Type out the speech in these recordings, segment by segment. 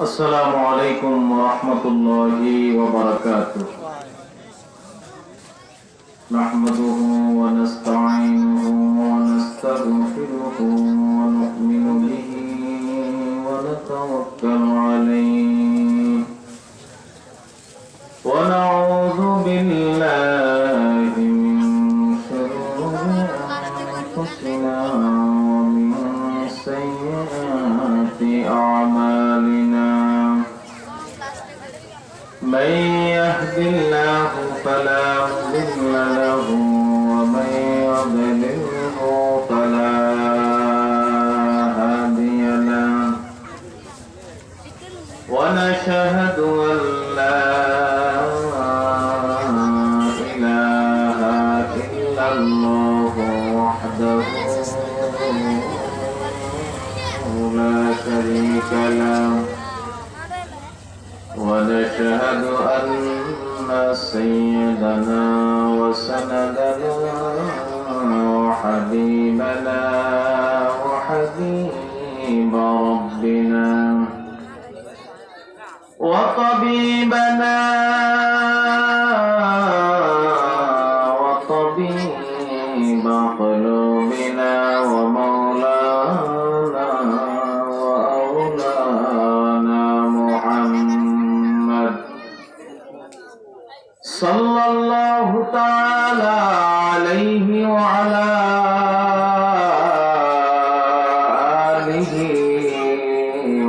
السلام عليكم ورحمة الله وبركاته. نحمده ونستعينه ونستغفره ونؤمن به ونتوكل عليه ونعوذ بالله من شرور أنفسنا ومن سيئات أعمالنا. من يهد الله فلا مضل له ومن يضلله فلا هادي له. ونشهد أن لا إله إلا الله وحده لا شريك له. ونشهد أن سيدنا وسندنا وحبيبنا وحبيب ربنا وطبيبنا وطبيب قلوبنا ومولانا وأولانا محمد صلى الله تعالى عليه وعلى آله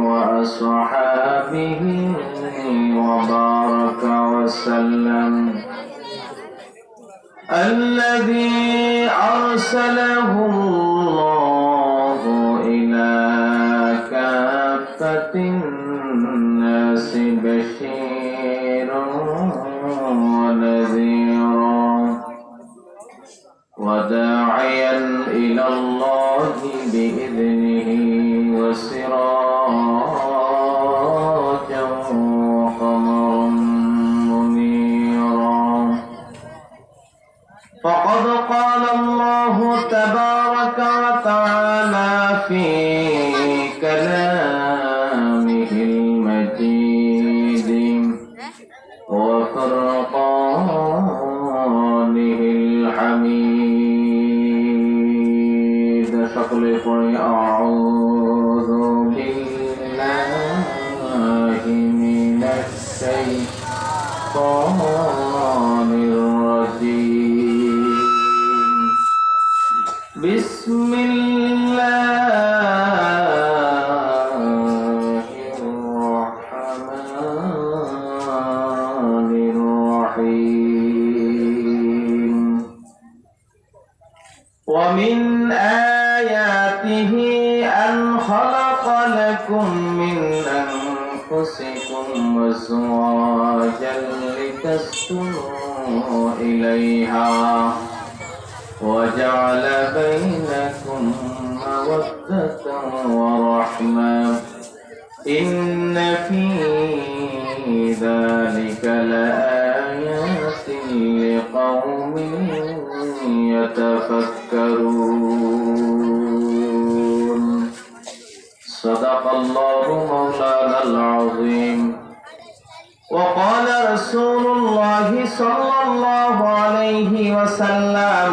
وأصحابه وبارك وسلم. الذي أرسله الله إلى كافة الناس بشيرا ونذيرا وداعيا إلى الله بإذنه وسراجا وقمرا منيرا. فقد قال الله تبارك وتعالى في كلامه المجيد وفرقانه الحميد. شكل أعوذ بالله من الشيطان الرجيم. بسم الله الرحمن الرحيم. ومن آياته أن خلق لكم من أنفسكم أزواجا لتسكنوا إليها وجعل بينكم مودة ورحمة. إن في ذلك لآيات لقوم يتفكرون. صدق الله مولانا العظيم. وقال رسول الله صلى الله عليه وسلم: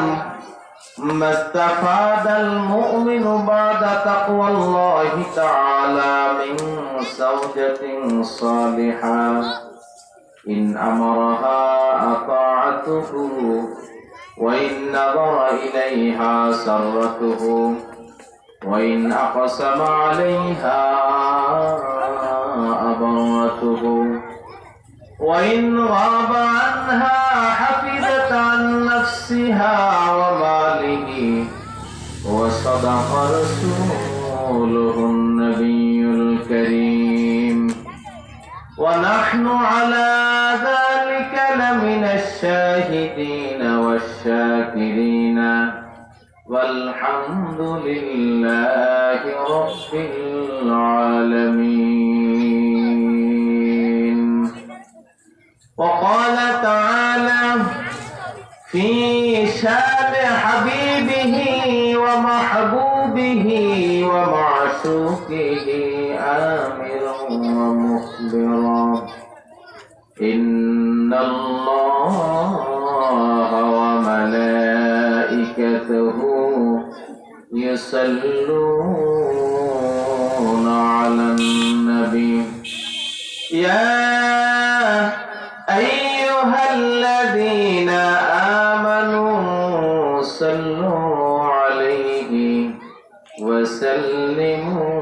ما استفاد المؤمن بعد تقوى الله تعالى من زوجة صالحة إن أمرها أطاعته وإن نظر إليها سرته وإن أقسم عليها أبرته وإن غاب عنها حفظت عن نفسها وماله. وصدق رسوله النبي الكريم. ونحن على ذلك لمن الشاهدين والشاكرين والحمد لله رب العالمين. وقال تعالى في شان حبيبه ومحبوبه ومعشوقه ورسوله آمرا ومخبرا إن الله وملائكته يصلون على النبي يا أيها الذين آمنوا صلوا عليه وسلموا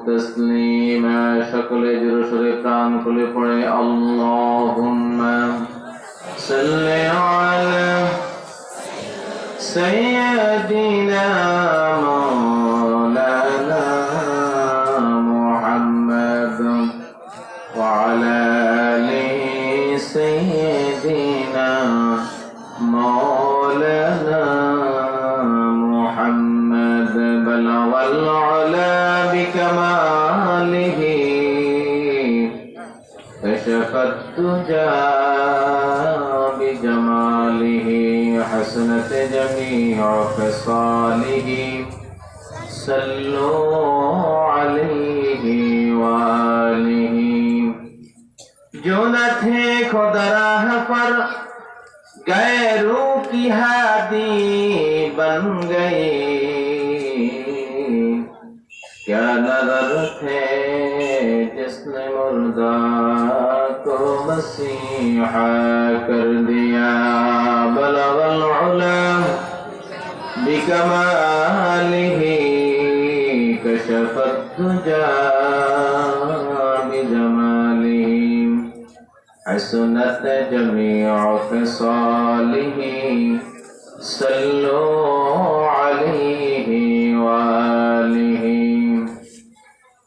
تسليما شكل جرشر قرآن كل پڑھے اللهم صل على سيدنا مولانا محمد وعلى آل سيدنا مولانا محمد بلغ العلا بكماله كشف الدجى بجماله حسنت جميع خصاله صلوا عليه وآله जो न थे खुदा राह पर गैरों की हादी बन गए क्या नजर थे जिसने मुर्दा को मसीहा कर दिया बलगल उला बिकमालिही कशफत दुजा बिजमालिही हसनत जमीअ खिसालिही सल्लु अलैहि वालिही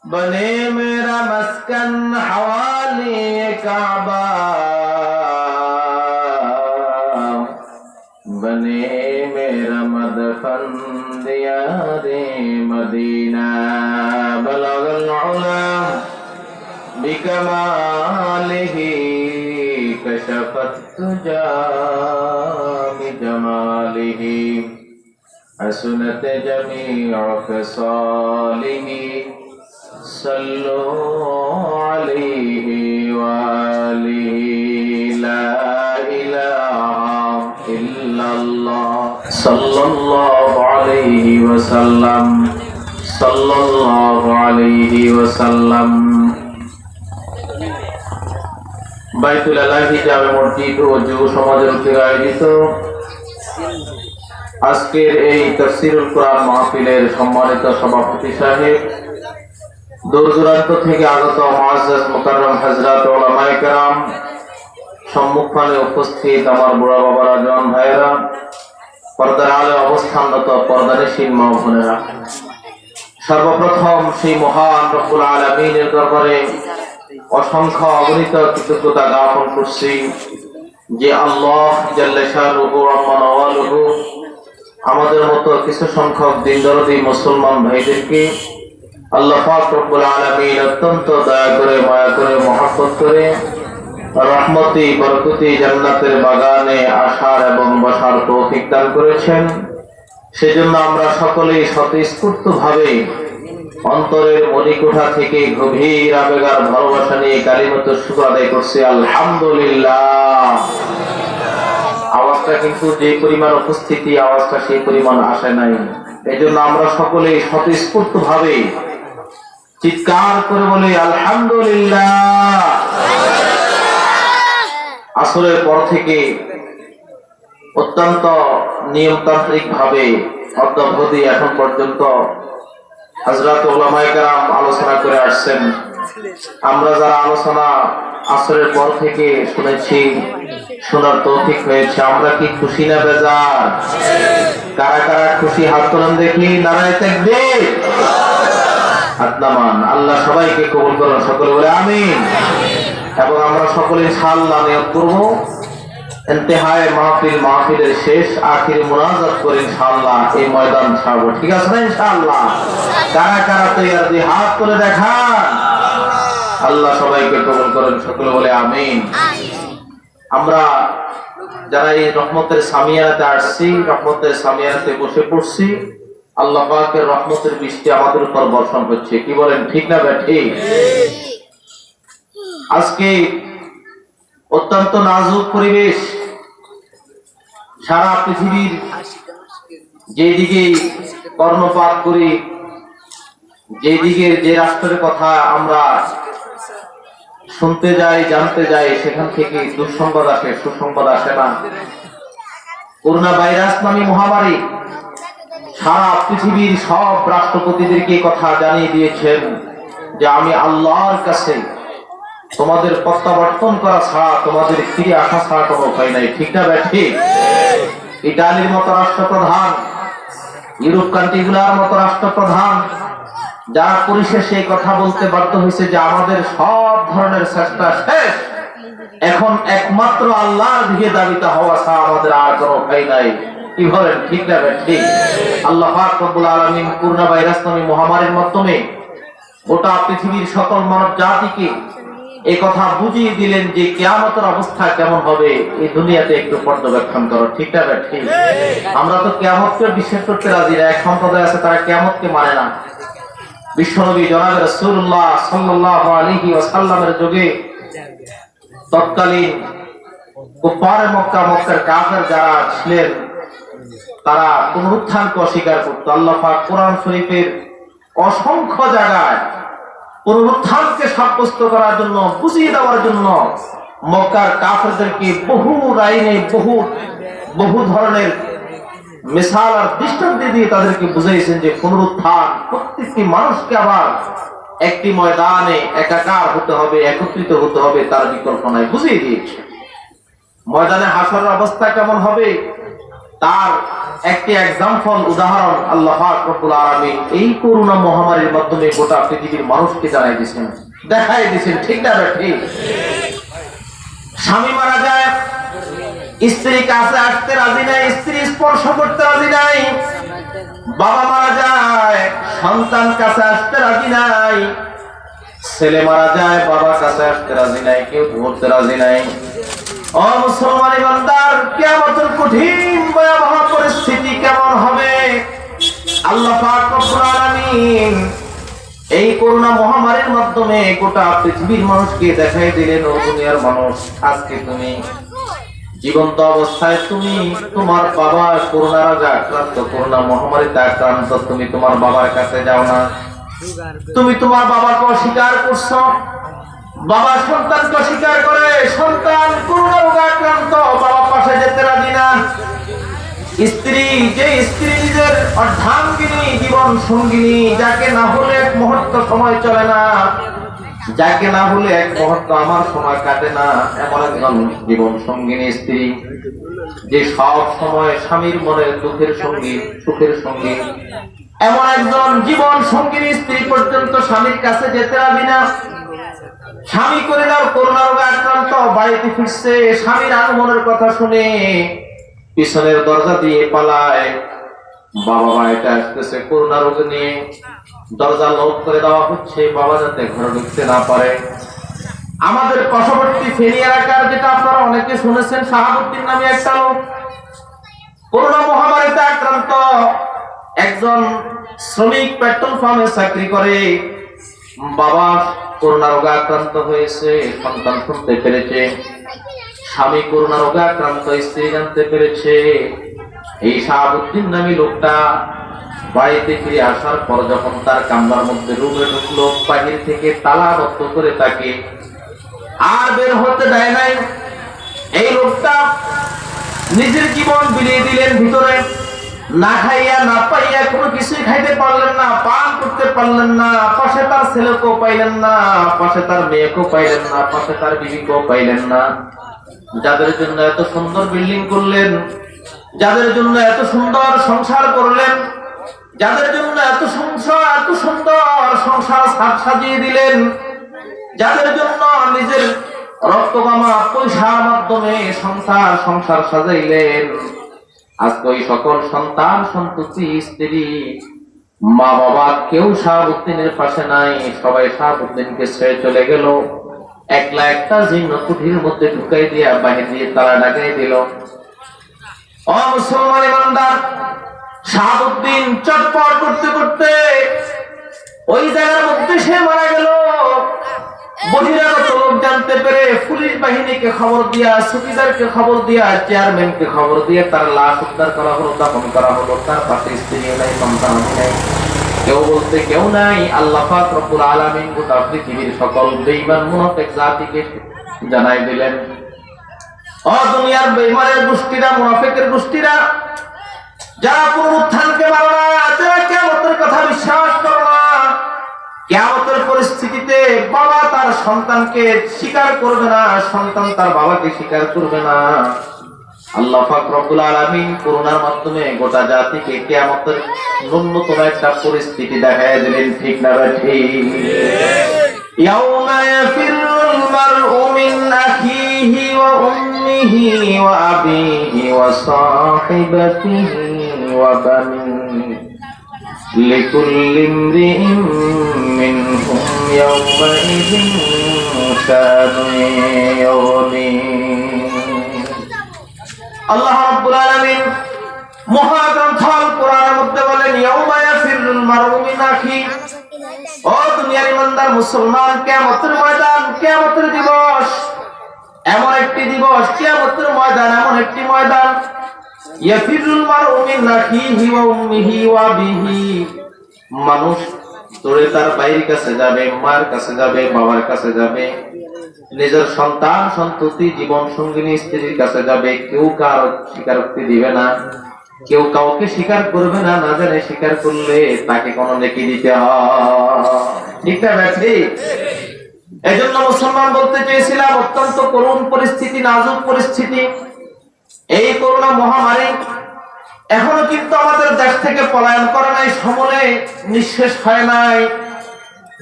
बने मेरा मस्कन हवाले काबा बने मेरा मदफन दियारे मदीना बलगल उला बिकमालिही कशफत दुजा बिजमालिही हसनत जमीअ खिसालिही सल्लु अलैहि वालिही ला इलाहा इल्लल्लाह सल्लल्लाहु अलैहि वसल्लम सल्लल्लाहु अलैहि वसल्लम বাইতুল আলাহি জামে মসজিদ ও যুব সমাজের উদ্যোগে আয়োজিত আজকের এই তাফসীরুল কোরআন মাহফিলের সম্মানিত সভাপতি সাহেব, দূর দূরান্ত থেকে আগত মুআজ্জাজ মুকাররম হযরত উলামায়ে কেরাম, সম্মুখপানে উপস্থিত আমার বুড়া বাবারা, জওয়ান ভাইয়েরা, পর্দার আলে অবস্থানরত পর্দানিশীন মা ও বোনেরা, সর্বপ্রথম সেই মহান রব্বুল আলামিনের দরবারে অসংখ্য অগণিত কৃতজ্ঞতা জ্ঞাপন করছি যে আল্লাহ জাল্লা শানুহু ওয়া নওয়ালুহু আমাদের মতো কিছু সংখ্যক দিনদরদি মুসলমান ভাইদেরকে আল্লাহ পাক রব্বুল আলামিন অত্যন্ত দয়া করে, মায়া করে, মহব্বত করে রহমতি বরকতি জান্নাতের বাগানে আসার এবং বসার তৌফিক দান করেছেন। সেজন্য আমরা সকলেই স্বতঃস্ফূর্তভাবে অন্তরের মণিকোঠা থেকে গভীর আবেগার ভালোবাসা নিয়ে কালিমাত শুকর আদায় করছি আলহামদুলিল্লাহ। আওয়াজটা কিন্তু যে পরিমাণ উপস্থিতি, আওয়াজটা সেই পরিমাণ আসে নাই। এই জন্য আমরা সকলেই স্বতঃস্ফূর্তভাবে চিৎকার করে বলি আলহামদুলিল্লাহ। আসরের পর থেকে অত্যন্ত নিয়মতান্ত্রিক ভাবে অদ্যাবধি এখন পর্যন্ত হযরত উলামায়ে কেরাম আলোচনা করে আসছেন। আমরা যারা আলোচনা আসরের পর থেকে শুনেছি, শোনার তৌফিক হয়েছে, আমরা কি খুশি না বেজার? কারা কারা খুশি হাত তোলেন দেখি, নারায়ে তাকবীর। হাত নামান। আল্লাহ সবাইকে কবুল করুন, সকলে বলে আমিন। এবং আমরা সকলে ইনশাআল্লাহ নিয়ত করব ইন্তেহায়ে মাহফিলের শেষ আখির মুনাজাত করে ইনশাআল্লাহ এই ময়দান ছাড়বো। ঠিক আছে না ইনশাআল্লাহ? কারা কারা তৈয়ার দিয়ে হাত তুলে দেখান। আল্লাহ সবাইকে কবুল করেন, সকলে বলে আমিন। আমরা যারা এই রহমতের সামিয়াতে আসছি, রহমতের সামিয়াতে বসে পড়ছি, আল্লাহ পাকের রহমতের বৃষ্টি আমাদের উপর বর্ষণ হচ্ছে। কি বলেন, ঠিক না ঠিক? আজকে অত্যন্ত নাজুক পরিবেশ। সারা পৃথিবীর যেদিকে কর্ণপাত করি, যেদিকে যে রাষ্ট্রের কথা আমরা শুনতে যাই, জানতে যাই, সেখান থেকে দুঃসংবাদ আসে, সুসংবাদ আসে না। করোনা ভাইরাস নামে মহামারী সারা পৃথিবীর সব রাষ্ট্রপতিদেরকে কথা জানিয়ে দিয়েছেন যে আমি আল্লাহর কাছে তোমাদের প্রত্যাবর্তন করা ছাড়া, তোমাদের ফিরে আসা ছাড়া কোনো উপায় নাই। ঠিক না ঠিক? ইটালির মতো রাষ্ট্রপ্রধান, ইউরোপ কান্ট্রিগুলার মতো রাষ্ট্রপ্রধান, যারা পরিশেষে কথা বলতে বাধ্য হয়েছে যে আমাদের সব ধরনের চেষ্টা শেষ, এখন একমাত্র আল্লাহর দিকে দাবিতে হওয়া ছাড়া আমাদের আর কোনো উপায় নাই। কি বলেন, ঠিক না ঠিক? আল্লাহ পাক রব্বুল আলামিন করোনা ভাইরাস নামে মহামারীর মাধ্যমে গোটা পৃথিবীর সকল মানব জাতিকে এই কথা বুঝিয়ে দিলেন যে কিয়ামতের অবস্থা কেমন হবে এই দুনিয়াতে একটু পর্যবেক্ষণ করো। ঠিক না ঠিক? আমরা তো কিয়ামতকে বিশ্বাস করতে রাজি না। এক সম্প্রদায় আছে তারা কিয়ামতকে মানে না। বিশ্বনবী জনাব রাসূলুল্লাহ সাল্লাল্লাহু আলাইহি ওয়াসাল্লামের যুগে তৎকালীন কুফারে মক্কা, মক্কার কাফের যারা ছিলেন, তারা পুনরুত্থানকে অস্বীকার করত। আল্লাহ পাক কোরআন শরীফের অসংখ্য জায়গায় পুনরুত্থানকে সাব্যস্ত করার জন্য, বুঝিয়ে দেওয়ার জন্য মক্কার কাফেরদেরকে বহু লাইনে বহু ধরনের মিসাল আর দৃষ্টান্ত দিয়ে তাদেরকে বুঝাইছেন যে পুনরুত্থান, প্রত্যেকটি মানুষকে আবার একটি ময়দানে একাকার হতে হবে, একত্রিত হতে হবে, তার বিকল্প নাই, বুঝিয়ে দিয়েছে। ময়দানে হাসরের অবস্থা কেমন হবে তার একটি এক্সাম্পল, উদাহরণ আল্লাহ পাক রব্বুল আলামিন এই করোনা মহামারীর মাধ্যমে গোটা পৃথিবীর মানুষকে জানাই দিয়েছেন, দেখাই দিয়েছেন। ঠিক না ঠিক? স্বামী মারা যায়, স্ত্রী কাছে আসতে রাজি নাই, স্ত্রী স্পর্শ করতে রাজি নাই। বাবা মারা যায়, সন্তান কাছে আসতে রাজি নাই। ছেলে মারা যায়, বাবা কাছে আসতে রাজি নাই, কেউ ধরতে রাজি নাই। ও মুসলমান বান্দার, কিয়ামতের কঠিন ভয়াবহ পরিস্থিতি কেমন হবে আল্লাহ পাক রব্বুল আলামিন এই করোনা মহামারীর মাধ্যমে গোটা পৃথিবীর মানুষকে দেখাই দিলেন। ও দুনিয়ার মানুষ, আজকে তুমি জীবন্ত অবস্থায় তুমি তোমার বাবা করোনার আক্রান্ত, করোনা মহামারীতে আক্রান্ত, তুমি তোমার বাবার কাছে যাও না, তুমি তোমার বাবাকে অস্বীকার করছো। বাবা সন্তানকে অস্বীকার করে, সন্তান করোনা রোগে আক্রান্ত, বাবা পাশে যেতে রাজি না। স্ত্রী নিজের অর্ধাঙ্গিনী, জীবন সঙ্গিনী, যাকে না হলে এক মুহূর্ত সময় চলে না, যাকে না হলে এক মুহূর্ত আমার সময় কাটে না, এমন একজন জীবন সঙ্গিনী স্ত্রী, যে সব সময় স্বামীর মনে দুঃখের সঙ্গী, সুখের সঙ্গী, এমন একজন জীবন সঙ্গিনী স্ত্রী পর্যন্ত স্বামীর কাছে যেতে রাজি না। স্বামী করোনা রোগে আক্রান্ত, বাড়িতে ফিরছে, স্বামীর আগমনের কথা শুনে পিছনের দরজা দিয়ে পালায়। বাবা বাড়িতে আসতেছে করোনা রোগ নিয়ে, দরজা লক করে দেওয়া হচ্ছে, বাবা যাতে ঘরে ঢুকতে না পারে। আমাদের পার্শ্ববর্তী ফেনী এলাকার, যেটা আপনারা অনেকে শুনেছেন, শাহাবুদ্দিন নামে একটা লোক করোনা মহামারীতে আক্রান্ত। একজন শ্রমিক, পেট্রোল পাম্পে চাকরি করে। বাবা করোনা রোগে আক্রান্ত হয়েছে, সন্তান শুনতে পেরেছে। স্বামী করোনা রোগে আক্রান্ত, স্ত্রী জানতে পেরেছে। এই শাহাবুদ্দিন নামী লোকটা বাড়িতে ফিরে আসার পর যখন তার কামরার মধ্যে রুমে ঢুকলো, বাহির থেকে তালা বন্ধ করে তাকে আর বের হতে দেয় নাই। এই লোকটা নিজের জীবন বিলিয়ে দিলেন ভিতরে, না খাইয়া না পাইয়া কোনো কিছুই খাইতে পারলেন না, পান করতে পারলেন না, পাশে তার ছেলেকেও পাইলেন না, পাশে তার মেয়েকেও পাইলেন না, পাশে তার বিবিকেও পাইলেন না। যাদের জন্য এত সুন্দর বিল্ডিং করলেন, যাদের জন্য এত সুন্দর সংসার করলেন, যাদের জন্য এত সুন্দর সংসার সাজিয়ে দিলেন, যাদের জন্য নিজের রক্তগামা পয়সার মাধ্যমে সংসার সাজাইলেন, আজকে ওই সকল সন্তান সন্ততি, স্ত্রী, মা বাবা কেউ শাহাবুদ্দিনের পাশে নাই। সবাই শাহাবুদ্দিনকে ছেড়ে চলে গেল। একলা একটা জীর্ণ কুঠির মধ্যে ঢুকাই দিয়া বাহির দিয়ে তালা ডাকাই দিল। ও মুসলমান ইমানদার, শাহাবুদ্দিন চটপট করতে করতে ওই জায়গার মধ্যে সে মারা গেল। বহিরাগত লোক জানতে পেরে পুলিশ বাহিনীকে খবর দিয়া, সুবিদারকে খবর দিয়া, চেয়ারম্যানকে খবর দিয়ে তার লাশ উদ্ধার করা হলো, দাফন করা হলো। তার পাশে স্ত্রী নাই, সন্তান নাই, কেউ বলতে কেউ নাই। আল্লাহ পাক রব্বুল আলামিন গোটা পৃথিবীর সকল বেঈমান মুনাফিক জাতিকে জানাই দিলেন, ও দুনিয়ার বেঈমানের গোষ্ঠীরা, মুনাফিকের গোষ্ঠীরা, যারা পুনরুত্থানকে মানো না, যারা কিয়ামতের কথা বিশ্বাস করে না, কিয়ামতের পরিস্থিতিতে বাবা তার সন্তানকে স্বীকার করবে না, সন্তান তার বাবাকে স্বীকার করবে না। আল্লাহ পাক রব্বুল আলামিন করুণার মাধ্যমে গোটা জাতিকে কিয়ামতের ন্যূনতম একটা পরিস্থিতি দেখায় দিলেন। ঠিক না ঠিক? ইয়াউমা ইয়াফিরুল মারউ মিন আখিহি ওয়া উম্মিহি ওয়া আবিহি ওয়া সাহিবাতিহি ওয়া বানিহি লিকুল্লি ইমরিইন মিনহুম ইয়াওমাইযিন শানুন ইউগনি। আল্লাহ রাব্বুল আলামিন মহাগ্রন্থ আল কোরআনের মধ্যে বলেন, ইয়াউমা ইয়াফিরুল মারউ মিন আখি। ও দুনিয়ার ইমানদার মুসলমান, কিয়ামতের ময়দান, কিয়ামতের দিবস এমন একটি দিবস, কিয়ামতের ময়দান এমন একটি ময়দান, ইয়াফিরুল মারউ মিন আখিহি ওয়া উম্মিহি ওয়া আবিহি। মানুষ দৌড়ে তার ভাইয়ের কাছে যাবে, মায়ের কাছে যাবে, বাবার কাছে যাবে, নিজের সন্তান সন্ততি জীবন সঙ্গিনী স্ত্রীর কাছে যাবে। কেউ কারো স্বীকারোক্তি দিবে না, কেউ কাউকে স্বীকার করবে না, না জানে স্বীকার করলে তাকে কোনো নেকি দিতে হয়। ঠিক না ঠিক? এই জন্য মুসলমান বলতে চেয়েছিলাম, অত্যন্ত করুণ পরিস্থিতি, নাজুক পরিস্থিতি, এই করোনা মহামারী এখনো কিন্তু আমাদের দেশ থেকে পলায়ন করা নাই, সমূলে নিঃশেষ হয় নাই।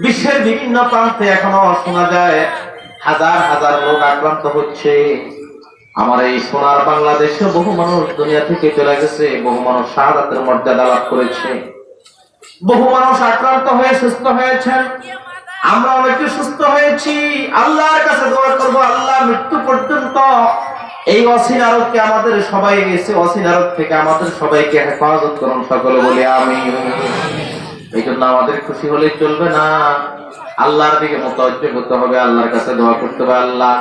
বিশ্বের বিভিন্ন প্রান্তে এখনো শোনা যায় হাজার হাজার লোক আক্রান্ত হচ্ছে। আমার এই সোনার বাংলাদেশে বহু মানুষ দুনিয়া থেকে চলে গেছে, বহু মানুষ শাহাদাতের মর্যাদা লাভ করেছে, বহু মানুষ আক্রান্ত হয়ে সুস্থ হয়েছেন। আমরা অনেকে সুস্থ হয়েছি। আল্লাহর কাছে দোয়া করবো, আল্লাহ মৃত্যু পর্যন্ত এই অসীম আরোগকে আমাদের সবাই এসে অসীম আরোগ থেকে আমাদের সবাইকে হেফাজত করুন, সকলে বলে আমিন। এই জন্য আমাদের খুশি হলে চলবে না, আল্লাহর দিকে মুতাওয়াজ্জিহ হতে হবে, আল্লাহর কাছে দোয়া করতে হবে, আল্লাহ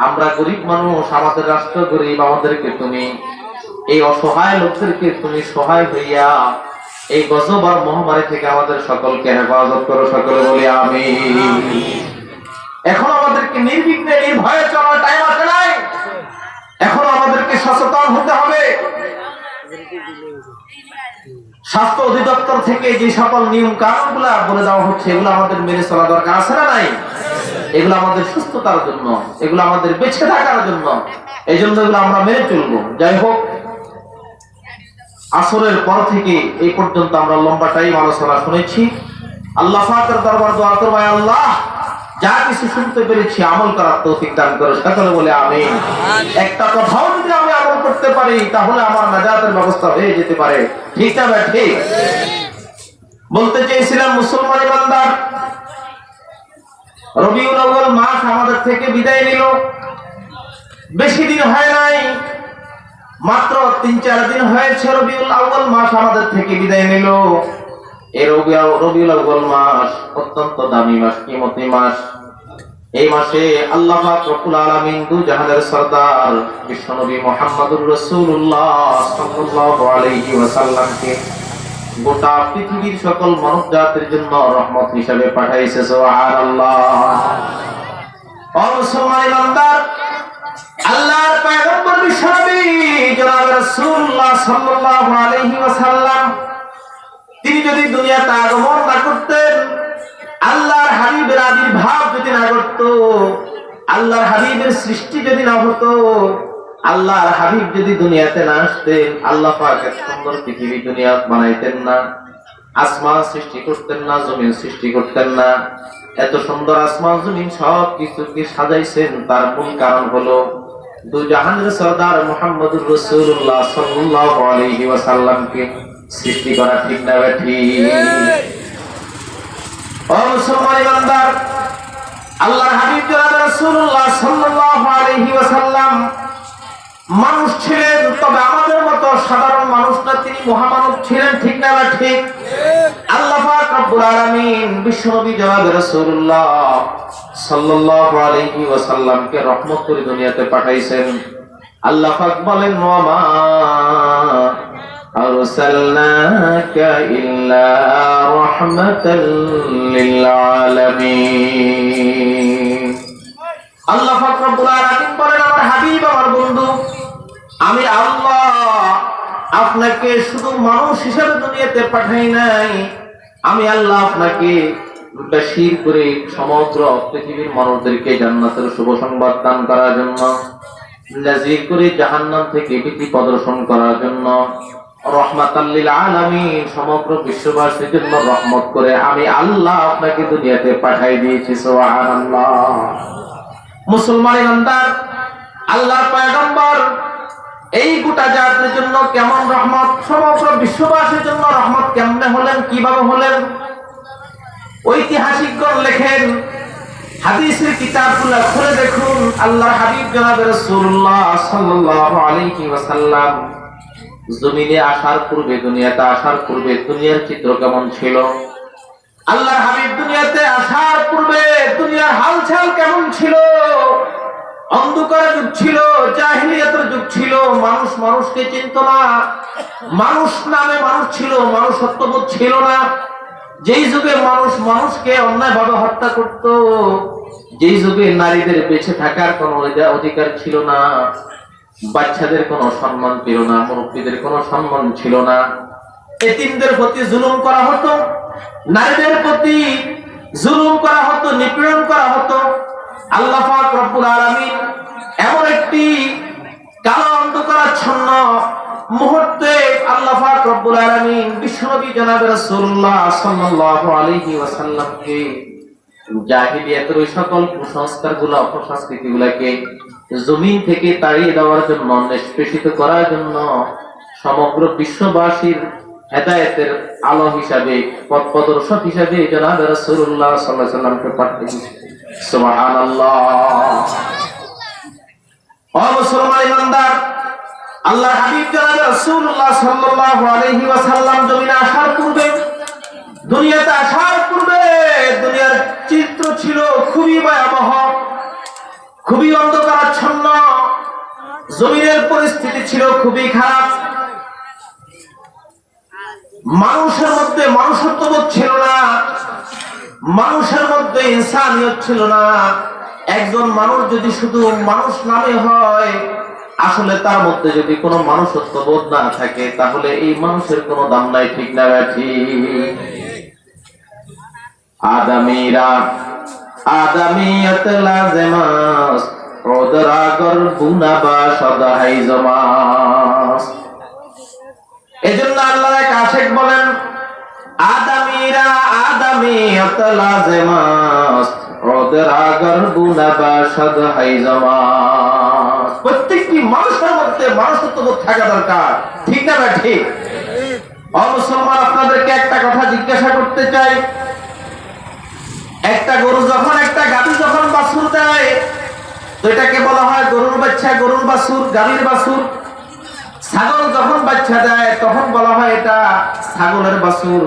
আমরা গরিব মানুষ, আমাদের রাষ্ট্র গরিব, আমাদেরকে তুমি এই অসহায় লোকদেরকে তুমি সহায় হইয়া এই গজব আর মহামারী থেকে আমাদের সকলকে হেফাজত করো, সকলে বলি আমিন। এখন আমাদেরকে নির্বিঘ্নে নির্ভয়ে চলার টাইম আসে নাই, এখন আমাদেরকে সচেতন হতে হবে। স্বাস্থ্য অধিদপ্তর থেকে যে সকল নিয়ম কানুন গুলা বলে দেওয়া হচ্ছে, এগুলো আমাদের মেনে চলা দরকার আছে না নাই? এগুলো আমাদের সুস্থতার জন্য, এগুলো আমাদের বেঁচে থাকার জন্য, এই জন্য এগুলো আমরা মেনে চলবো। যাই হোক, আসরের পর থেকে এই পর্যন্ত আমরা লম্বা টাইম আলোচনা শুনেছি। আল্লাহ পাকের দরবার দোয়া করব, আল্লাহ যা কিছু শুনতে পেরেছি আমল করার তৌফিক দান করো, সকলে বলে আমিন। একটা কথাও যদি আমি আমল করতে পারি তাহলে আমার নাজাতের ব্যবস্থা হয়ে যেতে পারে। ঠিক না ভাই? ঠিক। বলতে চেয়েছিলাম মুসলমান ইমানদার, রবিউল আউয়াল মাস আমাদের থেকে বিদায় নিল। বেশি দিন হয় নাই, মাত্র ৩-৪ দিন হয়েছে রবিউল আউয়াল মাস আমাদের থেকে বিদায় নিল। এই রবিউল আউয়াল মাস অত্যন্ত দামি মাস, কিয়ামতি মাস। এই মাসে আল্লাহ পাক রব্বুল আলামিন দু জাহানের সরদার বিশ্বনবী মুহাম্মদুর রাসূলুল্লাহ সাল্লাল্লাহু আলাইহি ওয়াসাল্লামকে গোটা পৃথিবীর সকল মানব জাতির জন্য রহমত হিসেবে পাঠাইছে। সুবহানাল্লাহ। ও মুসলমান ইমানদার, আল্লাহর পয়গম্বর বিশ্বনবী জনাব রাসূলুল্লাহ সাল্লাল্লাহু আলাইহি ওয়াসাল্লাম তিনি যদি দুনিয়াতে আগমন না করতেন, আল্লাহর হাবিবের আবির্ভাব যদি না ঘটতো, আল্লাহর হাবিবের সৃষ্টি যদি না হতো, আল্লাহর হাবিব যদি দুনিয়াতে না আসতেন, আল্লাহ পাক এত সুন্দর পৃথিবী দুনিয়া বানাইতেন না, আসমান সৃষ্টি করতেন না, জমিন সৃষ্টি করতেন না। এত সুন্দর আসমান জমিন সব কিছুকে সাজাইছেন, তার মূল কারণ হলো দু জাহানের সরদার মুহাম্মদুর রাসূলুল্লাহ সাল্লাল্লাহু আলাইহি ওয়াসাল্লামকে সৃষ্টি করা। ঠিক না ঠিক? ও মুসলমান ইমানদার, আল্লাহর হাবিব জনাব রাসূলুল্লাহ সাল্লাল্লাহু আলাইহি ওয়াসাল্লাম মানুষ ছিলেন, তবে আমাদের মতো সাধারণ মানুষ না, তিনি মহামানব ছিলেন, ঠিক না ঠিক? আল্লাহ পাক রব্বুল আলামিন বিশ্বনবী জনাব রাসূলুল্লাহ সাল্লাল্লাহু আলাইহি ওয়াসাল্লামকে রহমত করে দুনিয়াতে পাঠাইছেন। আল্লাহ পাক বলেন, ওয়া মা আরসালনাকা ইল্লা রাহমাতাল লিল আলামিন। আল্লাহ পাক রব্বুল আলামিন বলেন, আমার হাবিব, আমার বন্ধু, আমি আল্লাহ আপনাকে শুধু মানুষ হিসেবে দুনিয়াতে পাঠাই নাই, আমি আল্লাহ আপনাকে বাশীর করে সমগ্র পৃথিবীর মানুষদেরকে জান্নাতের শুভ সংবাদ দান করার জন্য, নাযীর করে জাহান্নাম থেকে ভীতি প্রদর্শন করার জন্য, রহমাতাল লিল আলামিন সমগ্র বিশ্ববাসীর জন্য রহমত করে আমি আল্লাহ আপনাকে দুনিয়াতে পাঠাই দিয়েছি। সুবহানাল্লাহ। মুসলমান ইমানদার, আল্লাহর পয়গম্বর এই গোটা জাতির জন্য কেমন রহমত, সমগ্র বিশ্ববাসীর জন্য রহমত কেমনে হলেন, কিভাবে হলেন? ঐতিহাসিকগণ লেখেন, হাদিসের কিতাবগুলো খুলে দেখুন, আল্লাহর হাবিব জনাব রাসূলুল্লাহ সাল্লাল্লাহু আলাইহি ওয়াসাল্লাম জমিনে আসার পূর্বে, দুনিয়াতে আসার পূর্বে দুনিয়ার চিত্র কেমন ছিল? আল্লাহর হাবিব দুনিয়াতে আসার পূর্বে দুনিয়ার হালচাল কেমন ছিল? অন্ধকার যুগ ছিল, জাহিলিয়াতের যুগ ছিল, মানুষ মানুষকে চিনত না, মানুষ নামে মানুষ ছিল, মানুষত্ববোধ ছিল না। যেই যুগে মানুষ মানুষকে অন্যায়ভাবে হত্যা করত, যেই যুগে নারীদের বেঁচে থাকার কোনো অধিকার ছিল না, বাচ্চাদের কোনো সম্মান ছিল না, মুরব্বীদের কোনো সম্মান ছিল না, এতিমদের প্রতি জুলুম করা হতো, নারীদের প্রতি জুলুম করা হতো, নিপীড়ন করা হতো। আল্লাহ পাক রব্বুল আলামিন এমন একটি কালো অন্ধকারাচ্ছন্ন মুহূর্তে আল্লাহ পাক রব্বুল আলামিন বিশ্বনবী জনাব রাসূলুল্লাহ সাল্লাল্লাহু আলাইহি ওয়াসাল্লামকে জাহিলিয়াতের ওই সকল কুসংস্কারগুলো, অপসংস্কৃতিগুলোকে জমিন থেকে তাড়িয়ে দেওয়ার জন্য, নিষ্পেষিত করার জন্য সমগ্র বিশ্ববাসীর হেদায়েতের আলো হিসাবে, পথ প্রদর্শক হিসাবে জনাব রাসূলুল্লাহ সাল্লাল্লাহু আলাইহি ওয়াসাল্লামকে পাঠিয়েছেন। সুবহানাল্লাহ। ও মুসলমান ইমানদার, আল্লাহর হাবিব জনাব রাসূলুল্লাহ সাল্লাল্লাহু আলাইহি ওয়াসাল্লাম জমিনে আসার পূর্বে, দুনিয়াতে আসার পূর্বে দুনিয়ার চিত্র ছিল খুবই ভয়াবহ, খুবই অন্ধকারাচ্ছন্ন, জমিনের পরিস্থিতি ছিল খুবই খারাপ। মানুষের মধ্যে মানুষত্ববোধ ছিল না, মানুষের মধ্যে ইনসানিয়ত ছিল না। একজন মানুষ যদি শুধু মানুষ নামে হয়, আসলে তার মধ্যে যদি কোনো মানুষত্ববোধ না থাকে, তাহলে এই মানুষের কোনো দাম নাই, ঠিক না ঠিক? আদমিরা আদমিয়ত লাজমাস ওদরাগর বুনাবা সদাই জমাস। এজন্য আল্লাহ এক আশিক বলেন, আদমিরা আদমিয়ত লাজমাস ওদরাগর বুনাবা সদাই জমাস। প্রত্যেকটি মানুষের মধ্যে মানুষত্ববোধ থাকা দরকার, ঠিক না ঠিক? ও মুসলমান, আপনাদেরকে একটা কথা জিজ্ঞাসা করতে চাই। একটা গরু যখন, একটা গাভী যখন বাছুর দেয়, তো এটাকে বলা হয় গরুর বাচ্চা, গরুর বাছুর, গাভীর বাছুর। ছাগল যখন বাচ্চা দেয় তখন বলা হয় এটা ছাগলের বাছুর,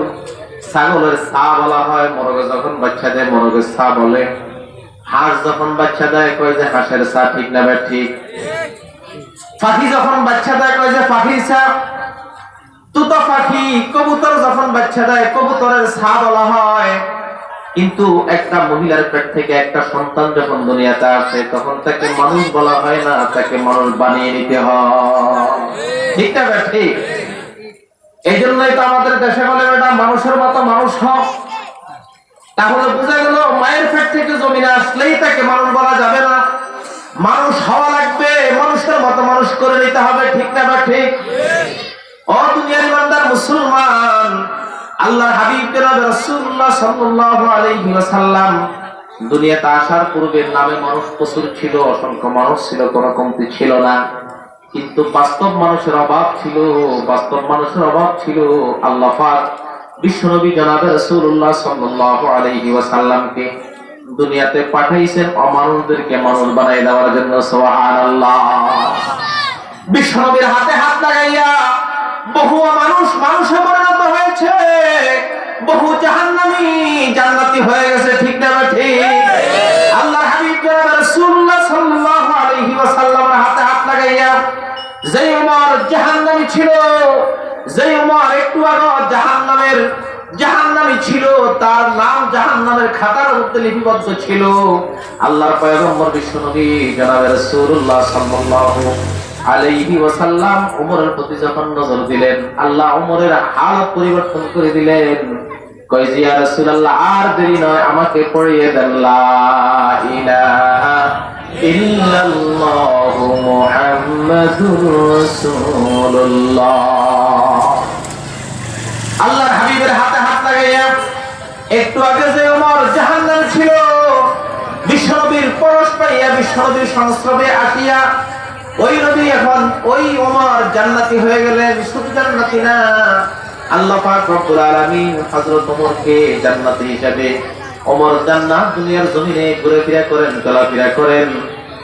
ছাগলের ছা বলা হয়। মোরগে যখন বাচ্চা দেয় মোরগের ছা বলে। হাঁস যখন বাচ্চা দেয় কয় যে হাঁসের ছা, ঠিক না ঠিক? পাখি যখন বাচ্চা দেয় কয় যে পাখির ছা। তুতো পাখি, কবুতর যখন বাচ্চা দেয় কবুতরের ছা বলা হয়। কিন্তু একটা মহিলার পেট থেকে একটা সন্তান যখন দুনিয়াতে আসে, তখন তাকে মানুষ বলা হয় না, তাকে মানুষ বানিয়ে নিতে হয়, ঠিক না ঠিক? এই জন্যই তো আমাদের দেশে বলে এটা মানুষের মতো মানুষ হোক। তাহলে বোঝা গেল মায়ের পেট থেকে জমিনে আসলেই তাকে মানুষ বলা যাবে না, মানুষ হওয়া লাগবে, মানুষের মতো মানুষ করে নিতে হবে, ঠিক না ঠিক? ও দুনিয়ার ইমানদার মুসলমান, আল্লাহর হাবিব জনাব রাসূলুল্লাহ সাল্লাল্লাহু আলাইহি ওয়াসাল্লাম দুনিয়াতে আসার পূর্বে নামে মানুষ প্রচুর ছিল, অসংখ্য মানুষ ছিল, কোনো কমতি ছিল না। কিন্তু বাস্তব মানুষের অভাব ছিল, বাস্তব মানুষের অভাব ছিল। আল্লাহ পাক বিশ্বনবী জনাব রাসূলুল্লাহ সাল্লাল্লাহু আলাইহি ওয়াসাল্লামকে দুনিয়াতে পাঠাইছেন অমানুষদেরকে মানুষ বানাই দেওয়ার জন্য। সুবহানাল্লাহ। বিশ্বনবীর হাতে হাত লাগাইয়া বহু মানুষ মানুষে পরিণত হয়েছে, বহু জাহান্নামী জান্নাতি হয়ে গেছে। ঠিক না ঠিক? আল্লাহর হাবিব জনাব রাসূলুল্লাহ সাল্লাল্লাহু আলাইহি ওয়াসাল্লামের হাতে হাত লাগাইয়া যে উমর জাহান্নামী ছিল, যে উমর একটু আগে জাহান্নামী ছিল, তার নাম জাহান্নামের খাতার মধ্যে লিপিবদ্ধ ছিল। আল্লাহর পয়গম্বর বিশ্বনবী জনাব রাসূলুল্লাহ সাল্লাল্লাহু আলাইহি ওয়াসাল্লাম উমরের প্রতি যখন নজর দিলেন, আল্লাহ উমরের হালত পরিবর্তন করে দিলেন। কয় যে ইয়া রাসূলুল্লাহ, আর দেরি নয়, আমাকে পড়িয়ে দেন লা ইলাহা ইল্লাল্লাহু মুহাম্মাদুর রাসূলুল্লাহ। আল্লাহর হাবিবের হাতে হাত লাগাইয়া একটু আগে যে ওমর জাহান্নামে ছিল, বিশ্বনবীর পরশ পাইয়া, বিশ্বনবীর সংস্রবে আসিয়া ওই নবী এখন ওই ওমর জান্নাতি হয়ে গেলেন। শুধু জান্নাতি না, আল্লাহ পাক রব্বুল আলামিন হযরত ওমরকে জান্নাতি হিসেবে, ওমর জান্নাত দুনিয়ার জমিনে ঘুরেফেরা করেন, চলাফেরা করেন,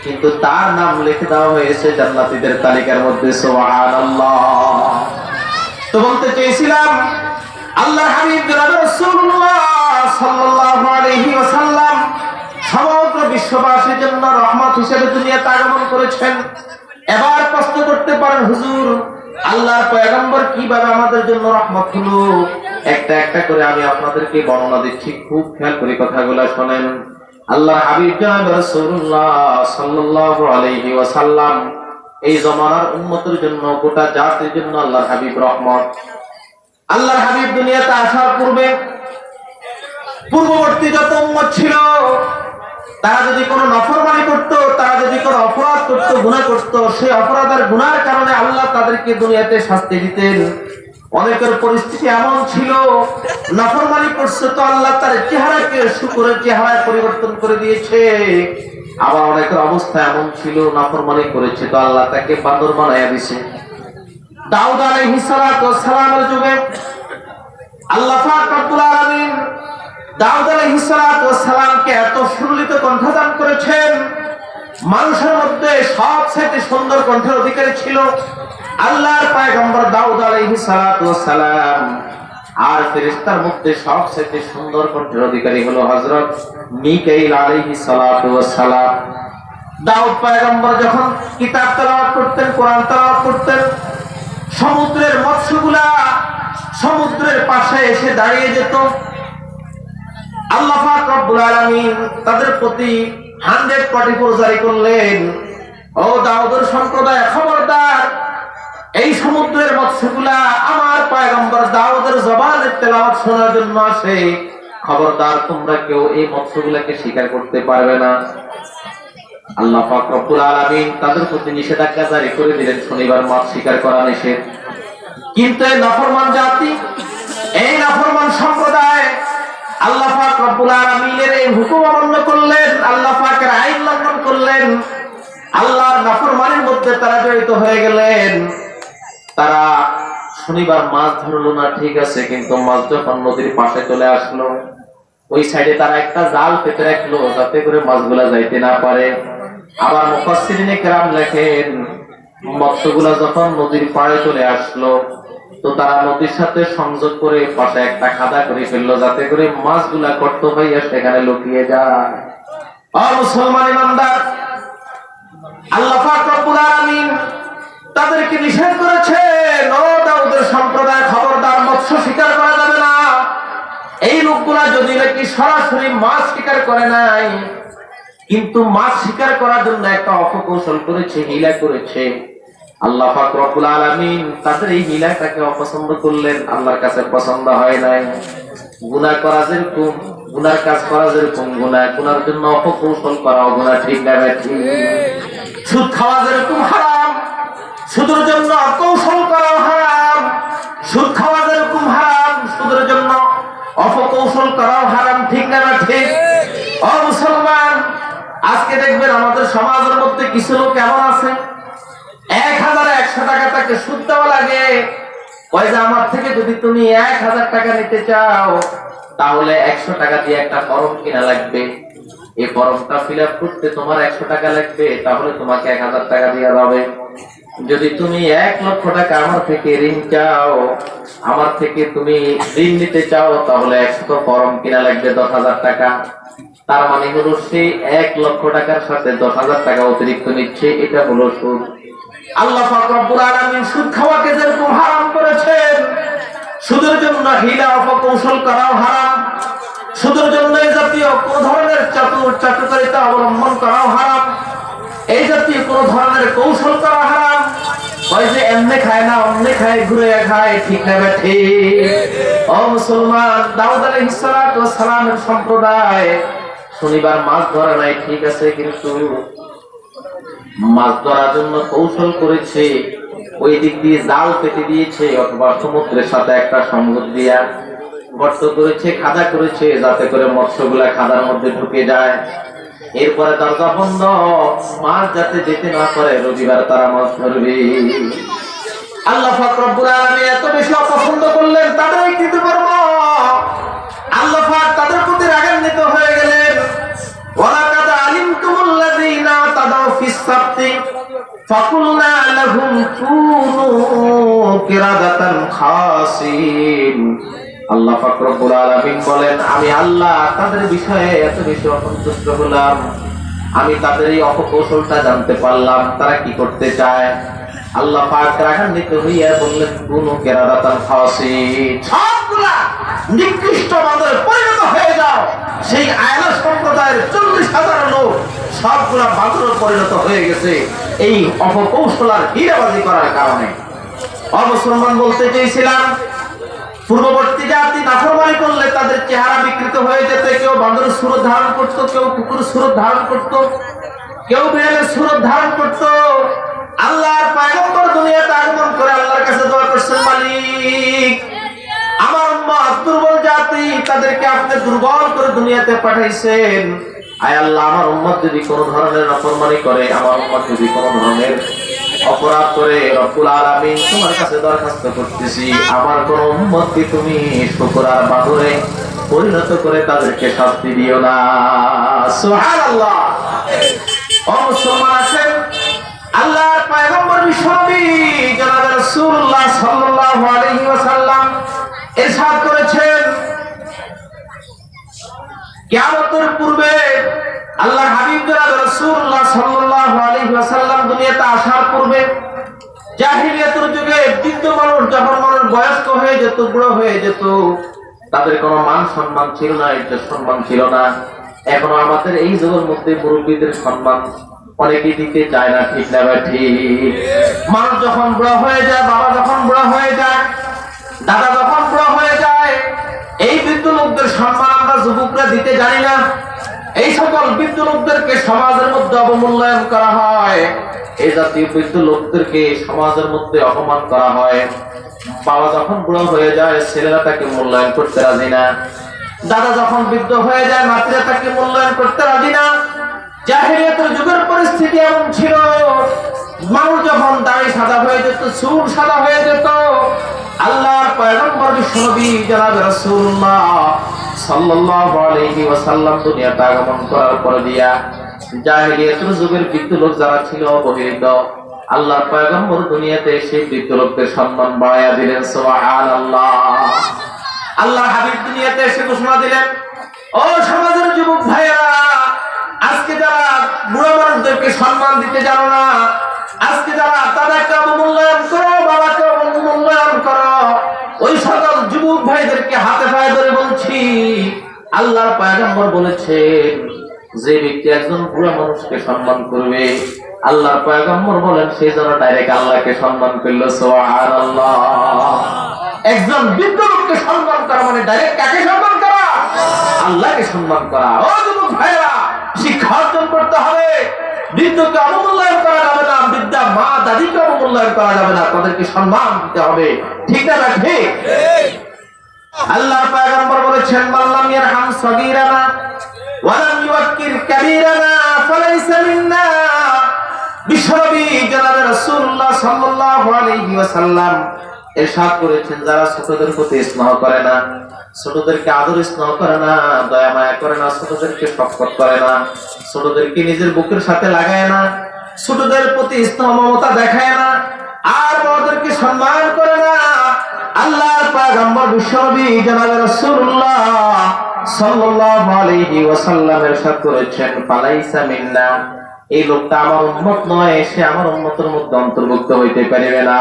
কিন্তু তার নাম লিখে দেওয়া হয়েছে জান্নাতীদের তালিকার মধ্যে। সুবহানাল্লাহ। তো বলতে চেয়েছিলাম, আল্লাহর হাবিব জনাব রাসূলুল্লাহ সাল্লাল্লাহু আলাইহি ওয়াসাল্লাম সমগ্র বিশ্ববাসীর জন্য রহমত হিসেবে দুনিয়াতে আগমন করেছেন। এবার প্রশ্ন করতে পারেন, হুজুর আল্লাহর পয়গম্বর কিভাবে আমাদের জন্য রহমত হলো? একটা একটা করে আমি আপনাদেরকে বর্ণনা দিচ্ছি, খুব খেয়াল করে কথাগুলো শুনেন। আল্লাহর হাবিব জনাব রাসূলুল্লাহ সাল্লাল্লাহু আলাইহি ওয়াসাল্লাম এই জমানার উম্মতের জন্য, গোটা জাতির জন্য আল্লাহর হাবিব রহমত। আল্লাহর হাবিব দুনিয়াতে আসার পূর্ববর্তী যত উম্মত ছিল, তারা যদি কোনো নাফরমানি করত, তারা যদি কোনো অপরাধ করত, গুনাহ করত, সেই অপরাধ আর গুনাহের কারণে আল্লাহ তাদেরকে দুনিয়াতে শাস্তি দিতেন। অনেকের পরিস্থিতি এমন ছিল, নাফরমানি করছে তো আল্লাহ তার চেহারাকে শুকরের চেহারায় পরিবর্তন করে দিয়েছে। আবার অনেকের অবস্থা এমন ছিল, নাফরমানি করেছে তো আল্লাহ তাকে বান্দর বানায়া দিয়েছে। দাউদ আলাইহিস সালাতু ওয়াস সালামের যুগে আল্লাহ পাক রব্বুল আলামিন দাউদ আলাইহিস সালাতু ওয়াস সালামকে এত সুললিত কণ্ঠ দান করেছেন, মানুষের মধ্যে সবচেয়ে সুন্দর কণ্ঠের অধিকারী ছিল আল্লাহর পয়গম্বর দাউদ আলাইহিস সালাতু ওয়াস সালাম। আর ফেরেশতার মধ্যে সবচেয়ে সুন্দর কণ্ঠের অধিকারী হলো হযরত মিকাইল আলাইহিস সালাতু ওয়াস সালাম। দাউদ পয়গম্বর যখন কিতাব তেলাওয়াত করতেন, কোরআন তেলাওয়াত করতেন, সমুদ্রের মৎস্যগুলা সমুদ্রের পাশে এসে দাঁড়িয়ে যেত। আল্লাহ পাক রব্বুল আলামিন তাদের প্রতি 144 জারি করলেন, ও দাউদের সম্প্রদায়, খবরদার, এই সমুদ্রের মৎস্যগুলা আমার পয়গম্বর দাউদের জবানের তেলাওয়াত শোনার জন্য আসে, খবরদার তোমরা কেউ এই মৎস্যগুলাকে শিকার করতে পারবে না। আল্লাহ পাক রব্বুল আলামিন তাদের প্রতি নিষেধাজ্ঞা জারি করে দিলেন, শনিবার মাছ শিকার করা নিষেধ। কিন্তু এই নাফরমান জাতি, এই নাফরমান সম্প্রদায় আল্লাহ পাক রব্বুল আলামিনের এই হুকুম অমান্য করলেন, আল্লাহ পাকের আইন লঙ্ঘন করলেন, আল্লাহর নাফরমানির মধ্যে তারা জড়িত হয়ে গেলেন। তারা শনিবার মাছ ধরলো না, ঠিক আছে, কিন্তু মাছ যখন নদীর পাশে চলে আসলো, ওই সাইডে তারা একটা জাল পেতে রাখলো যাতে করে মাছগুলা যাইতে না পারে। আবার মুফাসসিরিনে কেরাম লেখেন, মৎস্যগুলা যখন নদীর পাড়ে চলে আসলো, তো তারা নদীর সাথে সংযোগ করে পাশে একটা খাদা করে ফেললো যাতে করে মাছগুলা কর্ত হইয়া সেখানে লুকিয়ে যায়। মুসলমান ইমানদার, আল্লাহ পাক রব্বুল আলামিন তাদেরকে নিষেধ করেছেন, ও দাউদের সম্প্রদায়, খবরদার, মৎস্য শিকার করা যাবে না। এই লোকগুলা যদি নাকি সরাসরি মাছ শিকার করে নাই, কিন্তু মাছ শিকার করার জন্য একটা অপকৌশল করেছে, হিলা করেছে, আল্লাহ পাক রব্বুল আলামিন তাদের এই হিলাটাকে অপছন্দ করলেন, আল্লাহর কাছে পছন্দ হয় নাই। গুনাহ করা যেরকম, গুনার কাজ করা যেরকম গুনাহ, গুনার জন্য অপকৌশল করা গুনাহ, ঠিক না ঠিক? সুদ খাওয়া যেরকম হারাম, সুদের জন্য অকৌশল করা হারাম। সুদ খাওয়া যেরকম হারাম, সুদের জন্য অপকৌশল করাও হারাম, ঠিক না ঠিক? ও মুসলমান, আজকে দেখবেন আমাদের সমাজের মধ্যে কিছু লোক এমন আছে, 1000-100 টাকা তাকে সুদ দেওয়া লাগে। ওই যে আমার থেকে যদি তুমি 1000 টাকা নিতে চাও, তাহলে 100 টাকা দিয়ে একটা ফর্ম কিনা লাগবে। এই ফর্মটা ফিল আপ করতে তোমার 100 টাকা লাগবে, তাহলে তোমাকে 1000 টাকা দেওয়া যাবে। যদি তুমি 1 লক্ষ টাকা আমার থেকে ঋণ চাও, আমার থেকে তুমি ঋণ নিতে চাও, তাহলে 100 ফরম কিনা লাগবে 10,000 টাকা। তার মানে হলো সে 1 লক্ষ টাকার সাথে 10,000 টাকা অতিরিক্ত নিচ্ছে, এটা হলো সুদ। আল্লাহ পাক রব্বুল আলামিন সুদ খাওয়াকে যেরকম হারাম করেছেন, সুদের জন্য হিলা অপকৌশল করাও হারাম, সুদের জন্য এই জাতীয় কোন ধরনের চাতুরিতা অবলম্বন করাও হারাম, এই জাতীয় কোন ধরনের কৌশল করা হারাম। ওই যে এমনি খায় না অমনি খায়, ঘুরে খায়, ঠিক না বেঠি? ও মুসলমান, দাউদ আলাইহিস সালাতু ওয়াস সালামের সম্প্রদায় শনিবার মাছ ধরে নাই, ঠিক আছে, কিন্তু মাছ ধরার জন্য কৌশল করেছে, ওই দিক দিয়ে জাল পেতে দিয়েছে, অথবা সমুদ্রের সাথে একটা সংযোগ দিয়া গর্ত করেছে, খাদা করেছে, যাতে করে মৎস্যগুলা খাদার মধ্যে ঢুকে যায়। এরপরে দরজা বন্ধ, মাছ যাতে যেতে না পারে, রবিবার তারা মাছ ধরবে। আল্লাহ পাক রব্বুল আলামিন এত বেশি অপছন্দ করলেন তাদের এই কৃতকর্ম, আল্লাহ পাক তাদের প্রতি রাগান্বিত হয়ে গেলেন। ওয়ালাকাদ আলিমতুমুল্লাযীনা তাদাউ ফিস সাবতি ফাকুলনা লাহুম কুনু কিরাদাতান খাসিন। আল্লাহ পাক রব্বুল আলামিন বলেন, আমি আল্লাহ তাদের বিষয়ে এত বেশি অসন্তুষ্ট হলাম, আমি তাদের এই অপকৌশলটা জানতে পারলাম, তারা কি করতে চায়। আল্লাহ পাক রাগান্বিত হইয়া বললেন, কুনু কিরাদাতান খাসিন, সবগুলা নিকৃষ্ট বান্দরে পরিণত হয়ে যাও। সেই আয়লা সম্প্রদায়ের 40,000 লোক সবগুলা বান্দরে পরিণত হয়ে গেছে এই অপকৌশল আর হীরাবাজি করার কারণে। অমুসলমান বলতে চেয়েছিলাম, পূর্ববর্তী জাতি নাফরমানি করলে তাদের চেহারা বিকৃত হয়ে যেত, কেউ বান্দরের সুরত ধারণ করত, কেউ কুকুরের সুরত ধারণ করত, কেউ বিড়ালের সুরত ধারণ করত। আল্লাহর পয়গম্বর দুনিয়াতে আগমন করে আল্লাহর কাছে দোয়া করছেন, মালিক আমার উম্মত দুর্বল জাতি, তাদেরকে আপনি দুর্বল করে দুনিয়াতে পাঠাইছেন। আয় আল্লাহ, আমার উম্মত যদি কোন ধরনের নাফরমানি করে, আমার উম্মত যদি কোন ধরনের অপরাধ করে, রব্বুল আলামিন তোমার কাছে দরখাস্ত করতেছি, আমার কোন উম্মতকে তুমি শুকর আর বাদুরে পরিণত করে তাদেরকে শাস্তি দিও না। সুবহানাল্লাহ। ও মুসলমান আছেন, আল্লাহর পয়গম্বর বিশ্বনবী জনাব রাসূলুল্লাহ সাল্লাল্লাহু আলাইহি ওয়াসাল্লাম ইরশাদ করেছেন, কিয়ামতের পূর্বে আল্লাহর হাবিব জনাব রাসূলুল্লাহ সাল্লাল্লাহু আলাইহি ওয়াসাল্লাম দুনিয়াতে আসার পূর্বে জাহিলিয়াতের যুগে বৃদ্ধ মানুষ যখন মানুষ বয়স্ক হয়ে যেত, বুড়ো হয়ে যেত, তাদের কোনো মান সম্মান ছিল না, ইজ্জত সম্মান ছিল না। এখনো আমাদের এই যুগের মধ্যে মুরব্বীদের সম্মান অনেকে দিতে চায় না, ঠিক না ঠিক? মানুষ যখন বুড়ো হয়ে যায়, বাবা যখন বুড়ো হয়ে যায়, দাদা যখন বুড়ো হয়ে যায়, এই বৃদ্ধ লোকদের সম্মান আমরা যুবকরা দিতে জানি না। এই সকল বৃদ্ধ লোকদেরকে সমাজের মধ্যে অবমূল্যায়ন করা হয়, এই জাতীয় বৃদ্ধ লোকদেরকে সমাজের মধ্যে অপমান করা হয়। বাবা যখন বুড়ো হয়ে যায়, ছেলেরা তাকে মূল্যায়ন করতে রাজি না। দাদা যখন বৃদ্ধ হয়ে যায়, নাতিরা তাকে মূল্যায়ন করতে রাজি না। জাহিলিয়াতের যুগের পরিস্থিতি এমন ছিল, মানুষ যখন দাড়ি সাদা হয়ে যেত, চুল সাদা হয়ে যেত, আল্লাহর পয়গম্বর বিশ্বনবী জনাব রাসূলুল্লাহ সাল্লাল্লাহু আলাইহি ওয়াসাল্লাম দুনিয়াতে আগমন করার পর দিয়া জাহিলিয়াতের যুগের বৃদ্ধ লোক যারা ছিল অবহেলিত, আল্লাহর পয়গম্বর দুনিয়াতে সেই বৃদ্ধ লোকদের সম্মান বাড়াইয়া দিলেন। সুবহানাল্লাহ। আল্লাহর হাবিব দুনিয়াতে এসে ঘোষণা দিলেন, ও সমাজের যুবক ভাইয়েরা, আজকে যারা বুড়ো মানুষদেরকে সম্মান দিতে জানো না, আজকে যারা দাদাকে অবমূল্যায়ন করো, বাবাকে অবমূল্যায়ন করো, ওই সকল যুবক ভাইদেরকে হাতে পায়ে ধরে বলছি, আল্লাহর পয়গম্বর বলেছেন, যে ব্যক্তি একজন বুড়ো মানুষকে সম্মান করবে, আল্লাহর পয়গম্বর বলেন সে যেন ডাইরেক্ট আল্লাহকে সম্মান করলো। সুবহানাল্লাহ। একজন বৃদ্ধ লোককে সম্মান করা মানে ডাইরেক্ট কাকে সম্মান করা? আল্লাহকে সম্মান করা। ও যুবক ভাইরা, শিক্ষা অর্জন করতে হবে। বৃদ্ধকে অবমূল্যায়ন করা যাবে না, বৃদ্ধা মা দাদিকে অবমূল্যায়ন করা যাবে না, তাদেরকে সম্মান দিতে হবে, ঠিক না ঠিক? আল্লাহর পয়গম্বর বলেছেন, মাল্লাম ইয়ারহাম সগীরানা ওয়া লাম ইউক্কির কাবীরানা ফালাইসা মিন্না। বিশ্বনবী জনাব রাসূলুল্লাহ সাল্লাল্লাহু আলাইহি ওয়াসাল্লাম ইরশাদ করেছেন, যারা ছোটদের প্রতি স্নেহ করে না, ছোটদেরকে আদর স্নেহ করে না, দয়া মায়া করে না, ছোটদেরকে শফকত করে না, ছোটদেরকে নিজের বুকের সাথে লাগায় না, ছোটদের প্রতি স্নেহ মমতা দেখায় না, বড়দেরকে সম্মান করে না। আল্লাহর পয়গম্বর বিশ্বনবী জনাব রাসূলুল্লাহ সাল্লাল্লাহু আলাইহি ওয়াসাল্লাম ইরশাদ করেছেন, ফালাইসা মিন্না, এই লোকটা আমার উম্মত নয়, সে আমার উম্মতের মধ্যে অন্তর্ভুক্ত হইতে পারবে না।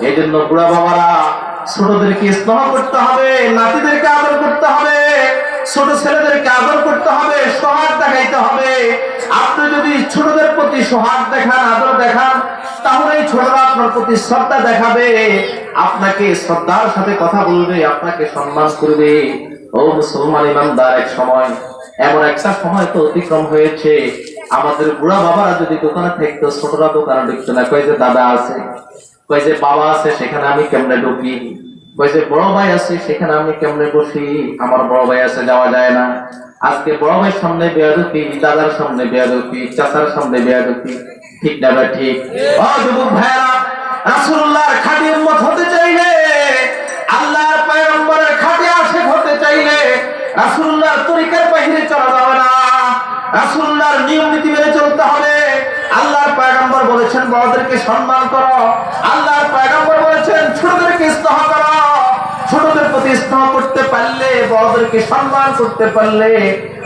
এই জন্য বুড়া বাবারা ছোটদেরকে স্নেহ করতে হবে, নাতিদেরকে আদর করতে হবে, ছোট ছেলেদেরকে আদর করতে হবে, সোহাগ দেখাইতে হবে। আপনি যদি ছোটদের প্রতি সোহাগ দেখান, আদর দেখান, তাহলে এই ছোটরা আপনার প্রতি শ্রদ্ধা দেখাবে, আপনাকে শ্রদ্ধার সাথে কথা বলবে, আপনাকে সম্মান করবে। ও মুসলমান ইমানদার, এক সময় এমন একটা সময় তো অতিক্রম হয়েছে, আমাদের বুড়া বাবারা যদি দোকানে থাকতো, ছোটরা দোকানে ঢুকতো না। কয় যে দাদা আছে, কয় যে বাবা আছে, সেখানে আমি কেমনে ঢুকি, কয় যে বড় ভাই আছে, সেখানে আমি কেমনে বসি, আমার বড় ভাই আছে, যাওয়া যায় না। আজকে বড় ভাইয়ের সামনে বেয়াদবি, দাদার সামনে বেয়াদবি, চাচার সামনে বেয়াদবি, ঠিক না ভাই? ঠিক। ও যুবক ভাইরা, রাসূলুল্লাহর খাঁটি উম্মত হতে চাইলে, আল্লাহর পয়গম্বরের খাঁটি আশিক হতে চাইলে রাসূলুল্লাহর তরিকার বাইরে চলা যাবে না, রাসূলুল্লাহর নিয়ম নীতি মেনে চলতে হবে। আল্লাহর পয়গম্বর বলেছেন বড়দেরকে সম্মান করো, আল্লাহর পয়গম্বর বলেছেন ছোটদেরকে স্নেহ করো। ছোটদের প্রতি স্নেহ করতে পারলে, বড়দেরকে সম্মান করতে পারলে,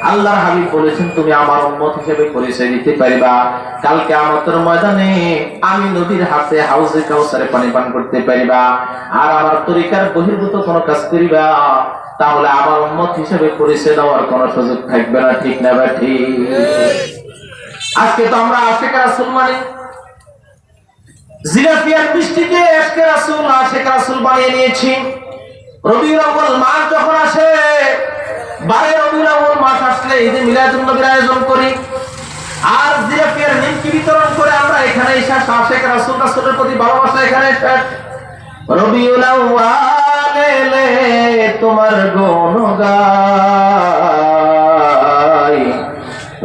আল্লাহর হাবিব বলেছেন তুমি আমার উম্মত হিসেবে পরিচয় দিতে পারবা। কালকে কিয়ামতের ময়দানে আমি নবীর হাতে হাউজে কাউসারে পানি পান করতে পারবা। আর আমার তরিকার বহির্ভূত কোনো কাজ করিবা, তাহলে আমার উম্মত হিসেবে পরিচয় দেওয়ার কোনো সুযোগ থাকবে না, ঠিক না ভাই? ঠিক। আজকে তো আমরা আশিক রাসূল মানে জিলাফিয়ার বৃষ্টিকে আশিক রাসূল, আশিক রাসূল বানিয়ে নিয়েছি। রবিউল আউয়াল মাস যখন আসে, 12 রবিউল আউয়াল মাস আসলে ঈদে মিলাদুন নবীর আয়োজন করি, আর জিলাফিয়ার নিমকি বিতরণ করে আমরা এখানে এসে আশিক রাসূল, রাসূলের প্রতি ভালোবাসা এখানে শেষ। রবিউল আউয়াল এলে তোমার গুণ গাই,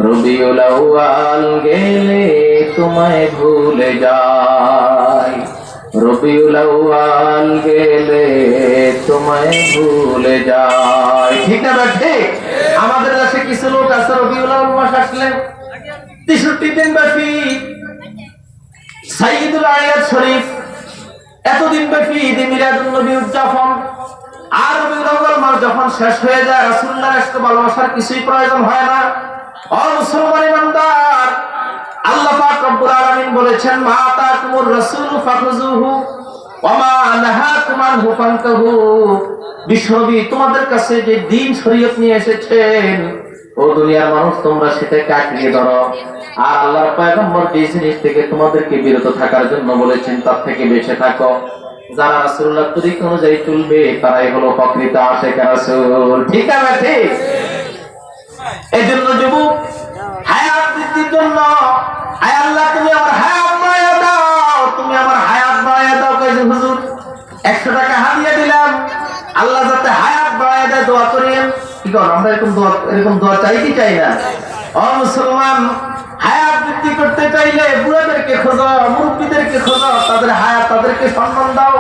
রবিউল আউয়াল গেলে তোমায় ভুলে যাই, রবিউল আউয়াল গেলে তোমায় ভুলে যাই, ঠিক না? ঠিক। আমাদের দেশে কিছু লোক আছে রবিউল আউয়াল মাস আসলে 63 দিন ব্যাপী সাইয়্যিদুল আয়াত শরীফ, এতদিন ব্যাপী ঈদে মিলাদুন নবী উদযাপন। আর রবিউল আউয়াল মাস যখন শেষ হয়ে যায়, রাসূলুল্লাহর সাথে ভালোবাসার কিছুই প্রয়োজন হয় না। ও মুসলমান ইমানদার, আল্লাহ পাক রব্বুল আলামিন বলেছেন, মা আতাকুমুর রাসূলু ফাখুযুহু ওয়া মা নাহাকুম আনহু ফান্তাহু। বিশ্বনবী তোমাদের কাছে যে দ্বীন শরীয়ত নিয়ে এসেছেন, ও দুনিয়ার মানুষ, তোমরা সেটাকে আঁকড়িয়ে ধরো। আর আল্লাহর পয়গম্বর যে জিনিস থেকে তোমাদেরকে বিরত থাকার জন্য বলেছেন, তার থেকে বেঁচে থাকো। যারা রাসূলুল্লাহর তরিকা অনুযায়ী চলবে, তারাই হলো প্রকৃত আশিক রাসূল, ঠিক আছে? ঠিক। এই জন্য যুবক, হায়াত বৃদ্ধির জন্য, আয় আল্লাহ তুমি আমার হায়াত বাড়াইয়া দাও, তুমি আমার হায়াত বাড়াইয়া দাও। কইছে হুজুর 100 টাকা হাদিয়া দিলাম, আল্লাহ যাতে হায়াত বাড়াইয়া দেয় দোয়া করেন। কি কর, আমরা এরকম দোয়া চাই কি চাই না? ও মুসলমান, হায়াত বৃদ্ধি করতে চাইলে বুড়াদেরকে খোঁজো, মুরব্বীদেরকে খোঁজো, তাদের হায়াত, তাদেরকে সম্মান দাও।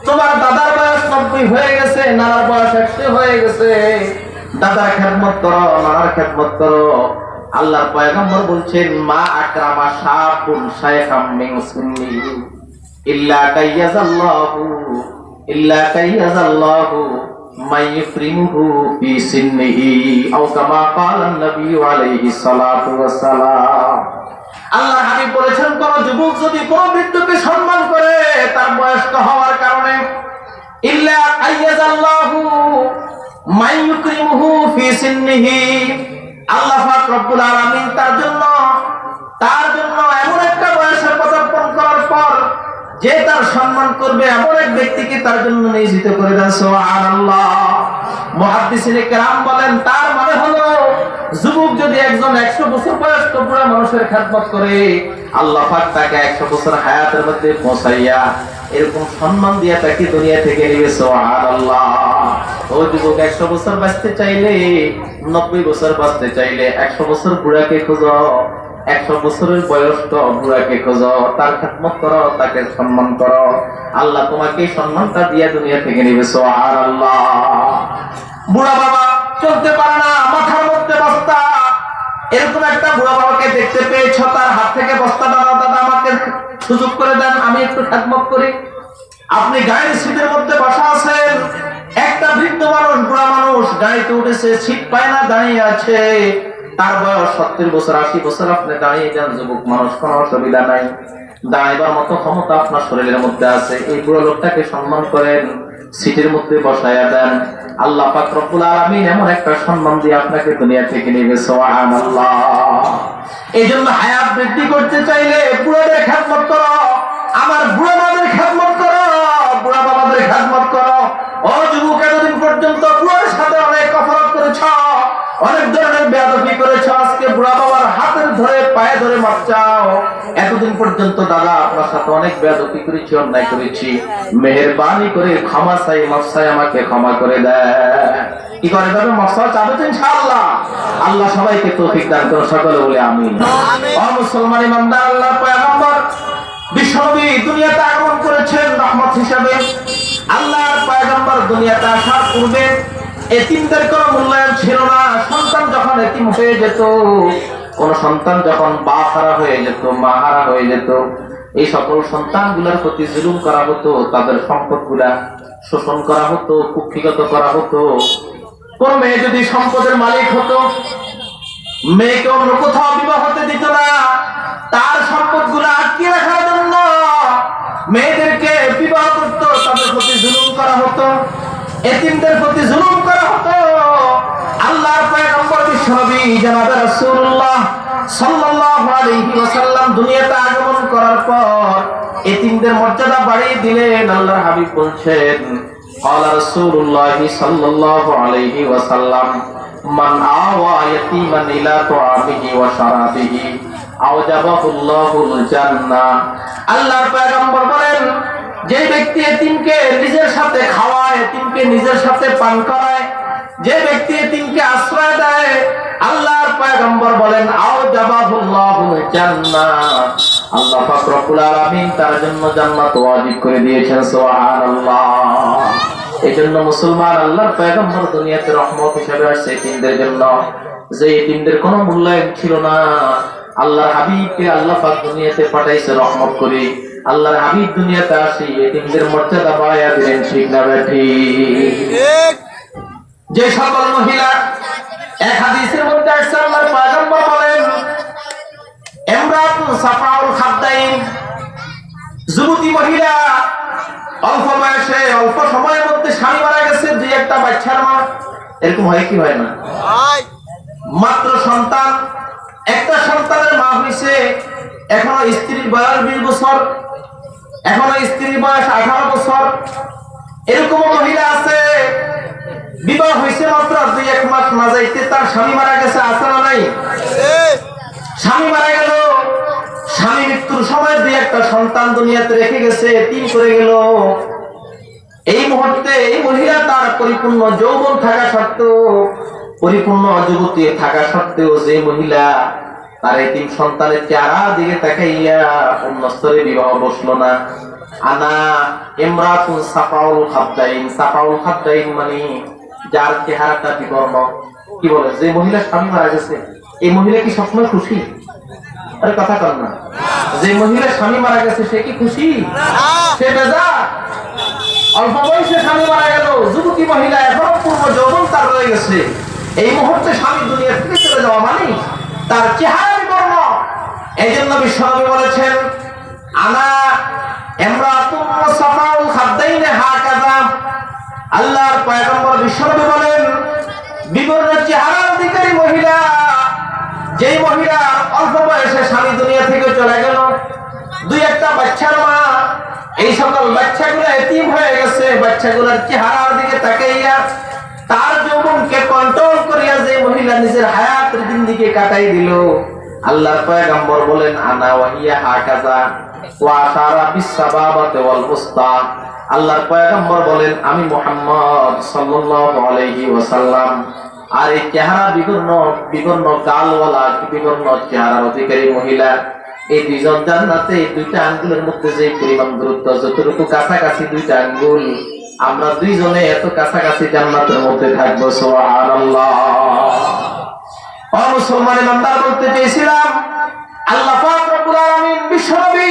তোমার দাদার বয়স 90 হয়ে গেছে, নানার বয়স 100 হয়ে গেছে, দাদার খেদমত করো, নানার খেদমত করো। আল্লাহর পয়গম্বর বলছেন, মা আকরামা শাবুন শায়খাম মিন সুন্নি ইল্লা কাইয়াজাল্লাহু মাইফরিমুহু ফি সিন্নিহি আও কামা ক্বালান নবী আলাইহিস সালাতু ওয়াস সালাম। আল্লাহর হাবিব বলেছেন, কোন যুবক যদি কোন বৃদ্ধকে সম্মান করে তার বয়স্ক হওয়ার কারণে, ইল্লা কাইয়াজাল্লাহু মাইয়ুকরিমুহু ফি সিন্নিহি, আল্লাহ পাক রব্বুল আলামিন তার জন্য এমন একটা বয়সে পদার্পণ করার পর যে তার সম্মান করবে, এমন এক ব্যক্তিকে তার জন্য নিয়োজিত করে দেন। সুবহানাল্লাহ। মুহাদ্দিসিনে কেরাম বলেন, তার মানে হলো যুবক যদি একজন 100 বছর বয়স্ক বুড়া মানুষের খেদমত করে, আল্লাহ পাক তাকে 100 বছর হায়াতের মধ্যে পৌঁছাইয়া এরকম সম্মান দিয়া তাকে দুনিয়া থেকে নিবে। সুবহানাল্লাহ। ও যুবক, 100 বছর বাঁচতে চাইলে, 90 বছর বাঁচতে চাইলে 100 বছর বুড়াকে খোঁজো, 100 বছরের বয়স্ক বুড়াকে খোঁজো, তার খেদমত করো, তাকে সম্মান করো, আল্লাহ তোমাকে সম্মানটা দিয়া দুনিয়া থেকে নিবে। সুবহানাল্লাহ। বুড়া বাবা চলতে পারে না, মাথার মধ্যে বস্তা, এরকম একটা বুড়া বাবাকে দেখতে পেয়েছ, তার হাত থেকে বস্তাটা দাও, দাদা আমাকে সুযোগ করে দেন, আমি একটু খেদমত করি। আপনি গাড়ির সিটের মধ্যে বসা আছেন, একটা বৃদ্ধ মানুষ, বুড়া মানুষ গাড়িতে উঠেছে, সিট পায় না, দাঁড়িয়ে আছে। তার বয়স 70 বছর 80 বছর, আপনি দাঁড়িয়ে যান, যুবক মানুষ, কোনো অসুবিধা নাই, দাঁড়াইবার মতো ক্ষমতা আপনার শরীরের মধ্যে আছে। এই বুড়ো লোকটাকে সম্মান করেন, সিটের মধ্যে বসাইয়া দেন। আল্লাহ পাক রব্বুল আলামিন এমন একটা সম্মান দিয়ে আপনাকে দুনিয়া থেকে নিবে। সুবহানাল্লাহ। এই জন্য হায়াত বৃদ্ধি করতে চাইলে বুড়াদের খেদমত করো, আমার বুড়া মাদের খেদমত করো, বুড়া বাবাদের খেদমত করো। ও যুবক, এতদিন পর্যন্ত বুড়ার সাথে অনেক কফরত করেছ, অনেক ধরনের বেয়াদবি করেছ, আজকে বুড়া বাবার হাতের ধরে পায়ে ধরে মাপ চাও। এতদিন পর্যন্ত দাদা আপনার সাথে অনেক বেয়াদবি করেছি, অন্যায় করেছি, মেহেরবানি করে ক্ষমা চাই, মাফ চাই, আমাকে ক্ষমা করে দেয়। কি করে যাবে? মাফ চাবে তো ইনশাআল্লাহ। আল্লাহ সবাইকে তৌফিক দান করুন, সকলে বলে আমিন। ও মুসলমান ইমানদার, আল্লাহর পয়গম্বর বিশ্বনবী দুনিয়াতে আগমন করেছেন রহমত হিসেবে। আল্লাহর পয়গম্বর দুনিয়াতে আসার পূর্বে এতিমদের কোনো মূল্যায়ন ছিল না। সন্তান যখন এতিম হয়ে যেত, কোন সন্তান যখন বাপ হারা হয়ে যেত, মা হারা হয়ে যেত, এই সকল সন্তানগুলোর প্রতি জুলুম করা হতো, তাদের সম্পদগুলা শোষণ করা হতো, কুক্ষিগত করা হতো। কোন মেয়ে যদি সম্পদের মালিক হতো, মেয়েকে অন্য কোথাও বিবাহ হতে দিত না, তার সম্পদগুলা আটকিয়ে রাখার জন্য মেয়েদেরকে বিবাহ করতো, তাদের প্রতি জুলুম করা হতো, এতিমদের প্রতি জুলুম করা হতো। আল্লাহর পয়গম্বর বিশ্বনবী জনাবে রাসূলুল্লাহ সাল্লাল্লাহু আলাইহি ওয়াসাল্লাম দুনিয়াতে আগমন করার পর এতিমদের মর্যাদা বাড়িয়ে দিলেন। আল্লাহর হাবিব বলছেন, ক্বালা রাসূলুল্লাহ সাল্লাল্লাহু আলাইহি ওয়াসাল্লাম, মান আওয়া ইয়াতীমান ইলা তুআমিহি ওয়া শারাবিহি আওজাবাহুল্লাহুল জান্নাহ। আল্লাহর পয়গম্বর বলেন, যে ব্যক্তি এতিমকে নিজের সাথে খাওয়ায়, এতিমকে নিজের সাথে পান করায়, যে ব্যক্তি এতিমকে আশ্রয় দেয়, আল্লাহর পয়গম্বর বলেন আওজাবাহুল্লাহুল জান্নাহ, আল্লাহ পাক রব্বুল আলামিন তার জন্য জান্নাত ওয়াজিব করে দিয়েছেন। সুবহানাল্লাহ। এজন্য মুসলমান, আল্লাহর পয়গম্বর দুনিয়াতে রহমত হিসেবে আসছে এতিমদের জন্য। যে এতিমদের কোনো মূল্যায়ন ছিল না, আল্লাহর হাবিবকে আল্লাহ পাক দুনিয়াতে পাঠাইছে রহমত করে। আল্লাহর হাবিব দুনিয়াতে আসি এতিমদের মর্যাদা বাড়াইয়া দিলেন। ঠিক না ঠিক? যে সকল মহিলা, এক হাদিসের মধ্যে আসছে, আল্লাহর পয়গম্বর বলেন, ইমরাতুন সাফাউল খাদ্দাইন, যুবতী মহিলা, অল্প বয়সে, অল্প সময়ের মধ্যে স্বামী মারা গেছে, দুই একটা বাচ্চার মা। এরকম হয় কি হয় না? মাত্র সন্তান, একটা সন্তানের মা হয়েছে, এখনো স্ত্রীর বয়স 20 বছর, এখনো স্ত্রীর বয়স 18 বছর। এরকম মহিলা আছে, বিবাহ হয়েছে মাত্র 2-1 মাস না যাইতে তার স্বামী মারা গেছে। আছে না নাই? স্বামী মারা গেল, স্বামী মৃত্যুর সময় 2-1টা সন্তান দুনিয়াতে রেখে গেছে, 3 করে গেল। এই মুহূর্তে এই মহিলা তার পরিপূর্ণ যৌবন থাকা সত্ত্বেও, পরিপূর্ণ যুবতী থাকা সত্ত্বেও, যে মহিলা তার এই 3 সন্তানের চেহারা দিকে তাকাইয়া অন্য স্তরে বিবাহ বসলো না। আনা ইমরাতুন সাফাউল খাদ্দাইন। সাফাউল খাদ্দাইন মানে যার চেহারাটা বিবর্ণ। কি বলে? যে মহিলা স্বামী মারা গেছে, এই মহিলা কি সবসময় খুশি? আরে কথা কর না। যে মহিলা স্বামী মারা গেছে সে কি খুশি? সে বেজার। অল্প বয়সে স্বামী মারা গেল, যুবতী মহিলা এখনো পূর্ণ যৌবন তার রয়ে গেছে, এই মুহূর্তে স্বামী দুনিয়া থেকে চলে যাওয়া মানে তার চেহারা বিবর্ণ। এই জন্য বিশ্বনবী বলেছেন, আনা ইমরাতুন সাফাউল খাদ্দাইন হাকাযা। আল্লাহর পয়গম্বর বিশ্বনবী বলেন, বিবর্ণ চেহারার অধিকারী মহিলা, যেই মহিলা অল্প বয়সে স্বামী দুনিয়া থেকে চলে গেল, 2-1টা বাচ্চার মা, এই সকল বাচ্চাগুলো এতিম হয়ে গেছে, বাচ্চাগুলোর চেহারার দিকে তাকাইয়া তার যৌবনকে কন্ট্রোল করিয়া যে মহিলা নিজের হায়াতের জিন্দেগি কাটাই দিল, আল্লাহর পয়গম্বর বলেন, আনা ওয়াহিয়া হাকাযা ওয়া আশারা বিস-সাবাবাতি ওয়াল উসতা। আল্লাহর পয়গম্বর বলেন, আমি মুহাম্মদ সাল্লাল্লাহু আলাইহি ওয়াসাল্লাম আর এই চেহারা বিবর্ণ গালওয়ালা, বিবর্ণ চেহারার অধিকারী মহিলা, এই দুইজন জান্নাতে, এই 2টা আঙ্গুলের মধ্যে যে পরিমাণ দূরত্ব, যতটুকু কাছাকাছি 2টা আঙ্গুল, আমরা দুইজনে এত কাছাকাছি জান্নাতের মধ্যে থাকবো। সুবহানাল্লাহ। ও মুসলমান ইমানদার, বলতে চেয়েছিলাম, আল্লাহ পাক রব্বুল আলামিন বিশ্বনবী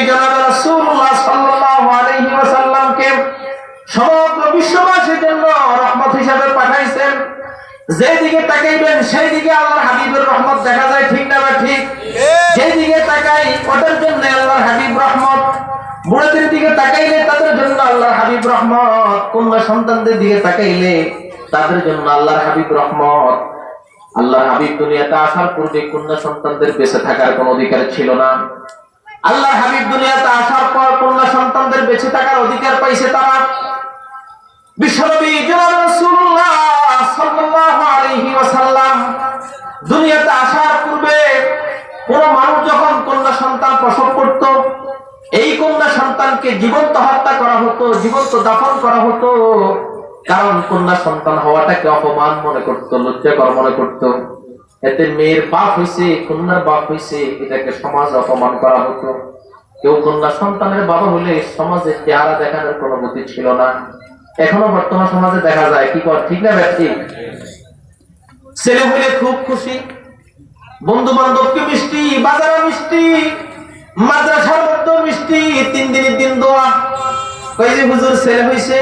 জনাব রাসূলুল্লাহ সাল্লাল্লাহু আলাইহি ওয়াসাল্লামকে সমগ্র বিশ্ববাসীর জন্য রহমত হিসেবে পাঠাইছেন। যেদিকে তাকাইবেন সেই দিকে আল্লাহর হাবিবের রহমত দেখা যায়, ঠিক না বা ঠিক? যেদিকে তাকাই ওদের জন্য আল্লাহর হাবিব রহমত, বুড়াদের দিকে তাকাইলে তাদের জন্য আল্লাহর হাবিব রহমত, কন্যা সন্তানদের দিকে তাকাইলে তাদের জন্য আল্লাহর হাবিব রহমত। আল্লাহর হাবিব দুনিয়াতে আসার পূর্বে কন্যা সন্তানদের বেঁচে থাকার কোনো অধিকার ছিল না। আল্লাহর হাবিব দুনিয়াতে আসার পর কন্যা সন্তানদের বেঁচে থাকার অধিকার পাইছে তারা। বিশ্বনবী জনাব রাসূলুল্লাহ সাল্লাল্লাহু আলাইহি ওয়াসাল্লাম দুনিয়াতে আসার পূর্বে কোন মানুষ যখন কন্যা সন্তান প্রসব করত, এই কন্যা সন্তানকে জীবন্ত হত্যা করা হতো, জীবন্ত দাফন করা হতো। কারণ কন্যা সন্তান হওয়াটাকে অপমান মনে করত, লজ্জাকর মনে করত। এতে মেয়ের বাপ হইছে, কন্যার বাপ হইছে, এটাকে সমাজ অপমান করা হতো। কেউ কন্যা সন্তানের বাবা হলে সমাজে চেহারা দেখানোর কোনো গতি ছিল না। এখনো বর্তমান সমাজে দেখা যায়, কি কর ঠিক না ঠিক? ছেলে হইলে খুব খুশি, বন্ধু বান্ধবকে মিষ্টি, বাজারে মিষ্টি, মাদ্রাসার মধ্যে মিষ্টি, 3 দিনের দিন দোয়া। কই যে হুজুর ছেলে হইছে,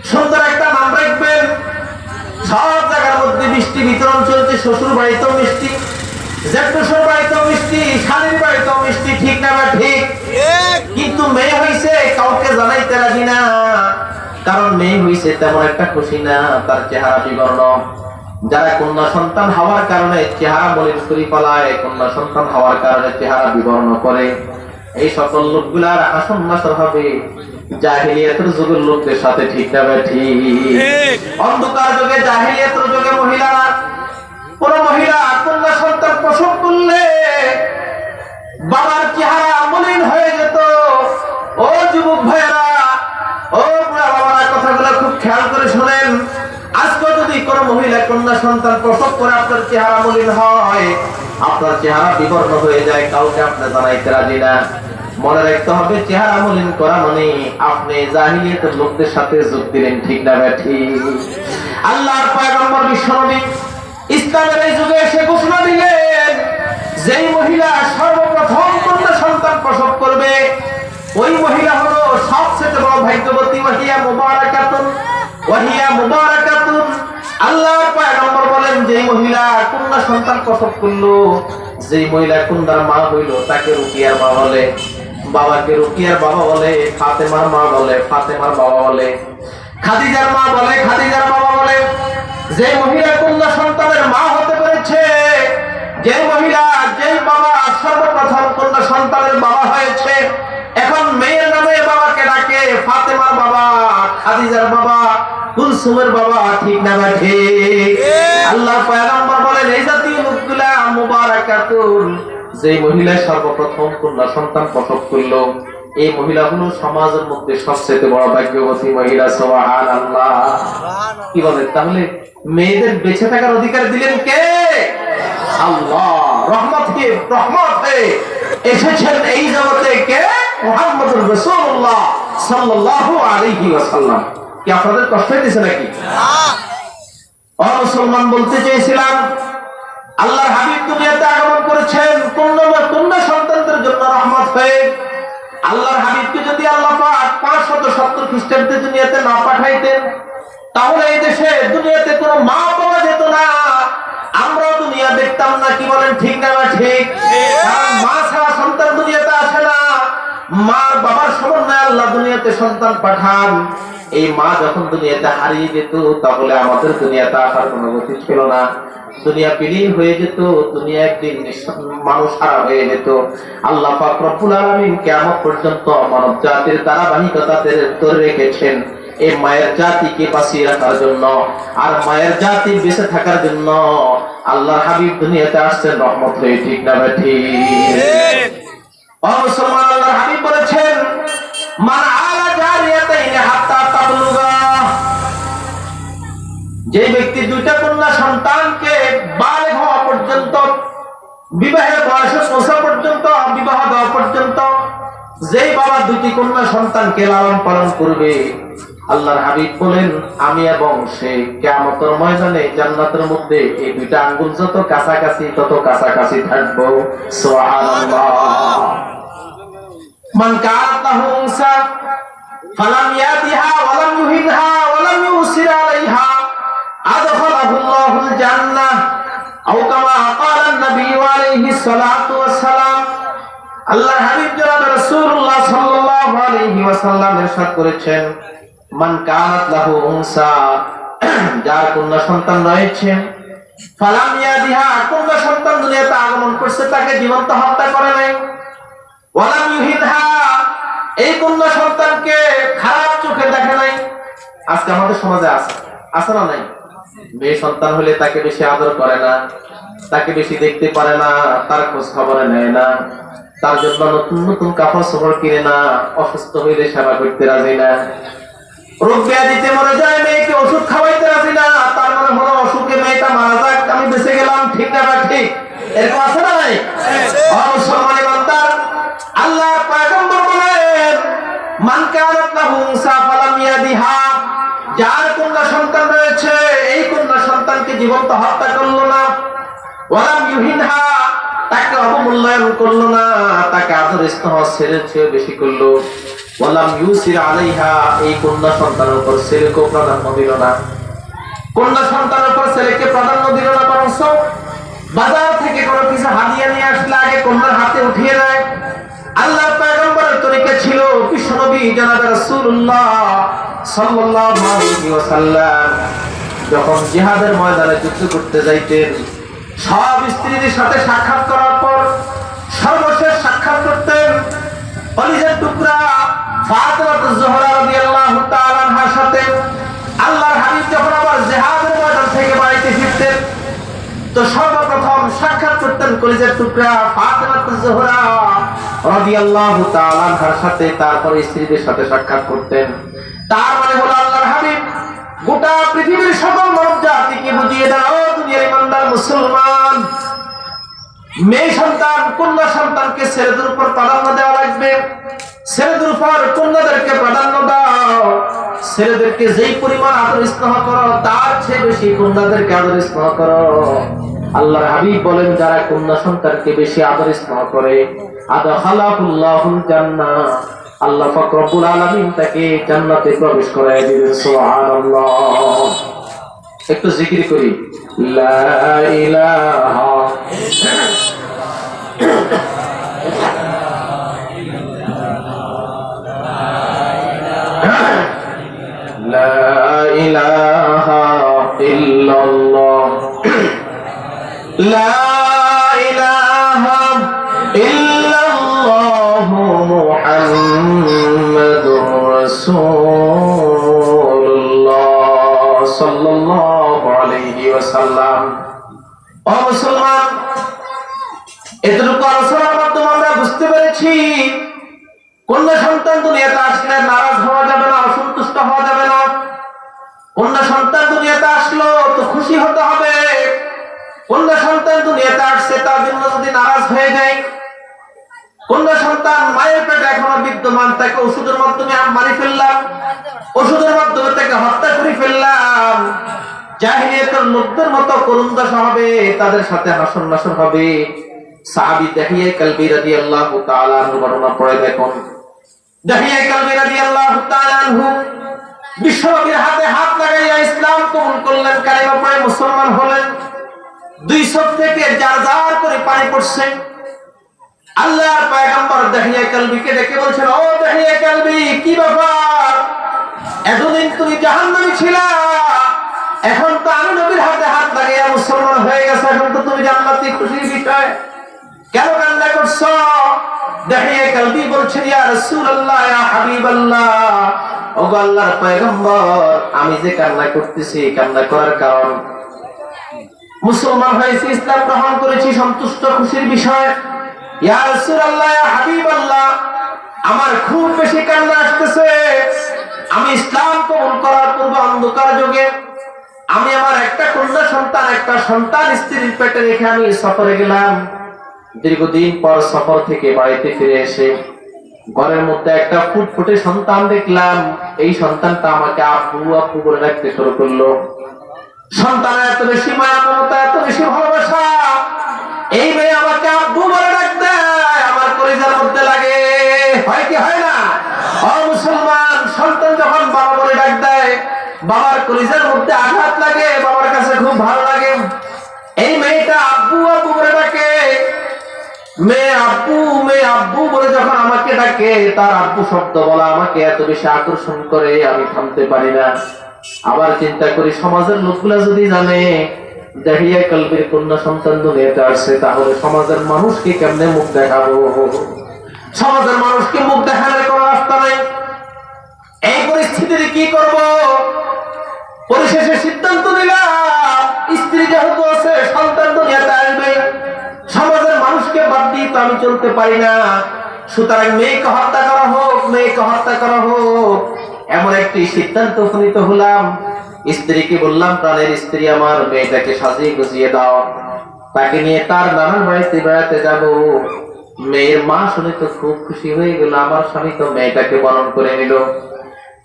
সুন্দর একটা নাম রাখবেন। সব জায়গার মধ্যে মিষ্টি বিতরণ চলছে, শ্বশুর বাড়িতেও মিষ্টি, জেঠশ্বশুর বাড়িতেও মিষ্টি, শালীর বাড়িতেও মিষ্টি, ঠিক না বা ঠিক? কিন্তু মেয়ে হইছে কাউকে জানাইতে রাজি না। কারণ মেয়ে হইছে তেমন একটা খুশি না, তার চেহারা বিবর্ণ। যারা কন্যা সন্তান হওয়ার কারণে চেহারা মলিন করে ফেলায়, কন্যা সন্তান হওয়ার কারণে চেহারা বিবর্ণ করে, এই সকল লোকগুলার আসন নাসর হবে জাহিলিয়াতের যুগের লোকদের সাথে, ঠিক না ঠিক? অন্ধকার যুগে, জাহিলিয়াতের যুগে মহিলারা, কোন মহিলা কন্যা সন্তান প্রসব করলে বাবার চেহারা মলিন হয়ে যেত। ও যুবক ভাইয়েরা, ও বুড়া বাবারা, কথাগুলো খুব খেয়াল করে শোনেন। আজকে যদি কোন মহিলা কন্যা সন্তান প্রসব করে আপনার চেহারা মলিন হয়, আপনার চেহারা বিবর্ণ হয়ে যায়, কাউকে আপনি জানাইতে রাজি না। মনে রাখতে হবে, চেহারা মলিন করা মানে আপনি জাহিলিয়াতের লোকদের সাথে যোগ দিলেন, ঠিক না ঠিক? আল্লাহর পয়গম্বর বিশ্বনবী ইসলামের এই যুগে এসে ঘোষণা দিলেন, যেই মহিলা সর্বপ্রথম কন্যা সন্তান প্রসব করবে ওই মহিলা হলো সবচেয়ে বড় ভাগ্যবতী। ওয়াহিয়া মুবারাকাতুন, ওয়াহিয়া মুবারাকাতুন। আল্লাহর পয়গম্বর বলেন, যেই মহিলা কন্যা সন্তান প্রসব করলো, যেই মহিলা কন্যার মা হইল, তাকে রুকিয়ার মা বলে। বাবাকে রুকিয়ার বাবা বলে, ফাতেমার মা বলে, ফাতেমার বাবা বলে, খাদিজার মা বলে, খাদিজার বাবা বলে। যে মহিলা কন্যা সন্তানের মা হতে পেরেছে, যে মহিলা, যে বাবা সর্বপ্রথম কন্যা সন্তানের বাবা হয়েছে, এখন মেয়ের নামে বাবাকে ডাকে ফাতেমার বাবা, খাদিজার বাবা, কুলসুমের বাবা, ঠিক না ঠিক? আল্লাহর পয়গম্বর বলেন, এই জাতীয় লোকগুলা মুবারাকাতুন। যে মহিলা সর্বপ্রথম কন্যা সন্তান প্রসব করলো, এই মহিলা হলো সমাজের মধ্যে সবচেয়ে বড় ভাগ্যবতী মহিলা। সুবহানাল্লাহ। কি বলেন? তাহলে মেয়েদের বেঁচে থাকার অধিকার দিলেন কে? আল্লাহ। রহমত হয়ে এসেছেন এই জগতে কে? মুহাম্মদুর রাসূলুল্লাহ সাল্লাল্লাহু আলাইহি ওয়াসাল্লাম। কি আপনাদের কষ্ট হইতেছে নাকি? ও মুসলমান, বলতে চেয়েছিলাম, আল্লাহর হাবিব দুনিয়াতে আগমন করেছেন কন্যা সন্তানদের জন্য রহমত হয়ে। আল্লাহর হাবিবকে যদি আল্লাহ পাক 570 খ্রিস্টাব্দে দুনিয়াতে না পাঠাইতেন, তাহলে এই দেশে দুনিয়াতে কোনো মা পাওয়া যেত না, আমরাও দুনিয়া দেখতাম না। কি বলেন, ঠিক না ঠিক? কারণ মা ছাড়া সন্তান দুনিয়াতে আসে না। মার বাবার সমন্বয়ে আল্লাহ দুনিয়াতে সন্তান পাঠান। এই মা যখন দুনিয়াতে হারিয়ে যেত, তাহলে আমাদের দুনিয়াতে আসার কোনো গতি ছিল না। দুনিয়া বিলীন হয়ে যেত, দুনিয়া একদিন মানুষ হারা হয়ে যেত। আল্লাহ পাক রব্বুল আলামিন কিয়ামত পর্যন্ত মানব জাতির ধারাবাহিকতা ধরে রেখেছেন এই মায়ের জাতিকে বাঁচিয়ে রাখার জন্য, আর মায়ের জাতি বেঁচে থাকার জন্য আল্লাহর হাবিব দুনিয়াতে আসছেন রহমত হয়ে, ঠিক না ঠিক? ও মুসলমান, আল্লাহর হাবিব বলেছেন, মান আলা জারিয়াতাইনি হাত্তা তাবলুগা। যে ব্যক্তি দুইটা কন্যা সন্তানকে বালেগ হওয়া পর্যন্ত, বিবাহের বয়সে পৌঁছা পর্যন্ত, বিবাহ দেওয়া পর্যন্ত যেই বাবা দুটি কন্যা সন্তানকে লালন পালন করবে, আল্লাহর হাবিব বলেন, আমি এবং সে কিয়ামতের ময়দানে জান্নাতের মধ্যে এই দুইটা আঙ্গুল যত কাছাকাছি তত কাছাকাছি থাকবো। সুবহানাল্লাহ। মান কানাত লাহু উনসা ফালাম ইয়াতিহা ওয়া লাম ইউহিনহা ওয়া লাম ইউসির আলাইহা আদখালাহু আল্লাহুল জান্নাহ আও কামা ক্বালা নবী আলাইহিস সালাতু ওয়াস সালাম। আল্লাহর হাবিব জনাব রাসূলুল্লাহ সাল্লাল্লাহু আলাইহি ওয়াসাল্লাম ইরশাদ করেছেন, মান কানাত লাহু উনসা, যার কন্যা সন্তান রয়েছে, ফালাম ইয়াদিহা, কন্যা সন্তান দুনিয়াতে আগমন করছে, তাকে জীবন্ত হত্যা করে নাই, ওয়ালাম ইউহিনহা, এই কন্যা সন্তানকে খারাপ চোখে দেখে নাই। আজকে আমাদের সমাজে আছে না নাই? মেয়ে সন্তান হলে তাকে বেশি আদর করে না, তাকে বেশি দেখতে পারে না, তার খোঁজ খবরে নেয় না, তার জন্য নতুন নতুন কাপড় চোপড় কিনে না, অসুস্থ হইলে সেবা করতে রাজি না, রোগ ব্যাধিতে মরে যায় মেয়েকে ওষুধ খাওয়াইতে রাজি না, তার মানে হলো অসুখে মেয়েটা মারা যাক, আমি বেঁচে গেলাম, ঠিক না বা ঠিক? এরকম আছে না নাই? মুসলমান বান্দার আল্লাহর পয়গম্বর বলেন, মান কানাত লাহু উনসা ফালাম ইয়াদিহা, যার কন্যা সন্তান রয়েছে, এই কন্যা সন্তানকে জীবন্ত হত্যা করলো না, ওয়ালাম ইউহিনহা, তাকে অবমূল্যায়ন করলো না, তাকে আদর স্নেহ ছেলের চেয়ে বেশি করলো, ওয়ালাম ইউসির আলাইহা, এই কন্যা সন্তানের উপর ছেলেকে প্রাধান্য দিল না, কন্যা সন্তানের উপর ছেলেকে প্রাধান্য দিল না, বরং বাজার থেকে কোনো কিছু হাদিয়া নিয়ে আসলে আগে কন্যার হাতে উঠিয়ে দেয়। আল্লাহর পয়গম্বরের তরিকা ছিল, বিশ্বনবী জনাব রাসূলুল্লাহ সাল্লাল্লাহু আলাইহি ওয়াসাল্লাম যখন জিহাদের ময়দানে যুদ্ধ করতে যাইতেন, সব স্ত্রীদের সাথে সাক্ষাৎ করার পর সর্বশেষ সাক্ষাৎ করতেন কলিজার টুকরা ফাতিমাতুজ জোহরা রাদিয়াল্লাহু তাআলা আনহার সাথে। আল্লাহর হাবিব যখন আবার জিহাদের ময়দান থেকে বাড়িতে ফিরতেন, তো সর্বপ্রথম সাক্ষাৎ করতেন কলিজার টুকরা ফাতিমাতুজ জোহরা রাদিয়াল্লাহু তাআলা আনহার সাথে, তারপরে স্ত্রীদের সাথে সাক্ষাৎ করতেন। তার মানে হলো আল্লাহর হাবিব গোটা পৃথিবীর সকল মানব জাতিকে বুঝিয়ে দেন, ও দুনিয়ার ইমানদার মুসলমান, মেয়ে সন্তান কন্যা সন্তানকে ছেলেদের উপর প্রাধান্য দেওয়া লাগবে, ছেলেদের উপর কন্যাদেরকে প্রাধান্য দাও, ছেলেদেরকে যেই পরিমাণ আদর স্নেহ করো তার চেয়ে বেশি কন্যাদেরকে আদর স্নেহ করো। আল্লাহর হাবিব বলেন, যারা কন্যা সন্তানকে বেশি আদর স্নেহ করে, আদখালাহুল্লাহুল জান্নাহ, আল্লাহ পাক রব্বুল আলামিন তাকে জান্নাতে প্রবেশ করায় দিবেন। সুবহানাল্লাহ। একটু জিকির করি, লা ইলাহা লা ইলাহা ইল্লাল্লাহ, লা ইলাহা ইল্লাল্লাহ মুহাম্মাদুর রাসূলুল্লাহ সাল্লাল্লাহু আলাইহি ওয়াসাল্লাম। ও মুসলমান, এতটুকু আলোচনার মাধ্যমে আমরা বুঝতে পেরেছি, কন্যা সন্তান দুনিয়াতে আসলে নারাজ হওয়া যাবে না, অসন্তুষ্ট হওয়া যাবে না। কন্যা সন্তান দুনিয়াতে আসলো তো খুশি হতে হবে। কন্যা সন্তান দুনিয়াতে আসছে, তার জন্য যদি নারাজ হয়ে যায়, কন্যা সন্তান মায়ের পেটে এখনো বিদ্যমান, তাকে ওষুধের মাধ্যমে মারি ফেললাম, ওষুধের মাধ্যমে তাকে হত্যা করে ফেললাম, জাহিলিয়াতের লোকদের মতো করুণ দশা হবে, তাদের সাথে হাসর নাসর হবে। সাহাবী দাহিয়া কালবি রাদিয়াল্লাহু তাআলা আনহু ঘটনা পড়ে দেখুন। দাহিয়া কালবি রাদিয়াল্লাহু তাআলা আনহু বিশ্বনবীর হাতে হাত লাগাইয়া ইসলাম কবুল করলেন, কালিমা পড়ে মুসলমান হলেন। দুই চোখ থেকে জার জার করে পানি পড়ছে। আল্লাহর পয়গম্বর দাহিয়া কালবিকে ডেকে বলছেন, ও দাহিয়া কালবি, কি ব্যাপার? এতদিন তুমি জাহান্নামী ছিলা, এখন তো আমি নবীর হাতে হাত লাগাইয়া মুসলমান হয়ে গেছে, এখন তো তুমি জান্নাতি, খুশির বিষয়, কেন কান্না করছো? দাহিয়া কালবি বলছেন, ইয়া রাসূলুল্লাহ, ইয়া হাবিবাল্লাহ, ওগো আল্লাহর পয়গম্বর, আমি যে কান্না করতেছি, কান্না করার কারণ মুসলমান হয়েছি, ইসলাম গ্রহণ করেছি, সন্তুষ্ট, খুশির বিষয়। ইয়া রাসূলুল্লাহ, ইয়া হাবিবাল্লাহ, আমার খুব বেশি কান্না আসতেছে। আমি ইসলাম কবুল করার পূর্বে অন্ধকার যুগে আমি আমার একটা কন্যা সন্তান, একটা সন্তান স্ত্রীর পেটে রেখে আমি সফরে গেলাম। দীর্ঘদিন পর সফর থেকে বাড়িতে ফিরে এসে ঘরের মধ্যে একটা ফুটফুটে সন্তান দেখলাম। এই সন্তানটা আমাকে আব্বু আব্বু বলে ডাকতে শুরু করলো। সন্তানের এত বেশি মায়া, মমতা, এত বেশি ভালোবাসা, এই মেয়ে আমাকে আব্বু বলে ডাক দেয়, আমার কলিজার মধ্যে লাগে। হয় বাবার কলিজার মধ্যে আঘাত লাগে, বাবার কাছে খুব ভালো লাগে। এই মেয়েটা আব্বু আব্বু বলে ডাকে। মেয়ে আব্বু বলে যখন আমাকে ডাকে, তার আব্বু শব্দ বলা আমাকে এত বেশি আকর্ষণ করে, আমি থামতে পারি না। আবার চিন্তা করি, সমাজের লোকগুলা যদি জানে দাহিয়া কলবির কন্যা সন্তান দুনিয়াতে আসছে, তাহলে সমাজের মানুষকে কেমনে মুখ দেখাবো? সমাজের মানুষকে মুখ দেখানোর কোনো রাস্তা নেই। এই পরিস্থিতিতে কি করব? পরিশেষে সিদ্ধান্ত নিলাম, স্ত্রী যেহেতু আছে, সন্তান দুনিয়াতে আসবে, সমাজের মানুষকে বাদ দিয়ে তো আমি চলতে পারি না। সুতরাং মেয়েকে হত্যা করা হোক, মেয়েকে হত্যা করা হোক, এমন একটি সিদ্ধান্ত উপনীত হলাম। স্ত্রীকে বললাম, প্রাণের স্ত্রী আমার, মেয়েটাকে সাজিয়ে গুছিয়ে দাও, তাকে নিয়ে তার নানার বাড়িতে বেড়াতে যাব। মেয়ের মা শুনে তো খুব খুশি হয়ে গেল, আমার স্বামী তো মেয়েটাকে বরণ করে নিল।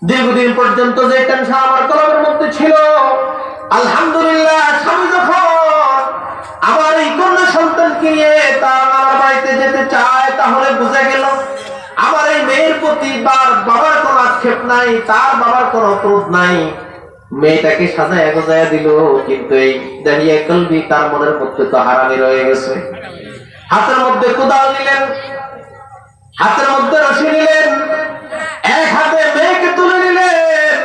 দীর্ঘদিন পর্যন্ত যে টেনশন আমার কলমের মধ্যে ছিল, আলহামদুলিল্লাহ, স্বামী যখন আমার এই কন্যা সন্তানকে নিয়ে তার নানার বাড়িতে যেতে চায়, তাহলে বুঝা গেল আমার এই মেয়ের প্রতি বাবার কোনো আক্ষেপ নাই, তার বাবার কোনো ক্রোধ নাই। মেয়েটাকে সাজায় গোজায় দিল, কিন্তু এই দাহিয়া কলবি তার মনের মধ্যে তো হারামি রয়ে গেছে। হাতের মধ্যে কোদাল নিলেন, হাতের মধ্যে রশি নিলেন, এক হাতে মেয়েকে তুলে নিলেন।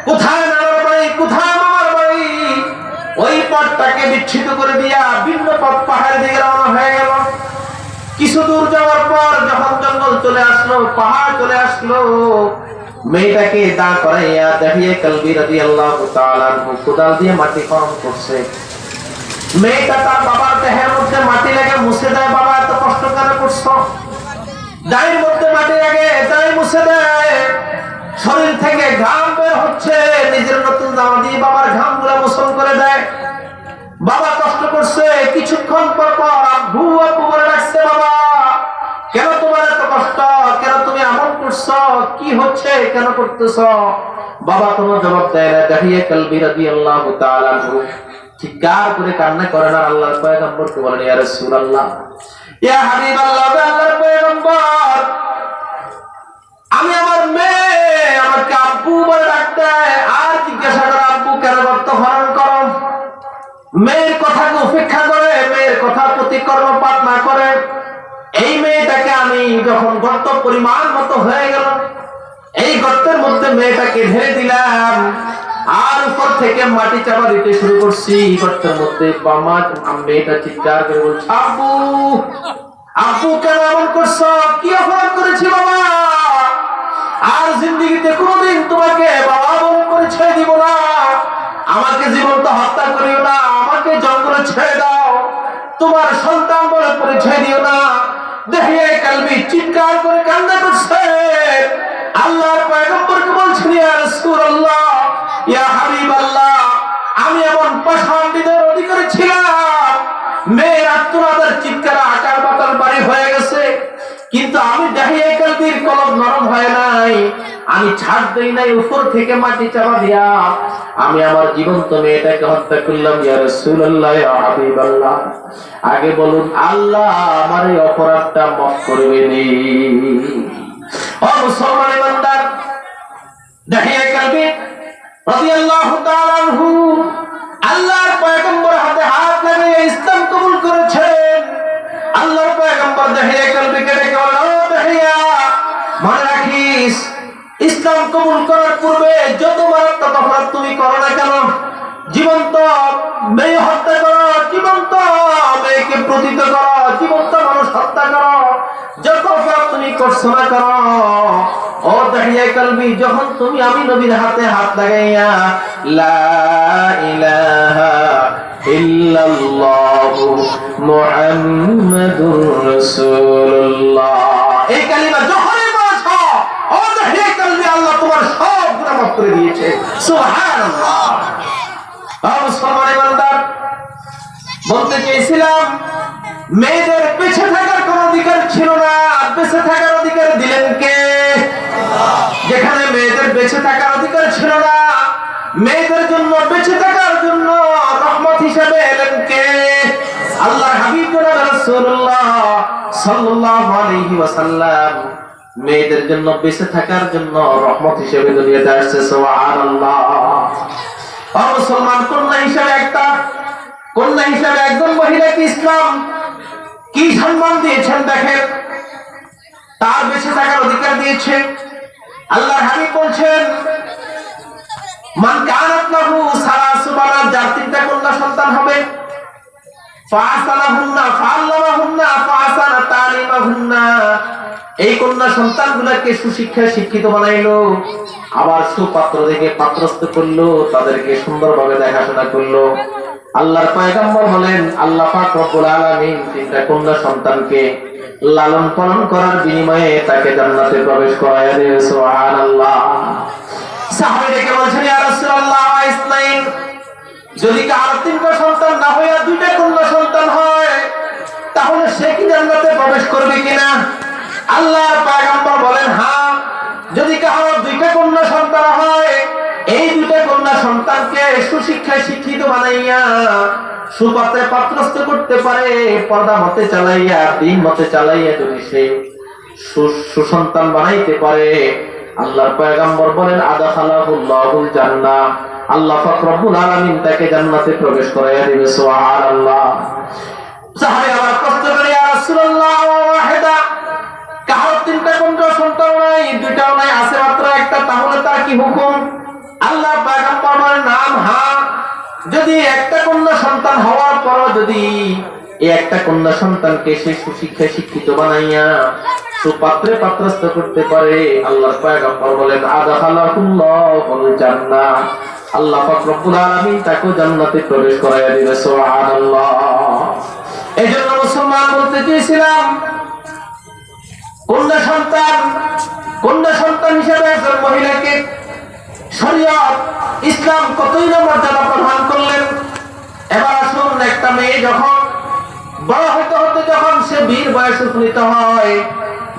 কোথায় নানার বাড়ি, কোথায় মামার বাড়ি, ওই পথটাকে বিচ্ছিন্ন করে দিয়া ভিন্ন পথ পাহাড়ের দিকে রওনা হয়ে গেল। কিছু দূর যাওয়ার পর যখন জঙ্গল চলে আসলো, পাহাড় চলে আসলো, মেয়েটাকে দাঁড় করাইয়া দাহিয়া কলবি রাদিয়াল্লাহু তাআলা আনহু কোদাল দিয়ে মাটি খনন করছে। মেয়েটা তার বাবার দেহের মধ্যে মাটি লাগে মুছে দেয়, বাবা এত কষ্ট কেন করছো? দাঁড়ির মধ্যে মাটি লাগে, দাঁড়ি মুছে দেয়। শরীর থেকে ঘাম বের হচ্ছে, নিজের নতুন জামা দিয়ে বাবার ঘাম গুলা মোছন করে দেয়। বাবা কষ্ট করছে, কিছুক্ষণ পর পর আব্বু আব্বু বলে ডাকছে, বাবা কেন তোমার এত কষ্ট, কেন তুমি এমন করছো, কি হচ্ছে, কেন করতেছো? বাবা কোনো জবাব দেয় না। দাহিয়া কলবি রাদিয়াল্লাহু তাআলা আনহু চিৎকার করে কান্না করেন আর আল্লাহর পয়গম্বরকে বলেন, ইয়া রাসূলুল্লাহ, ইয়া হাবিবাল্লাহ, আল্লাহর পয়গম্বর, আমি আমার মেয়ে আমাকে আব্বু বলে ডাকতে আর জিজ্ঞাসা করে আব্বু কেন রক্ত হরণ করো? মেয়ের কথাকে উপেক্ষা করে, মেয়ের কথা প্রতি কর্ণপাত না করে এই মেয়েটাকে আমি যখন গর্ত পরিমাণ মতো হয়ে গেল, এই গর্তের মধ্যে মেয়েটাকে ঢেলে দিলাম আর উপর থেকে মাটি চাপা দিতে শুরু করছি। গর্তের মধ্যে বাবা মেয়েটা চিৎকার করে বলছে, আব্বু আব্বু কেন এমন করছো, কি অপরাধ করেছি বাবা? আর জিন্দেগিতে কোনোদিন তোমাকে বাবা বলে পরিচয় দিব না, আমাকে জীবন্ত হত্যা করিও না, আমাকে জঙ্গলে ছেড়ে দাও, তোমার সন্তান বলে পরিচয় দিও না। দাহিয়া কলবি চিৎকার করে কান্না করছে। আল্লাহর পয়গম্বরকে বলছেন, ইয়া রাসূলুল্লাহ, ইয়া হাবিবাল্লাহ, আমি এমন পাষাণ হৃদয়ের অধিকারী ছিলাম, মেয়ের আত্মনাদের চিৎকার আকার বাতাল বাড়ি হয়ে গেছে, কিন্তু আমি দাহিয়া কলবির কলব নরম হয় নাই, আমি ছাড় দেই নাই, উপর থেকে মাটি চাপা দিয়া আমি আমার জীবন্ত মেয়েটাকে হত্যা করলাম। ইয়া রাসূলুল্লাহ, ইয়া হাবিবাল্লাহ, আগে বলুন আল্লাহ আমার এই অপরাধটা মাফ করবেনি? ও মুসলমান ইমানদার, দাহিয়া কলবি রাদিয়াল্লাহু তাআলা আনহু আল্লাহর পয়গম্বর হাতে হাত লাগিয়ে ইসলাম কবুল করেছেন। আল্লাহর পয়গম্বর দাহিয়া কলবিকে ডেকে বললেন, ও দাহিয়া, মনে রাখিস ইসলাম কবুল করার পূর্বে যত মারাত্মক অপরাধ তুমি করো না কেন, জীবন্ত মেয়ে হত্যা করো, জীবন্ত মেয়েকে প্রতিত করো, জীবন্ত মানুষ হত্যা করো, যত অপরাধ তুমি করছো না করো, ও দাহিয়া কলবি, যখন তুমি আমি নবীর হাতে হাত লাগাইয়া লা ইলাহা ইল্লাল্লাহু মুহাম্মাদুর রাসূলুল্লাহ এই কালিমা যখনই বলছো, ও দাহিয়া কলবি, আল্লাহ তোমার সব গুনাহ মাফ করে দিয়েছে। সুবহানাল্লাহ। মুসলমান ইমানদার, বলতে চেয়েছিলাম মেয়েদের বেঁচে থাকার কোন অধিকার ছিল না, বেঁচে থাকার অধিকার দিলেন কে? যেখানে মেয়েদের বেঁচে থাকার অধিকার ছিল না, মেয়েদের জন্য বেঁচে থাকার জন্য রহমত হিসেবে এলেন কে? আল্লাহর হাবিব রাসূলুল্লাহ সাল্লাল্লাহু আলাইহি ওয়াসাল্লাম। মেয়েদের জন্য বেঁচে থাকার জন্য রহমত হিসেবে দুনিয়াতে আসছে। সুবহানাল্লাহ। ও মুসলমান, কন্যা হিসেবে একজন মহিলাকে ইসলাম কি সম্মান দিয়েছেন দেখেন, তার বেঁচে থাকার অধিকার দিয়েছে। আল্লাহর হাবিব বলছেন, মান কানাত লাহু সালাসু বানাত, যার 3টা কন্যা সন্তান হবে, ফাসালাহুন্না ফাআল্লামাহুন্না ফাসানা তালিমাহুন্না, এই কন্যা সন্তানগুলোকে সুশিক্ষায় শিক্ষিত বানাইলো, আবার সুপাত্র দেখে পাত্রস্থ করলো, তাদেরকে সুন্দরভাবে দেখাশোনা করলো। আল্লাহর পয়গম্বর বলেন, আল্লাহ পাক রব্বুল আলামিন 3টা কন্যা সন্তানকে লালন পালন করার বিনিময়ে তাকে জান্নাতে প্রবেশ করায় দেবে। সুবহানাল্লাহ। সাহাবীদেরকে বলছেন, ইয়া রাসূলুল্লাহ ইসনাইন, যদি কারো 3টা সন্তান না হয় আর 2টা কন্যা সন্তান হয়, তাহলে সে কি জান্নাতে প্রবেশ করবে কিনা? আল্লাহর পয়গম্বর বলেন, হ্যাঁ, যদি কারো 2টা কন্যা সন্তান হয়, এই 2টা কন্যা সন্তানকে সুশিক্ষায় শিক্ষিত বানাইয়া সুপাত্রে পাত্রস্থ করতে পারে, পর্দা মতে চালাইয়া, দিন মতে চালাইয়া যদি সে সুসন্তান বানাইতে পারে, আল্লাহর পয়গম্বর বলেন, আদাখালাহুল্লাহুল জান্নাহ, আল্লাহ পাক রব্বুল আলামিন তাকে জান্নাতে প্রবেশ করাইয়া দিবে। সুবহানাল্লাহ। সাহাবী আবার প্রশ্ন করে, ইয়া রাসূলুল্লাহ ওয়াহিদা, কারো 3টা কন্যা সন্তান নাই, 2টাও নাই, আছে মাত্র একটা, তাহলে তার কি হুকুম? আল্লাহর পয়গম্বর বলেন, নাম, হ্যাঁ, যদি একটা কন্যা সন্তান হওয়ার পর যদি এই একটা কন্যা সন্তানকে সে সুশিক্ষায় শিক্ষিত বানাইয়া সুপাত্রে পাত্রস্থ করতে পারে, আল্লাহর পয়গম্বর বলেন, আদাখালাহুল্লাহুল জান্নাহ, আল্লাহ পাক রব্বুল আলামিন তাকে জান্নাতে প্রবেশ করাইয়া দিবে। সুবহানাল্লাহ। এজন্য মুসলমান বলতে চেয়েছিলাম, কন্যা সন্তান হিসেবে একজন মহিলাকে শরীয়ত ইসলাম কতই না মর্যাদা প্রদান করলেন। এবার আসুন, একটা মেয়ে যখন বড় হতে হতে যখন সে বীর বয়সে উপনীত হয়,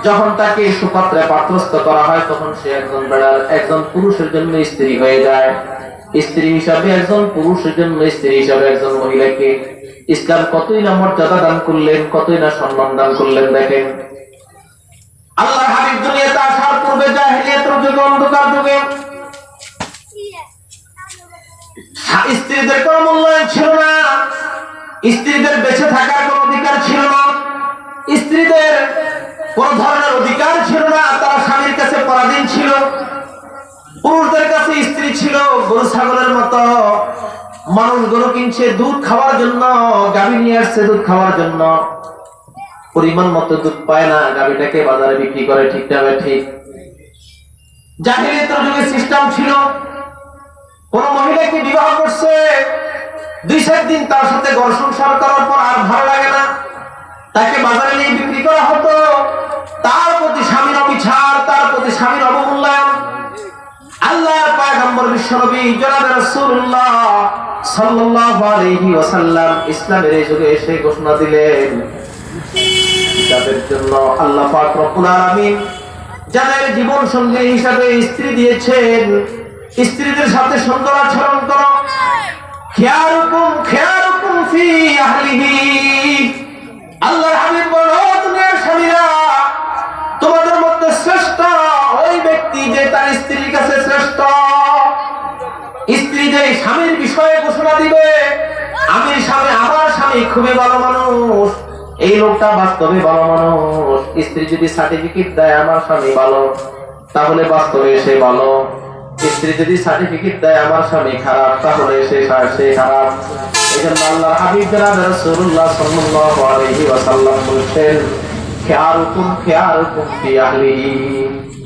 যখন তাকে সুপাত্রে পাত্রস্থ করা হয়, তখন সে একজন পুরুষের জন্য স্ত্রী হয়ে যায়। স্ত্রী হিসাবে একজন পুরুষের জন্য স্ত্রী হিসাবে একজন মহিলাকে ইসলাম কতই না মর্যাদা দান করলেন, কতই না সম্মান দান করলেন। দেখেন, আল্লাহর হাবিব দুনিয়াতে আসার পূর্বে জাহেলিয়াতের যুগে, অন্ধকার যুগে স্ত্রীদের কোনো মূল্যায়ন ছিল না, স্ত্রীদের বেঁচে থাকার কোনো অধিকার ছিল না, স্ত্রীদের কোন ধরনের অধিকার ছিল না, তারা স্বামীর কাছে পরাধীন ছিল। পুরুষদের কাছে স্ত্রী ছিল গরু ছাগলের মতো। মানুষ গরু কিনছে দুধ খাওয়ার জন্য, গাভী নিয়ে আসছে দুধ খাওয়ার জন্য, পরিমাণ মতো দুধ পায় না, গাভীটাকে বাজারে বিক্রি করে। ঠিক না ঠিক? জাহেলিয়াতের যুগে সিস্টেম ছিল, কোন মহিলাকে বিবাহ করছে, 2-4 দিন তার সাথে ঘর সংসার করার পর আর ভালো লাগে না, তাকে বাজারে নিয়ে বিক্রি করা হতো। তার প্রতি স্বামীর অবিচার, তার প্রতি স্বামীর অবমূল্যায়ন। আল্লাহর পয়গম্বর বিশ্বনবী জনাবে রাসূলুল্লাহ সাল্লাল্লাহু আলাইহি ওয়াসাল্লাম ইসলামের এই যুগে এসে ঘোষণা দিলেন, যাদের জন্য আল্লাহ পাক রব্বুল আলামিন যাদের জীবন সঙ্গী হিসাবে স্ত্রী দিয়েছেন, স্ত্রীদের সাথে সুন্দর আচরণ করো। খিয়ারুকুম ফি আহলিহি, আল্লাহর হাবিব বলেন, দুনিয়ার স্বামীরা, তোমাদের মধ্যে শ্রেষ্ঠ ওই ব্যক্তি যে তার স্ত্রীর কাছে শ্রেষ্ঠ। স্ত্রী যে স্বামীর বিষয়ে ঘোষণা দিবে, আমার স্বামী খুবই ভালো মানুষ, এই লোকটা বাস্তবে ভালো মানুষ। স্ত্রী যদি সার্টিফিকেট দেয় আমার স্বামী ভালো, তাহলে বাস্তবে সে ভালো। স্ত্রী যদি সার্টিফিকেট দেয় আমার স্বামী খারাপ, তাহলে সে খারাপ। এজন্য আল্লাহর হাবিব জনাব রাসূলুল্লাহ সাল্লাল্লাহু আলাইহি ওয়াসাল্লাম বলেন, খিয়ারুকুম ফি আহলিহি,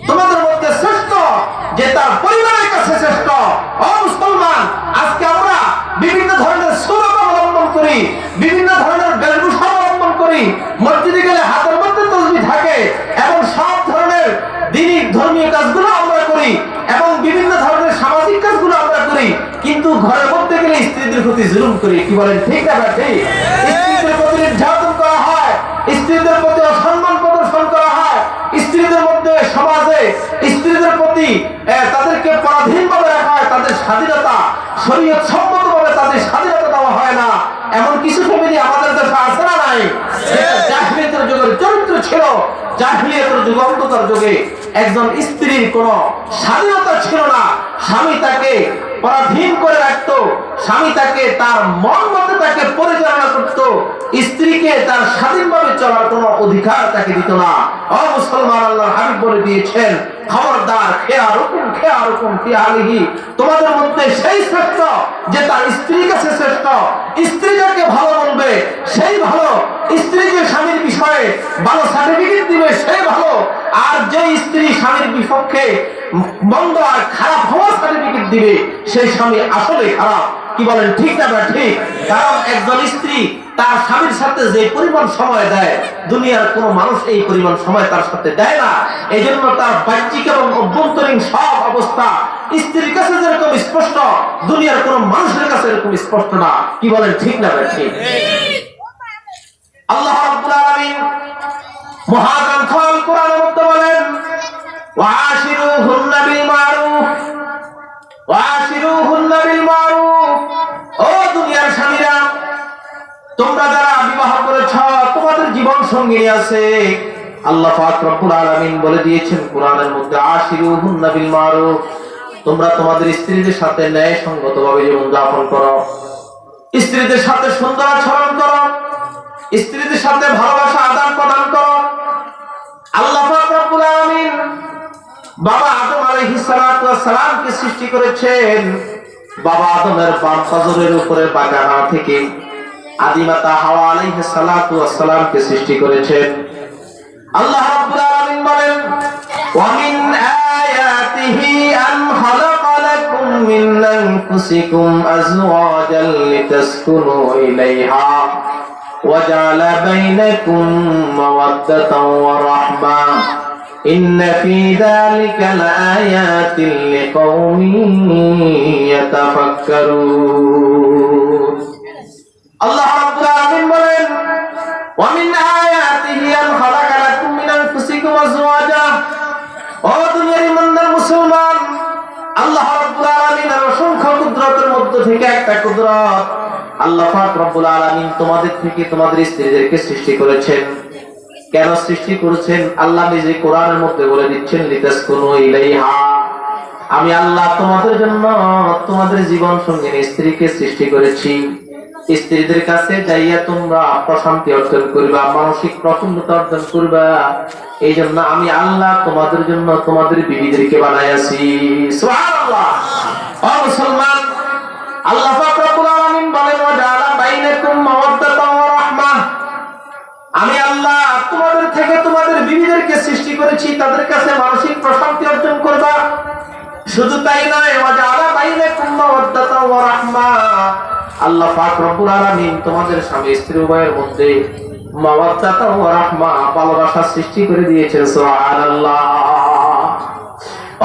তোমাদের মধ্যে শ্রেষ্ঠ যে তার পরিবারের কাছে শ্রেষ্ঠ। ও মুসলমান, আজকে আমরা বিভিন্ন ধরনের সুরত অবলম্বন করি, বিভিন্ন ধরনের বেশভূষা অবলম্বন করি, মসজিদে গেলে হাতের মধ্যে তাসবিহ থাকে এবং সব ধরনের দ্বীনি ধর্মীয় কাজগুলো আমরা করি এবং বিভিন্ন ধরনের সামাজিক কাজগুলো আমরা করি, কিন্তু ঘরের মধ্যে গেলে স্ত্রীদের প্রতি জুলুম করি। কি বলেন, ঠিক না ঠিক? স্ত্রীদের প্রতি নির্যাতন করা হয়, স্ত্রীদের প্রতি অসম্মান প্রদর্শন করা হয়, স্ত্রীদের মধ্যে সমাজে স্ত্রীদের প্রতি তাদেরকে পরাধীন ভাবে রাখা হয়, তাদের স্বাধীনতা শরীয়ত সম্মত ভাবে তাদের স্বাধীনতা দেওয়া হয় না। এমন কিছু ফ্যামিলি আমাদের দেশে আছে না নাই? জাহেলিয়াতের যুগের চরিত্র ছিল, জাহিলিয়াতের যুগান্তর যুগে একজন স্ত্রীর কোনো স্বাধীনতা ছিল না। স্বামী তাকে পরাধীন করে রাখতো, স্বামী তাকে তার মন মতো তাকে পরিচালনা করত, স্ত্রীকে তার স্বাধীনভাবে চলার কোনো অধিকার তাকে দিত না। ও মুসলমান, আল্লাহর হাবিব বলে দিয়েছেন, খবরদার, খেয়ারুকুম ফি আহলিহি, তোমাদের মধ্যে সেই শ্রেষ্ঠ যে তার স্ত্রীর কাছে শ্রেষ্ঠ। স্ত্রী যাকে ভালো বলবে সেই ভালো, স্ত্রী যে স্বামীর বিষয়ে ভালো সার্টিফিকেট দিবে সেই ভালো, আর যে স্ত্রী স্বামীর বিপক্ষে মন্দ আর খারাপ হওয়ার সার্টিফিকেট দিবে সেই স্বামী আসলে খারাপ। কি বলেন, ঠিক না? ঠিক। কারণ একজন স্ত্রী তার স্বামীর সাথে যে পরিমাণ সময় দেয়, দুনিয়ার কোনো মানুষ এই পরিমাণ সময় তার সাথে দেয় না। এই জন্য তার বাহ্যিক এবং অভ্যন্তরীণ সব অবস্থা স্ত্রীর কাছে যেরকম স্পষ্ট, দুনিয়ার কোনো মানুষের কাছে এরকম স্পষ্ট না। কি বলেন, ঠিক না? ঠিক। আল্লাহ রাব্বুল আলামিন মহাগ্রন্থ আল কোরআনের মধ্যে বলেন, ওয়াশিরুহুন্না বিল মারুফ, ওয়াশিরুহুন্না বিল মারুফ। ও দুনিয়ার স্বামীরা, তোমরা যারা বিবাহ করেছ, তোমাদের জীবন সঙ্গী আছে, আল্লাহ পাক রব্বুল আলামিন বলে দিয়েছেন কোরআনের মধ্যে, আশিরুহুন্না বিল মারুফ, তোমরা তোমাদের স্ত্রীদের সাথে ন্যায়সঙ্গতভাবে জীবন যাপন করো, স্ত্রীদের সাথে সুন্দর আচরণ করো, স্ত্রীদের সাথে ভালোবাসা আদান প্রদান করো। আল্লাহ পাক রব্বুল আলামিন বাবা আদম আলাইহিস সালাতু ওয়াস সালামকে সৃষ্টি করেছেন। বাবা আদমের বাম পাজরের উপরে বাগানা থেকে আদিমাতা হাওয়া আলাইহিস সালাতু ওয়াস সালামকে সৃষ্টি করেছেন। আল্লাহ রাব্বুল আলামিন বলেন, ওয়া মিন আয়াতিহি আন খালাকা লাকুম মিন আনফুসিকুম আজওয়াজান লিতাসকুনু ইলাইহা ওয়া জাআলা বাইনাকুম মাওয়াদ্দাতান ওয়া রাহমা ইন্না ফি যালিকা লাআয়াতিন লিকাওমিন ইয়াতাফাক্কারুন। আল্লাহ রাব্বুল আলামিন বলেন, ওয়া মিন আয়াতিহি আন খালাকা লাকুম মিন আনফুসিকুম আজওয়াজা। ও দুনিয়ার ইমানদার মুসলমান, আল্লাহ রাব্বুল আলামিনের অসংখ্য কুদরতের মধ্যে থেকে একটা কুদরত, আল্লাহ পাক রব্বুল আলামিন তোমাদের থেকে তোমাদের স্ত্রীদেরকে সৃষ্টি করেছেন। কেন সৃষ্টি করেছেন? আল্লাহ নিজে কোরআনের মধ্যে বলে দিচ্ছেন, লিতাসকুনু ইলাইহা, আমি আল্লাহ তোমাদের জন্য তোমাদের জীবন সঙ্গিনী স্ত্রীকে সৃষ্টি করেছি। স্ত্রীদের কাছে যাইয়া তোমরা প্রশান্তি অর্জন করবা, মানসিক প্রফুল্লতা অর্জন করবা। এই জন্য আমি আল্লাহ তোমাদের জন্য তোমাদের বিবিদেরকে বানাইয়াছি। সুবহানাল্লাহ। ও মুসলমান, আল্লাহ পাক রব্বুল আলামিন বলেন, ওয়া জাআলা বাইনাকুম মাওয়াদ্দাতান ওয়া রাহমা, আমি আল্লাহ তোমাদের থেকে তোমাদের বিবিদেরকে সৃষ্টি করেছি, তাদের কাছে মানসিক প্রশান্তি অর্জন করবা। শুধু তাই নয়, ওয়া জাআলা বাইনাকুম মাওয়াদ্দাতান ওয়া রাহমা, আল্লাহ পাক রব্বুল আলামিন তোমাদের স্বামী স্ত্রী উভয়ের মধ্যে মাওয়াদ্দাতান ওয়া রাহমা, ভালোবাসা সৃষ্টি করে দিয়েছেন। সুবহানাল্লাহ।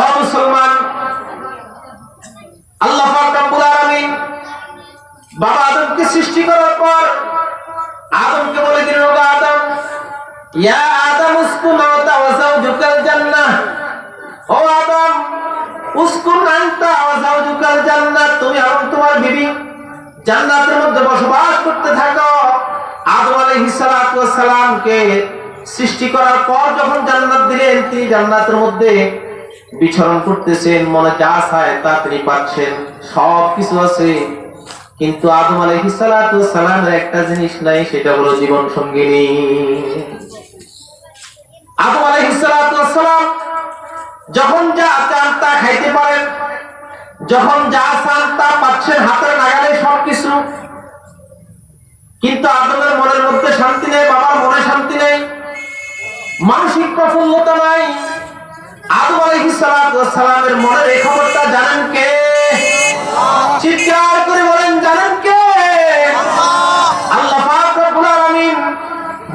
ও মুসলমান, আল্লাহ পাক রব্বুল আলামিন বাবা আদমকে সৃষ্টি করার পর আদমকে বলে দিলেন, ও আদম, ইয়া আদম উসকুন আনতা ওয়া যাওজুকাল জান্নাহ। ও আদম, উসকুন আনতা ওয়া যাওজুকাল জান্নাহ, তুমি এবং তোমার বিবি জান্নাতের মধ্যে বসবাস করতে থাকো। আদম আলাইহিস সালাতু ওয়াস সালামকে সৃষ্টি করার পর যখন জান্নাত দিলেন, তিনি জান্নাতের মধ্যে বিচরণ করতেছেন, মনে যা চায় তা তিনি পাচ্ছেন, সব কিছু আছে। কিন্তু আদম আলাইহিস সালাতু ওয়াস সালামের একটা জিনিস নাই, সেটা হলো জীবন সঙ্গিনী। আদম আলাইহিস সালাতু ওয়াস সালাম যখন যা চান তা খাইতে পারেন, যখন যা চান তা পাচ্ছেন, হাতের নাগালে সবকিছু। কিন্তু আদমের মনের মধ্যে শান্তি নেই, বাবার মনে শান্তি নেই, মানসিক প্রফুল্লতা নাই। আদম আলাইহিস সালাতু ওয়াস সালামের মনের এই খবরটা জানেন কে? চিৎকার করে বলেন, জানেন কে? আল্লাহ পাক রব্বুল আলামিন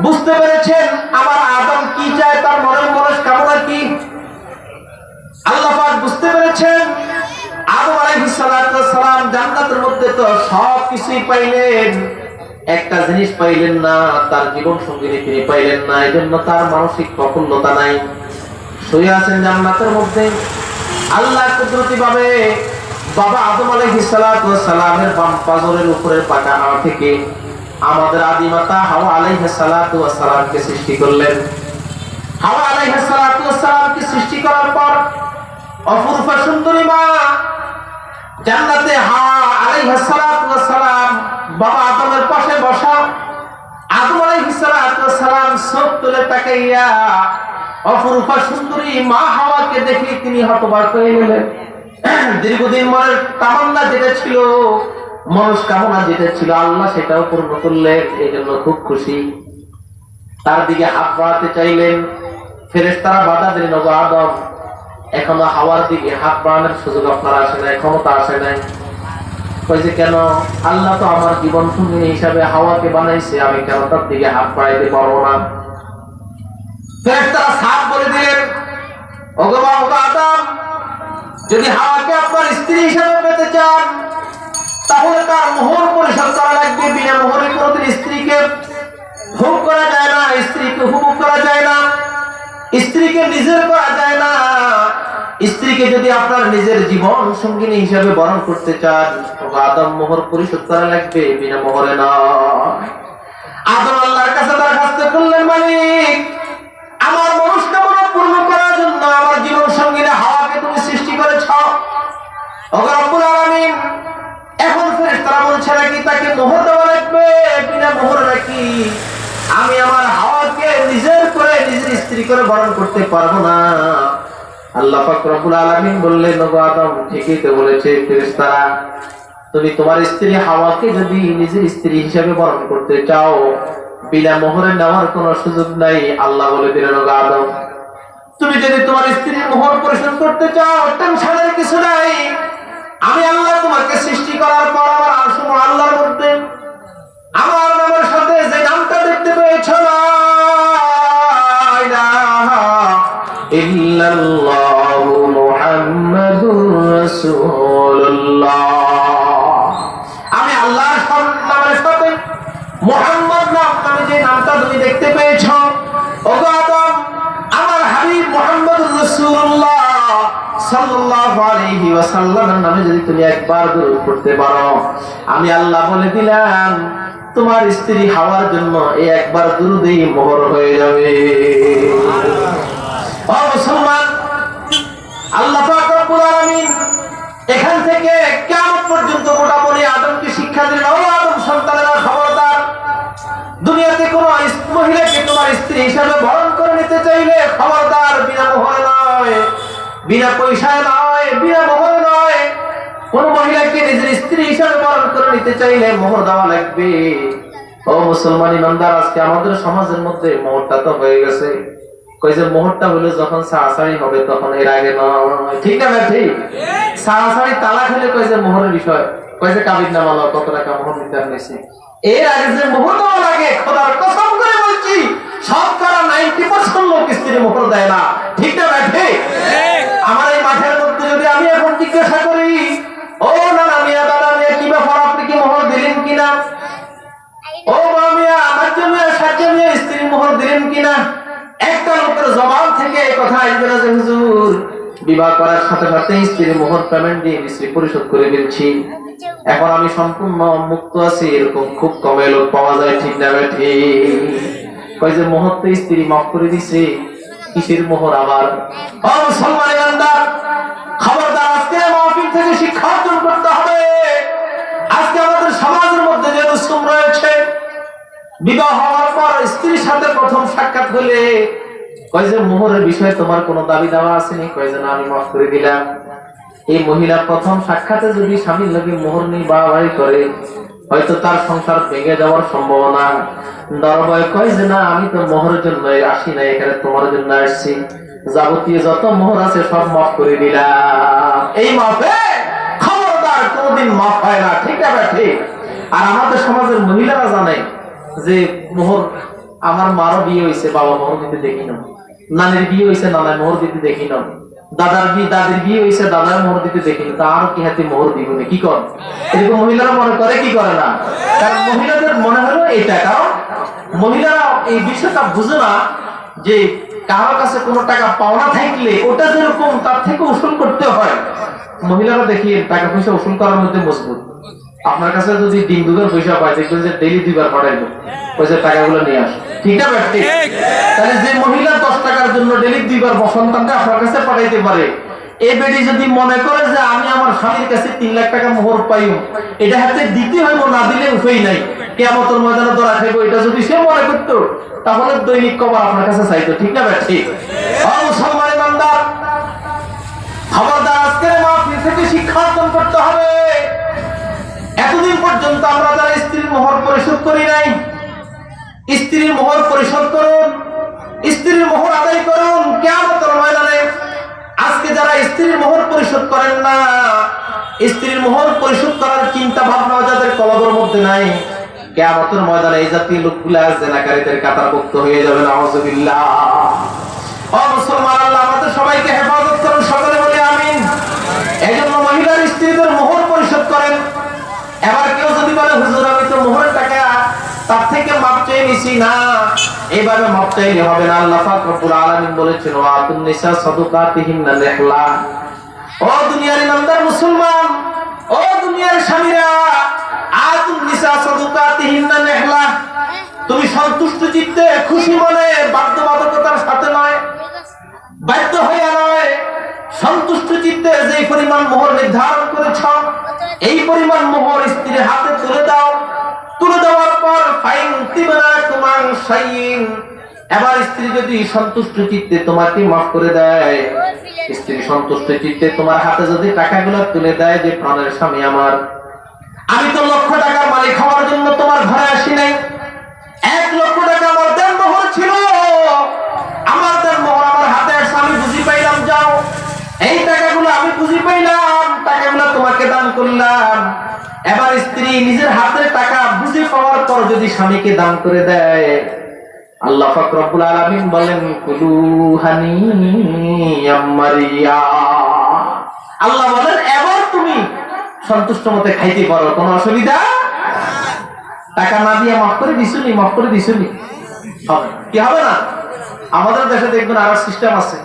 বুঝতে পেরেছেন আমার আদম কি চায়, তার মনের মনস্কামনা কি। আল্লাহ পাক বুঝতে পেরেছেন আদম আলাইহিস সালাতু ওয়াস সালাম জান্নাতের মধ্যে তো সব কিছুই পাইলেন, একটা জিনিস পাইলেন না, তার জীবন সঙ্গিনী তিনি পাইলেন না। এজন্য তার মানসিক প্রফুল্লতা নাই, শুয়ে আছেন জান্নাতের মধ্যে। আল্লাহ কুদরতি ভাবে বাবা আদম আলাইহিস সালাতু ওয়াস সালামের বাম পাজরের উপরের বাগানা থেকে আমাদের আদিমাতা হাওয়া আলাইহিস সালাতু ওয়াস সালামকে সৃষ্টি করলেন। হাওয়া আলাইহিস সালাতু ওয়াস সালামকে সৃষ্টি করার পর অপরূপা সুন্দরী মা জান্নাতে হাওয়া আলাইহিস সালাতু ওয়াস সালাম বাবা আদমের পাশে বসা। আদম আলাইহিস সালাতু ওয়াস সালাম চোখ তুলে তাকাইয়া অপরূপা সুন্দরী মা হাওয়াকে দেখে তিনি হতবাক হয়ে গেলেন। দীর্ঘদিন মনের তামান্না যেটা ছিল, মনস্কামনা যেটা ছিল, আল্লাহ সেটাও পূর্ণ করলেন। এই জন্য খুব খুশি। তার দিকে হাত বাড়াতে চাইলেন, ফেরেশতারা বাধা দিলেন, ওগো আদম এখনো হাওয়ার দিকে হাত বাড়ানোর সুযোগ আপনার আসে নাই, ক্ষমতা আসে নাই। কইছে কেন? আল্লাহ তো আমার জীবন সঙ্গিনী হিসাবে হাওয়াকে বানাইছে, আমি কেন তার দিকে হাত বাড়াইতে পারবো না? ফেরেশতারা সাফ বলে দিলেন, ওগো আদম যদি হাওয়াকে আপনার স্ত্রী হিসাবে পেতে চান তাহলে তার মোহর পরিশোধ করা লাগবে। বিনা মোহরে কোনোদিন স্ত্রীকে ভোগ করা যায় না, স্ত্রীকে হুকুম করা যায় না, স্ত্রীকে নিজের করা যায় না। স্ত্রীকে যদি আপনার নিজের জীবন সঙ্গিনী হিসাবে বরণ করতে চান, আদম মোহর পরিশোধ করা লাগবে, বিনা মোহরে না। আদম আল্লাহর কাছে দরখাস্ত করলেন, মালিক আমার মনস্কামনা পূর্ণ করার জন্য আমার জীবন সঙ্গিনী হাওয়াকে তুমি সৃষ্টি করেছ। ওগো রব্বুল আলামিন, এখন ফেরেশতারা বলছে নাকি তাকে মোহর দেওয়া লাগবে, বিনা মোহর নাকি আমি আমার হাওয়াকে নিজের করে নিজের স্ত্রী করে বরণ করতে পারবো না। আল্লাহ পাক রব্বুল আলামিন বললেন, ওগো আদম ঠিকই তো বলেছে ফেরেশতারা, তুমি তোমার স্ত্রী হাওয়াকে যদি নিজের স্ত্রী হিসেবে বরণ করতে চাও বিনা মোহরে নেওয়ার কোনো সুযোগ নাই। আল্লাহ বলে দিলেন, ওগো আদম তুমি যদি তোমার স্ত্রীর মোহর পরিশোধ করতে চাও টেনশনের কিছু নাই। আমি আল্লাহ তোমাকে সৃষ্টি করার পর আমার আরশ আল্লাহর মধ্যে আমার নামের সাথে যে নামটা দেখতে পেয়েছ, লা ইলাহা ইল্লাল্লাহু মুহাম্মাদুর রাসূলুল্লাহ, আমি আল্লাহর নামের সাথে মুহাম্মদ নামে যে নামটা তুমি দেখতে পেয়েছ, ওগো আদম আমার হাবিব মুহাম্মদুর রাসূলুল্লাহ সাল্লাল্লাহু আলাইহি ওয়াসাল্লামের নামে যদি তুমি একবার দরুদ পড়তে পারো, আমি আল্লাহ বলে দিলাম তোমার স্ত্রী হাওয়ার জন্য এই একবার দরুদেই মোহর হয়ে যাবে। ও মুসলমান, আল্লাহ পাক রব্বুল আলামিন এখান থেকে কিয়ামত পর্যন্ত গোটা বনি আদমকে শিক্ষা দিলেন, ও আদম সন্তানেরা খবরদার, দুনিয়াতে কোনো মহিলাকে তোমার স্ত্রী হিসাবে বরণ করে নিতে চাইলে খবরদার বিনা মোহরে নয়, বিনা পয়সায় নয়, বিনা মোহরে নয়। কোন মহিলাকে নিজের স্ত্রী হিসাবে বরণ করে নিতে চাইলে মোহর দেওয়া লাগবে। ও মুসলমান ইমানদার, আজকে আমাদের সমাজের মধ্যে মোহরটা তো হয়ে গেছে। কই যে মোহরটা হলো যখন সাড়াসাড়ি হবে তখন, এর আগে নয়। ঠিক না ঠিক? সাড়াসাড়ি তালাক হলে কই যে মোহরের বিষয়, কই যে কাবির নামা কত টাকা মোহর নিতে হয়েছে, এর আগে যে মোহর দেওয়া লাগে খোদার কসম করে বলছি শতকরা 90% লোক স্ত্রী মোহর দেয় না। ঠিক না ঠিক? আমার এই মাঠের মধ্যে যদি আমি এখন জিজ্ঞাসা করি, ও নানা মিয়া, দাদা মিয়া, কি ব্যাপার, আপনি কি মোহর দিলেন কিনা? ও মা মিয়া, আমার জন্য সাজ্জা মিয়া স্ত্রী মোহর দিলেন কিনা? একটা লোকের জবান থেকে এই কথা আসবে না যে হুজুর বিবাহ করার সাথে সাথে স্ত্রীর মোহর পেমেন্ট দিয়ে স্ত্রী পরিশোধ করে দিচ্ছি, এখন আমি সম্পূর্ণ মুক্ত আছি, এরকম খুব কমে লোক পাওয়া যায়। ঠিক না ঠিক? কই যে মোহর তো স্ত্রী মাফ করে দিছে, কিসের মোহর আবার? ও মুসলমান ইমানদার, খবরদার, আজকে মাহফিল থেকে শিক্ষা অর্জন করতে হবে। আজকে আমাদের সমাজের মধ্যে যে রসুম রয়েছে, বিবাহ হওয়ার পর স্ত্রীর সাথে প্রথম সাক্ষাৎ হলে কই যে মোহরের বিষয়ে তোমার কোনো দাবি দাওয়া আসেনি, কই যে না আমি মাফ করে দিলাম। এই মহিলা প্রথম সাক্ষাতে যদি স্বামীর লগে মোহর নিয়ে বাড়াবাড়ি করে, হয়তো তার সংসার ভেঙে যাওয়ার সম্ভাবনা। দরবায় কয় যে না আমি তো মোহরের জন্য আসি না, এখানে তোমার জন্য আসছি, যাবতীয় যত মোহর আছে সব মাফ করে দিলাম। এই মাফে খবরদার কোনদিন মাফ হয় না। ঠিক আছে ঠিক? আর আমাদের সমাজের মহিলারা জানে যে মোহর, আমার মারও বিয়ে হয়েছে, বাবা মোহর দিতে দেখি না, নানির বিয়ে হয়েছে, নানার মোহর দিতে দেখি না, দাদির বিয়ে হয়েছে, দাদার মোহর দিতে দেখি না, তা আরো কি হাতে মোহর দিব না? কি কর? এরকম মহিলারা মনে করে কি করে না? কারণ মহিলাদের মনে হলো এটা, কারণ মহিলারা এই বিষয়টা বুঝে না যে কারোর কাছে কোনো টাকা পাওনা থাকলে ওটা যেরকম তার থেকে উসুল করতে হয়। মহিলারা দেখি টাকা পয়সা উসুল করার মধ্যে মজবুত, আপনার কাছে যদি দিন দুবার পয়সা পায় দেখবেন যে ডেইলি 2 বার পাঠাইবো পয়সা টাকাগুলো নিয়ে আসে, ঠিক না ব্যক্তি? তাহলে যে মহিলা 10 টাকার জন্য ডেইলি 2 বার সন্তানটা আপনার কাছে পাঠাইতে পারে, এই বেটি যদি মনে করে যে আমি আমার স্বামীর কাছে 3 লাখ টাকা মোহর পাইব, এটা হাতে দিতে হইব, না দিলে উপায় নাই, কিয়ামতের ময়দানে ধরা খাইবো, এটা যদি সে মনে করতো তাহলে দৈনিক কবর আপনার কাছে চাইতো, ঠিক না ব্যক্তি? মুসলমান ইমানদার, খবরদার, আজকের মাহফিল থেকে শিক্ষা অর্জন করতে হবে। এতদিন পর্যন্ত আমরা যারা স্ত্রীর মোহর পরিশোধ করি নাই, স্ত্রীর মোহর পরিশোধ করুন, স্ত্রীর মোহর আদায় করুন কিয়ামতের ময়দানে। আজকে যারা স্ত্রীর মোহর পরিশোধ করেন না, স্ত্রীর মোহর পরিশোধ করার চিন্তা ভাবনা যাদের কলবের মধ্যে নাই, কিয়ামতের ময়দানে এই জাতীয় লোকগুলা জিনাকারীদের কাতারভুক্ত হয়ে যাবে, নাউযুবিল্লাহ। ও মুসলমান, আল্লাহ আমাদের সবাইকে হেফাজত করুন, সকলে বলি আমিন। এইজন্য মহিলার স্ত্রীদের মোহর পরিশোধ করেন। এবার কেউ যদি বলে হুজুর আমি তো মোহরের টাকা তার থেকে মাপ চেয়ে নিছি, না, এইভাবে মাপ চাইলে হবে না। আল্লাহ পাক রব্বুল আলামিন বলেছেন ওয়া আতুন নিসা সাদুকাতিহিন্না নিহলা। ও দুনিয়ার ইমানদার মুসলমান, ও দুনিয়ার স্বামীরা, আতুন নিসা সাদুকাতিহিন্না নিহলা, তুমি সন্তুষ্ট চিত্তে খুশি মনে, বাধ্যবাধকতার সাথে নয়, বাধ্য হইয়া নয়, সন্তুষ্ট চিত্তে যে পরিমাণ মোহর নির্ধারণ করেছ এই পরিমাণ মোহর স্ত্রীর হাতে তুলে দাও। তুলে দেওয়ার পর ফাইন তিবনা কুমান শাইইন, এবার স্ত্রী যদি সন্তুষ্ট চিত্তে তোমাকে মাফ করে দেয়, স্ত্রী সন্তুষ্ট চিত্তে তোমার হাতে যদি টাকাগুলো তুলে দেয় যে প্রাণের স্বামী আমার, আমি তো লক্ষ টাকার মালিক হওয়ার জন্য তোমার ঘরে আসি নাই, 1 লক্ষ টাকা আমার দেন মোহর ছিল, আমার দেন মোহর আমার হাতে আসছে, আমি বুঝি পাইলাম, যাও এই টাকাগুলো আমি বুঝি পাইলাম, টাকাগুলো তোমাকে দান করলাম। এবার স্ত্রী নিজের হাতের টাকা বুঝে পাওয়ার পর যদি স্বামীকে দান করে দেয়, আল্লাহ পাক রব্বুল আলামিন বলেন কুলু হানিয়াম মারিয়া, আল্লাহ বলেন এবার তুমি সন্তুষ্ট মতে খাইতে পারো, কোনো অসুবিধা। টাকা না দিয়ে মাফ করে দিছুনি, মাফ করে দিছুনি, হবে কি হবে না? আমাদের দেশে দেখবেন আরো সিস্টেম আছে,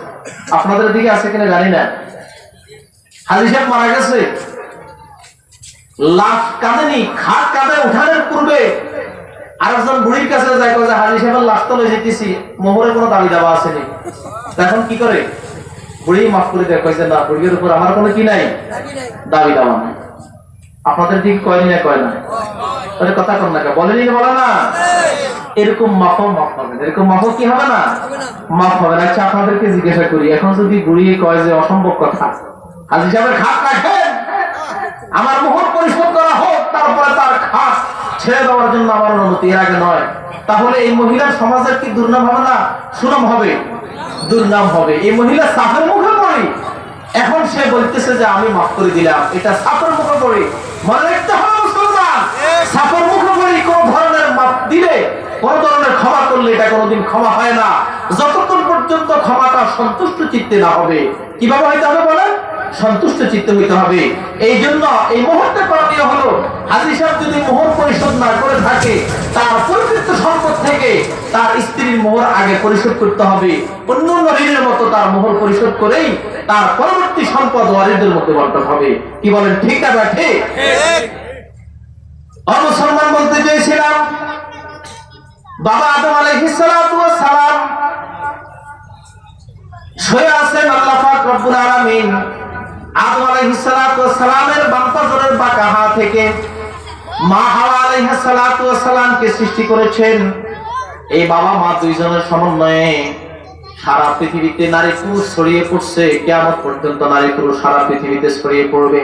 আপনাদের দিকে আছে কিনা জানি না। হাজী সাহেব মারা গেছে, লাশ কাঁদেনি, খাট কাঁধে উঠানোর পূর্বে আরেকজন বুড়ির কাছে যায়, যে হাজী সাহেবের লাশ তো লয়ে যেতেছি, মোহরের কোনো দাবি দাবা আসেনি, এখন কি করে? বুড়ি মাফ করে দেয়, কয়েছে না, বুড়ির উপর আমার কোনো কি নাই, দাবি দাবা নাই। আপনাদের দিকে কয়নি না, কয় না? তাহলে কথা কন না, বলেনি, বলে না, এরকম মাফ হবে, এরকম মাফ কি হবে না, মাফ হবে না। আচ্ছা আপনাদেরকে জিজ্ঞাসা করি, এখন যদি বুড়ি কয় যে অসম্ভব কথা, হাজী সাহেবের খাট রাখেন, আমার মোহর পরিশোধ করা হোক, তারপরে তার খাট ছেড়ে দেওয়ার জন্য আমার অনুমতি, এর আগে নয়, তাহলে এই মহিলার সমাজের কি দুর্নাম হবে না, সুনাম হবে? দুর্নাম হবে। এই মহিলা সাফের মুখে পড়ি, এখন সে বলতেছে যে আমি মাফ করে দিলাম, এটা সাফের মুখে পড়ি। মনে রাখতে হবে মুসলমান, সাফের মুখে পড়ি কোন ধরনের মাফ দিলে, কোন ধরনের ক্ষমা করলে এটা কোনোদিন ক্ষমা হয় না, যতক্ষণ পর্যন্ত ক্ষমাটা সন্তুষ্ট চিত্তে না হবে। কিভাবে হইতে হবে বলেন? সন্তুষ্ট চিত্তে হইতে হবে। এই জন্য এই মুহূর্তে করণীয় হলো, হাজী সাহেব যদি মোহর পরিশোধ না করে থাকে, তার পরিচিত সম্পদ থেকে তার স্ত্রীর মোহর আগে পরিশোধ করতে হবে। অন্য ঋণের মতো তার মোহর পরিশোধ করেই তার পরবর্তী সম্পদ ওয়ারিসদের মধ্যে বন্টন হবে। কি বলেন, ঠিক না ঠিক? মুসলমান বলতে চেয়েছিলাম, বাবা আদম আলাইহিস সালাতু ওয়াস সালাম শুয়ে আছেন, আল্লাহ পাক রব্বুল আলামিন আদম আলাইহিস সালাতু ওয়াস সালামের বাম পাজরের বাঁকা হাত থেকে মা হাওয়া আলাইহিস সালাতু ওয়াস সালামকে সৃষ্টি করেছেন। এই বাবা মা দুইজনের সমন্বয়ে সারা পৃথিবীতে নারী পুরুষ ছড়িয়ে পড়ছে, কিয়ামত পর্যন্ত নারী পুরুষ সারা পৃথিবীতে ছড়িয়ে পড়বে।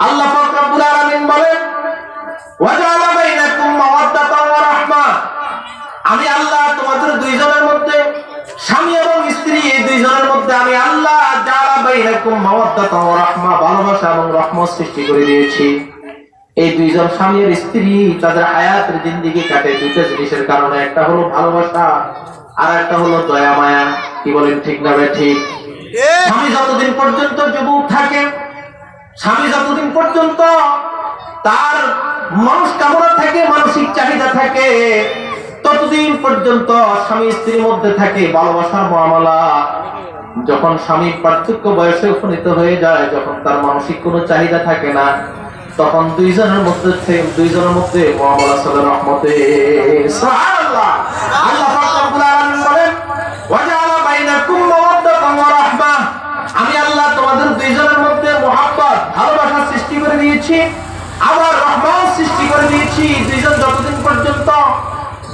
আল্লাহ পাক রব্বুল আলামিন বলেন ওয়াজালা বাইনাকুম মাওয়াদ্দাতান ওয়া রাহমা, আমি আল্লাহ তোমাদের দুইজনের মধ্যে, স্বামী এবং স্ত্রী এই দুইজনের মধ্যে আমি আল্লাহ জালা বাইনাকুম মাওয়াদ্দাতান ওয়া রাহমা, ভালোবাসা এবং রহমত সৃষ্টি করে দিয়েছি। এই দুইজন স্বামী আর স্ত্রী তাদের হায়াতের জিন্দেগি কাটে দুইটা জিনিসের কারণে, একটা হলো ভালোবাসা আর একটা হলো দয়া মায়া। কি বলেন, ঠিক না ঠিক? স্বামী যতদিন পর্যন্ত যুবক থাকে, স্বামী যতদিন পর্যন্ত তার মানুষ কামনা থাকে, মানসিক চাহিদা থাকে, ততদিন পর্যন্ত স্বামী স্ত্রীর মধ্যে থাকে ভালোবাসার মুআমালা। যখন স্বামী পার্থক্য বয়সে উপনীত হয়ে যায়, যখন তার মানসিক কোনো চাহিদা থাকে না, তখন দুইজনের মধ্যে মুআমালা চলে রহমতে। সুবহানাল্লাহ। আল্লাহ পাক রব্বুল আলামিন বলেন ওয়াজআলা বাইনাকুম মাওয়াদ্দাতান ওয়া রাহমাহ, আমি আল্লাহ তোমাদের দুইজনের মধ্যে মহব্বত ভালোবাসা সৃষ্টি করে দিয়েছি, আবার রহমত সৃষ্টি করে দিয়েছি। দুইজন যতদিন পর্যন্ত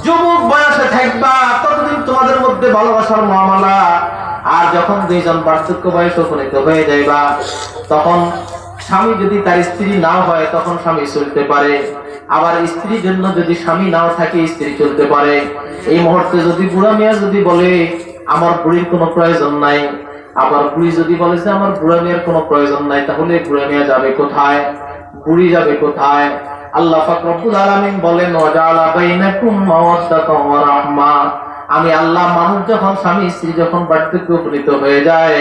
যুবক বয়সে থাকবা ততদিন তোমাদের মধ্যে ভালোবাসার মুআমালা, আর যখন দুইজন বার্ধক্য বয়সে উপনীত হয়ে যাইবা তখন স্বামী যদি তার স্ত্রী নাও হয় তখন স্বামী চলতে পারে, আবার স্ত্রীর জন্য যদি স্বামী নাও থাকে স্ত্রী চলতে পারে। এই মুহূর্তে যদি বুড়া মিয়া যদি বলে আমার বুড়ির কোনো প্রয়োজন নাই, আবার বুড়ি যদি বলে যে আমার বুড়া মিয়ার কোনো প্রয়োজন নাই, তাহলে বুড়া মিয়া যাবে কোথায়, বুড়ি যাবে কোথায়? আল্লাহ পাক রব্বুল আলামিন বলেন ওয়াজআলা বাইনাকুম মাওয়াদ্দাতান ওয়া রাহমা, আমি আল্লাহ মানুষ যখন স্বামী স্ত্রী যখন বার্ধক্যে উপনীত হয়ে যায়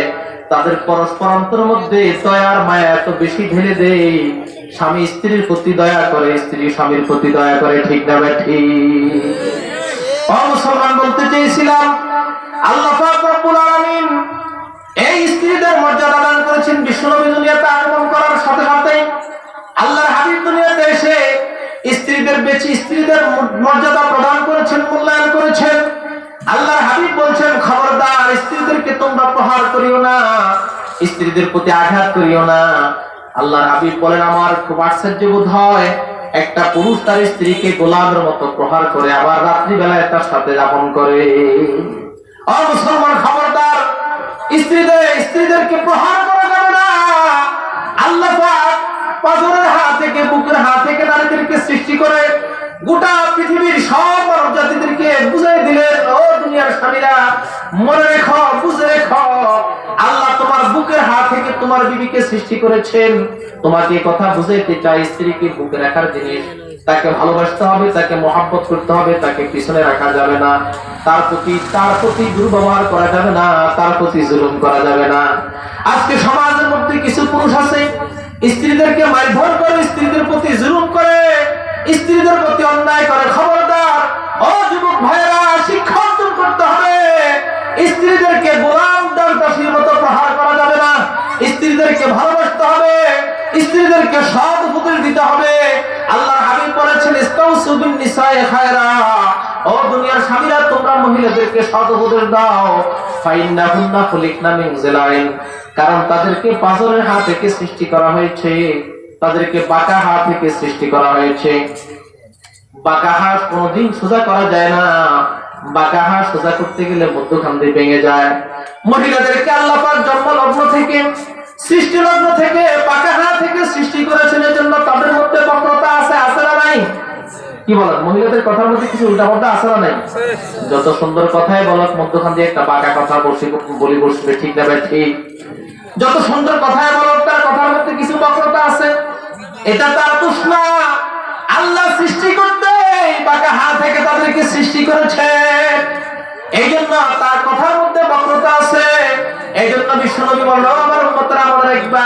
তাদের পরস্পরান্তর মধ্যে দয়ার মায়া এত বেশি ঢেলে দেই, স্বামী স্ত্রীর প্রতি দয়া করে, স্ত্রী স্বামীর প্রতি দয়া করে। ঠিক না ঠিক? ও মুসলমান, বলতে চেয়েছিলাম আল্লাহ পাক রব্বুল আলামিন এই স্ত্রীদের মর্যাদা দান করেছেন। বিশ্বনবী দুনিয়াতে আগমন করার সাথে সাথে আল্লাহর হাবিব দুনিয়াতে এসে স্ত্রীদের মর্যাদা প্রদান করেছেন, মূল্যায়ন করেছেন। আল্লাহর হাবিব বলছেন খবরদার স্ত্রীদেরকে তোমরা প্রহার করিও না, স্ত্রীদের প্রতি আঘাত করিও না। আল্লাহর হাবিব বলেন আমার খুব আশ্চর্য বোধ হয় একটা পুরুষ তার স্ত্রীকে গোলামের মতো প্রহার করে আবার রাত্রিবেলায় তার সাথে যাপন করে। ও মুসলমান, খবরদার স্ত্রীদেরকে প্রহার করা যাবে না। আল্লাহ পাক পাথরের হাত থেকে বুকের হাত থেকে নারীদেরকে সৃষ্টি করে গোটা পৃথিবীর সব মানব জাতিদেরকে বুঝাই দিলেন ও দুনিয়ার স্বামীরা, মনে রেখো, বুঝে রেখো, আল্লাহ তোমার বুকের হাত থেকে তোমার বিবিকে সৃষ্টি করেছেন। তোমাকে কথা বুঝাইতে চাই স্ত্রীকে বুকে রাখার জিনিস, তাকে ভালোবাসতে হবে, তাকে মহব্বত করতে হবে, তাকে পিছনে রাখা যাবে না, তার প্রতি দুর্ব্যবহার করা যাবে না, তার প্রতি জুলুম করা যাবে না। আজকে সমাজের মধ্যে কিছু পুরুষ আছে স্ত্রীদেরকে মারধর করে, স্ত্রীদের প্রতি জুলুম করে, স্ত্রীদের প্রতি অন্যায় করে। খবরদার ও যুবক ভাইরা, শিক্ষা অর্জন করতে হবে। স্ত্রীদেরকে গোলাম দাসীর মতো প্রহার করা যাবে না, স্ত্রীদেরকে ভালোবাসতে হবে, স্ত্রীদেরকে সৎ উপদেশ দিতে হবে। আল্লাহর হাবিব বলেছেন ইস্তাউসু বিন নিসায়ে খায়রা, ও দুনিয়ার স্বামীরা তোমরা মহিলাদেরকে সৎ উপদেশ দাও। ফাইন্নাহুন্না খুলিকনা মিন জিলাইন, কারণ তাদেরকে পাথরের হাত থেকে সৃষ্টি করা হয়েছে, তাদেরকে বাঁকা হাত থেকে সৃষ্টি করা হয়েছে। বাঁকা হাত কোনদিন সোজা করা যায় না, বাঁকা হাত সোজা করতে গেলে মধ্যখান দিয়ে ভেঙে যায়। মহিলাদেরকে আল্লাহ পাক জন্মলগ্ন থেকে সৃষ্টি লগ্ন থেকে বাঁকা হাত থেকে সৃষ্টি করেছেন, এজন্য তাদের মধ্যে বক্রতা আছে, আছে না নাই? কি বলেন, মহিলাদের কথার মধ্যে কিছু উল্টাপাল্টা আছে না নাই? যত সুন্দর কথাই বলক মধ্যখান দিয়ে একটা বাঁকা কথা বলি বসবে। ঠিক না ভাই? ঠিক। যত সুন্দর কথাই বলক তার কথার মধ্যে কিছু বক্রতা আছে, এটা তার দোষ না। আল্লাহ সৃষ্টি করতে বাঁকা হাত থেকে তাদেরকে সৃষ্টি করেছে, এই জন্য তার কথার মধ্যে বক্রতা আছে। এই জন্য বিশ্বনবী বলল আমার উম্মতরা মনে রাখবা,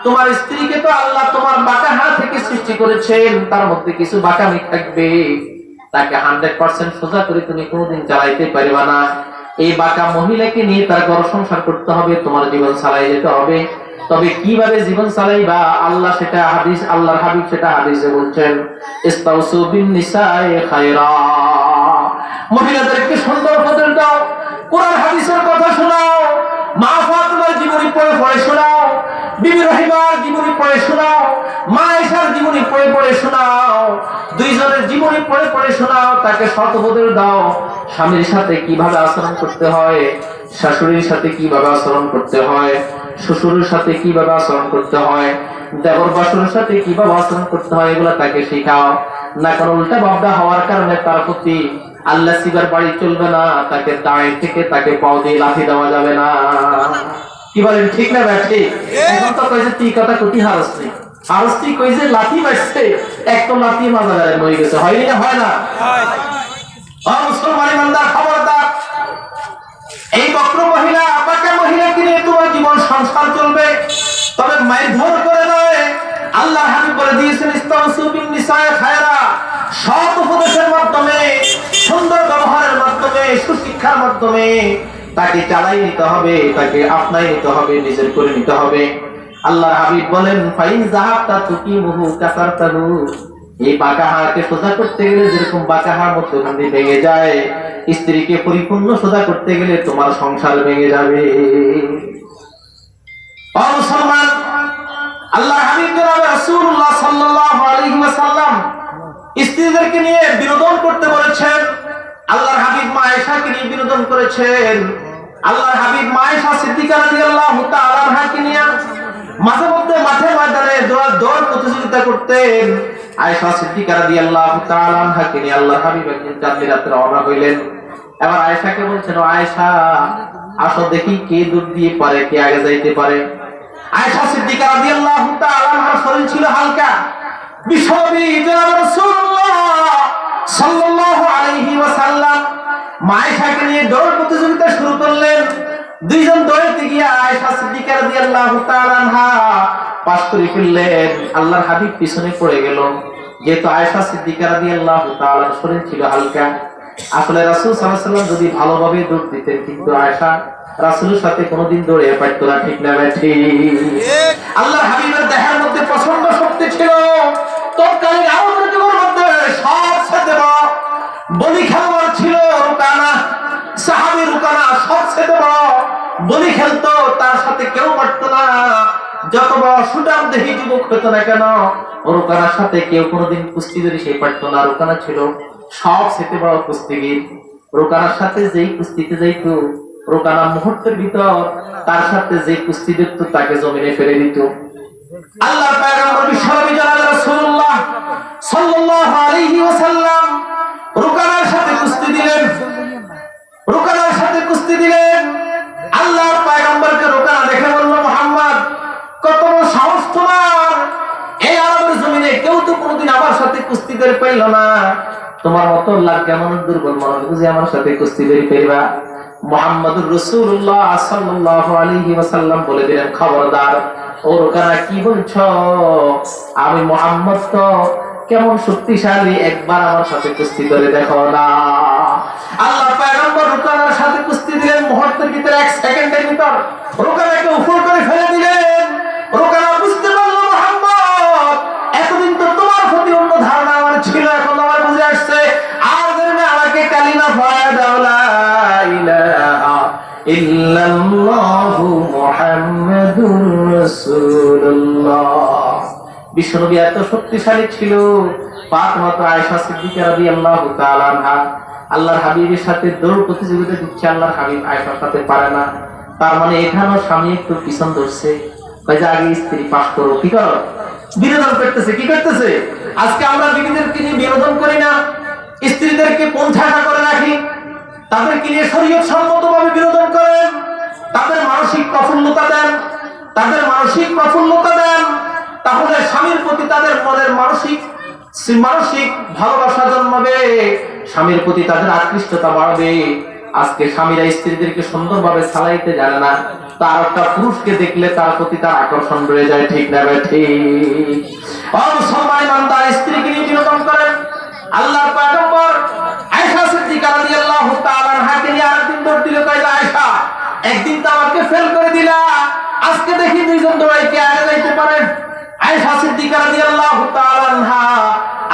তোমার স্ত্রীকে তো আল্লাহ তোমার বাঁকা হাত থেকে সৃষ্টি করেছেন, তার মধ্যে কিছু বাঁকামি থাকবে, তাকে 100% সোজা করে তুমি কোনোদিন চালাইতে পারবে না। এই বাঁকা মহিলাকে নিয়ে তার ঘর সংসার করতে হবে, তোমার জীবন চালাই যেতে হবে। তবে কিভাবে জীবন চালাইবা আল্লাহ সেটা হাদিস, আল্লাহর হাবিব সেটা হাদিসে বলছেন ইস্তাউসু বিন নিসায়ে খায়রা, মহিলাদেরকে সুন্দর উপদেশ দাও, কোরআন হাদিসের কথা শোনাও, মা ফাতিমার জীবনী পড়ে পড়ে শোনাও, বিবি রহিমার জীবনী পড়ে শোনাও, মা আয়েশার জীবনী পড়ে পড়ে শোনাও, দুইজনের জীবনী পড়ে পড়ে শোনাও, তাকে সৎ উপদেশ দাও। স্বামীর সাথে কিভাবে আচরণ করতে হয়, শাশুড়ির সাথে কিভাবে আচরণ করতে হয়, শ্বশুরের সাথে কিভাবে আচরণ করতে হয়, দেবর বাসুরের সাথে কিভাবে আচরণ করতে হয়, এগুলা তাকে শেখাও। না কোনো উল্টা ভাবনা হওয়ার কারণে তার প্রতি আল্লাহ সিবার বাড়ি চলবে না, তাকে দাঁড়িয়ে থেকে তাকে পাও দিয়ে লাথি দেওয়া যাবে না। কি বলেন, ঠিক না ভাই? ঠিক। এখন তো কইছে তুই কথা কতি হারস্তি হারস্তি কইছে লাথি মারছে, এক তো লাথি মাজারে হয়ে গেছে, হয় না? হয় না? মুসলমান ইমানদার, খবরদার, এই বক্র মহিলা বাঁকা মহিলাকে নিয়ে তোমার জীবন সংসার চলবে, তবে মারধর করে নয়। আল্লাহ হাবিব বলে দিয়েছেন ইস্তাউসু বিন নিসায়ে খায়রা, সৎ উপদেশের মাধ্যমে, সুন্দর ব্যবহারের মাধ্যমে, সুশিক্ষার মাধ্যমে তাকে চালাই নিতে হবে, তাকে আপনাই নিতে হবে, নিজের করে নিতে হবে। আল্লাহর হাবিব বলেন, ফাইন যাহাবতা তুকিমুহু কাসারতাহু, এই বাঁকা হাড়কে সোজা করতে গেলে যেরকম বাঁকা হাড় মধ্যখান দিয়ে ভেঙে যায়, স্ত্রীকে পরিপূর্ণ সোজা করতে গেলে তোমার সংসার ভেঙে যাবে। ও মুসলমান, আল্লাহর হাবিব জনাব রাসূলুল্লাহ সাল্লাল্লাহু আলাইহি ওয়াসাল্লাম স্ত্রীদেরকে নিয়ে বিনোদন করতে বলেছেন। আল্লাহর হাবিব মা আয়েশাকে নিয়ে বিনোদন করেছেন। আল্লাহর হাবিব মা আয়েশা সিদ্দিকা রাদিয়াল্লাহু তাআলা আনহাকে নিয়ে মাঝে মধ্যে মাঠে ময়দানে দৌড় প্রতিযোগিতা করতেন। আয়েশা সিদ্দিকা রাদিয়াল্লাহু তাআলা আনহাকে নিয়ে আল্লাহর হাবিব একদিন চাঁদনি রাতে রওনা হইলেন। এবার আয়েশাকে বলছেন, ও আয়েশা, আসো দেখি কে দুধ দিয়ে পারে, কে আগে যাইতে পারে। আয়েশা সিদ্দিকা রাদিয়াল্লাহু তাআলা আনহার শরীর ছিল হালকা। বিশ্বনবী জনাব রাসূলুল্লাহ সাল্লাল্লাহু আলাইহি ওয়াসাল্লাম মা আয়েশাকে নিয়ে দৌড় প্রতিযোগিতা শুরু করলেন। দুইজন দৌড়তে গিয়ে আয়েশা সিদ্দিকা রাদিয়াল্লাহু তাআলা আনহা পাস করে ফেললেন। আল্লাহর হাবিব পিছনে পড়ে গেল। যেহেতু আয়েশা সিদ্দিকা রাদিয়াল্লাহু তাআলা শরীর ছিল হালকা, আসলে রাসূল সাল্লাল্লাহু আলাইহি ওয়াসাল্লাম যদি ভালোভাবে দৌড় দিতেন, কিন্তু আয়েশা রাসূলের সাথে কোনোদিন দৌড়ে পারতো না, ঠিক না ঠিক? আল্লাহর হাবিবের দেহের মধ্যে প্রচন্ড শক্তি ছিল। তৎকালীন আরবের যুগের মধ্যে সবচেয়ে বড় বলি খেলোয়াড় ছিল রুকানা, সাহাবী রুকানা সবচেয়ে বড় বলি খেলতো, তার সাথে কেউ পারতো না। যত বড় সুঠাম দেহি যুবক হতো না কেন, রুকানার সাথে কেউ কোনোদিন কুস্তি ধরে সে পারতো না। রুকানা ছিল সবচেয়ে বড় কুস্তিগীর। রুকানার সাথে যেই কুস্তিতে যাইত, রুকানা মুহূর্তের ভিতর তার সাথে যে কুস্তি দেখত তাকে জমিনে ফেলে দিত। আল্লাহর পয়গম্বর বিশ্বনবী জনাব রাসূলুল্লাহ সাল্লাল্লাহু আলাইহি ওয়াসাল্লাম রুকানার সাথে কুস্তি দিলেন। রুকানার সাথে কুস্তি দিলেন। আল্লাহর পয়গম্বরকে রুকানা দেখে বলল, মুহাম্মদ, কত বড় সাহস তোমার! এই আরবের জমিনে কেউ তো কোনোদিন আমার সাথে কুস্তি করে পাইল না। তোমার মতো লাখ কেমন দুর্বল মানুষ বুঝি আমার সাথে কুস্তি করে পাইবা? মুহাম্মদুর রাসূলুল্লাহ সাল্লাল্লাহু আলাইহি ওয়াসাল্লাম বলে দিলেন, খবরদার, ও রুকানা, কি বলছো? আমি মুহাম্মদ তো কেমন শক্তিশালী, একবার আমার সাথে কুস্তি করে দেখো না। আল্লাহর পয়গম্বর রুকানার সাথে কুস্তি দিলেন। মুহূর্তের ভিতরে, এক সেকেন্ডের ভিতর রুকানাকে উপর করে ফেলে দিলেন। রুকানা বুঝতে পারল, মুহাম্মদ, এতদিন তো তোমার প্রতি অন্য ধারণা আমার ছিল, এখন আমার বুঝে আসছে। আর যেন আমাকে কালিমা পড়া দাও, লা ইলাহা ইল্লাল্লাহু মুহাম্মাদুর রাসূলুল্লাহ। বিশ্বনবী এত শক্তিশালী ছিল। ফাতেমা আয়েশা সিদ্দিকা রাদিয়াল্লাহু তাআলা আনহা আল্লাহর হাবিবের সাথে দৌড় প্রতিযোগিতা দিচ্ছে। আল্লাহর হাবিব আয়েশার সাথে পারে না। তার মানে এখানেও স্বামী একটু পিছন ধরছে, যে আগে স্ত্রী পাস করো, কি করো, বিনোদন করতেছে। কি করতেছে? আজকে আমরা বিবিদেরকে নিয়ে বিনোদন করি না, স্ত্রীদেরকে পঞ্চাশা করে রাখি, তাদেরকে নিয়ে শরীয়ত সম্মতভাবে বিনোদন করেন, তাদের মানসিক প্রফুল্লতা দেন, তাদের মানসিক প্রফুল্লতা দেন। তাহলে স্বামীর প্রতি তাদের মনের মানসিক ভালোবাসা জন্মাবে, স্বামীর প্রতি তাদের আকৃষ্টতা বাড়বে। আজকে স্বামীরা স্ত্রীদেরকে সুন্দরভাবে চালাইতে জানে না, তার একটা পুরুষকে দেখলে তার প্রতি তার আকর্ষণ রয়ে যায়, ঠিক না ঠিক? মুসলমান বান্দা স্ত্রীকে নিয়ে বিনোদন করেন। আল্লাহর পয়গম্বর আয়েশা সিদ্দিকা রাদিয়াল্লাহু তাআলা আনহাকে নিয়ে আরেকদিন দৌড় দিল। কয়, আয়েশা, একদিন তো আমাকে ফেল করে দিলা, আজকে দেখি দুইজন দৌড়াইতে আগে যাইতে পারে। আয়েশা সিদ্দিকা রাদিয়াল্লাহু তাআলা আনহা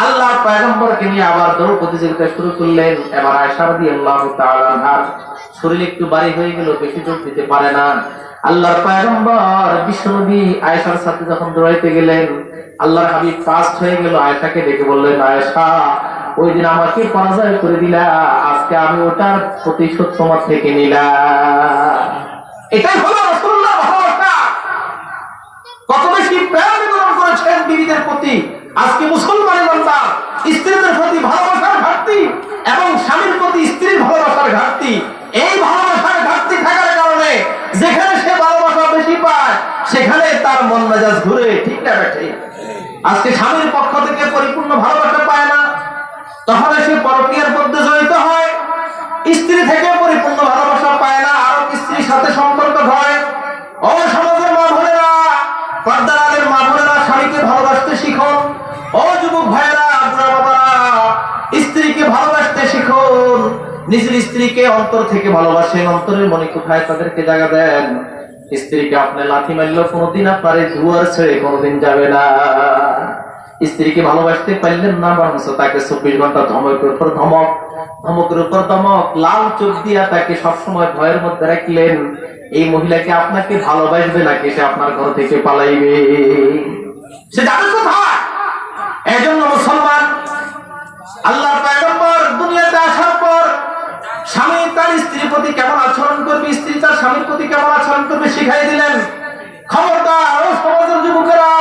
আল্লাহর পয়গম্বরকে নিয়ে আবার দৌড় প্রতিযোগিতা শুরু করলেন। এবার আয়েশা রাদিয়াল্লাহু তাআলা আনহার শরীর একটু ভারী হয়ে গেল, বেশি দৌড় দিতে পারে না। আল্লাহর পয়গম্বর বিশ্বনবী আয়েশার সাথে যখন দৌড়াইতে গেলেন, আল্লাহর হাবিব ফাস্ট হয়ে গেল। আয়েশাকে ডেকে বললেন, আয়েশা, ওই দিন আমাকে পরাজয় করে দিলা, আজকে আমি ওটার প্রতিশোধ তোমার থেকে নিলাম। এটাই হলো রাসূলুল্লাহ ভালোবাসা। কত বেশি প্রেম নিবেদন করেছেন বিবিদের প্রতি। আজকে মুসলমান বান্দা স্ত্রীদের প্রতি ভালোবাসার ঘাটতি এবং স্বামীর প্রতি স্ত্রীর ভালোবাসার ঘাটতি। এই ভালোবাসার ঘাটতি থাকার কারণে যেখানে সে ভালোবাসা বেশি পায়, সেখানে তার মন মেজাজ ঘুরে, ঠিক না বেঠে? আজকে স্বামীর পক্ষ থেকে পরিপূর্ণ ভালোবাসা পায় না, তখন সে পরকীয়ার মধ্যে জড়িত হয়। স্ত্রী থেকে পরিপূর্ণ ভালোবাসা পায় না, আরো স্ত্রীর সাথে সম্পর্ক হয়। ও সমাজের মা বোনেরা, পর্দার আলের মা বোনেরা, স্বামীকে ভালোবাসতে শিখুন। ও যুবক ভাইয়েরা, বুড়া বাবারা, স্ত্রীকে ভালোবাসতে শিখুন। নিজের স্ত্রীকে অন্তর থেকে ভালোবাসেন, অন্তরের মনে কোথায় তাদেরকে জায়গা দেন। স্ত্রীকে আপনি লাথি মারলেও কোনোদিন আপনার দুয়ার ছেড়ে কোনোদিন যাবে না। স্ত্রীকে ভালোবাসতে পারলেন না, বরঞ্চ তাকে 24 ঘন্টা ধমকের উপর ধমক, ধমকের উপর ধমক, লাল চোখ দিয়া তাকে সবসময় ভয়ের মধ্যে রাখলেন। এই মহিলাকে আপনাকে ভালোবাসবে নাকি সে আপনার ঘর থেকে পালাইবে? সে যাবে কোথায়? এই জন্য মুসলমান, আল্লাহর পয়গম্বর দুনিয়াতে আসার পর স্বামী তার স্ত্রীর প্রতি কেমন আচরণ করবে, স্ত্রী তার স্বামীর প্রতি কেমন আচরণ করবে শিখাই দিলেন। খবরদার ও সমাজের যুবকেরা,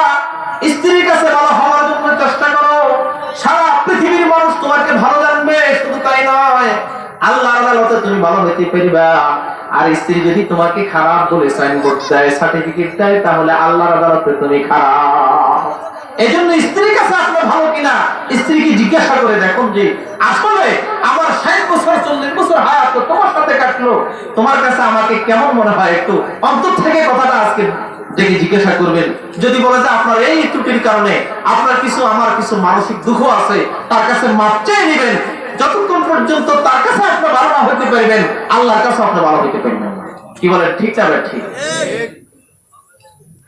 স্ত্রীর কাছে ভালো হওয়ার জন্য চেষ্টা করো। সারা পৃথিবীর মানুষ তোমাকে ভালো জানবে, শুধু তাই নয়, আল্লাহর আদালতে তুমি ভালো হইতে পারবা। আর স্ত্রী যদি তোমাকে খারাপ বলে সাইনবোর্ড দেয়, সার্টিফিকেট দেয়, তাহলে আল্লাহর আদালতে তুমি খারাপ। এই জন্য স্ত্রীর কাছে আপনি ভালো কিনা স্ত্রীকে জিজ্ঞাসা করে দেখুন যে আসলে আমার 60 বছর 40 বছর হায়াত তো তোমার সাথে কাটলো, তোমার কাছে আমাকে কেমন মনে হয়, একটু অন্তর থেকে কথাটা আজকে দেখে জিজ্ঞাসা করবেন। যদি বলে যে আপনার এই ত্রুটির কারণে আপনার কিছু আমার কিছু মানসিক দুঃখ আছে, তার কাছে মাপ চেয়ে নেবেন। যতক্ষণ পর্যন্ত তার কাছে আপনি ভালো না হতে পারবেন, আল্লাহর কাছে আপনি ভালো হতে পারবেন। কি বলেন? ঠিক না? ঠিক।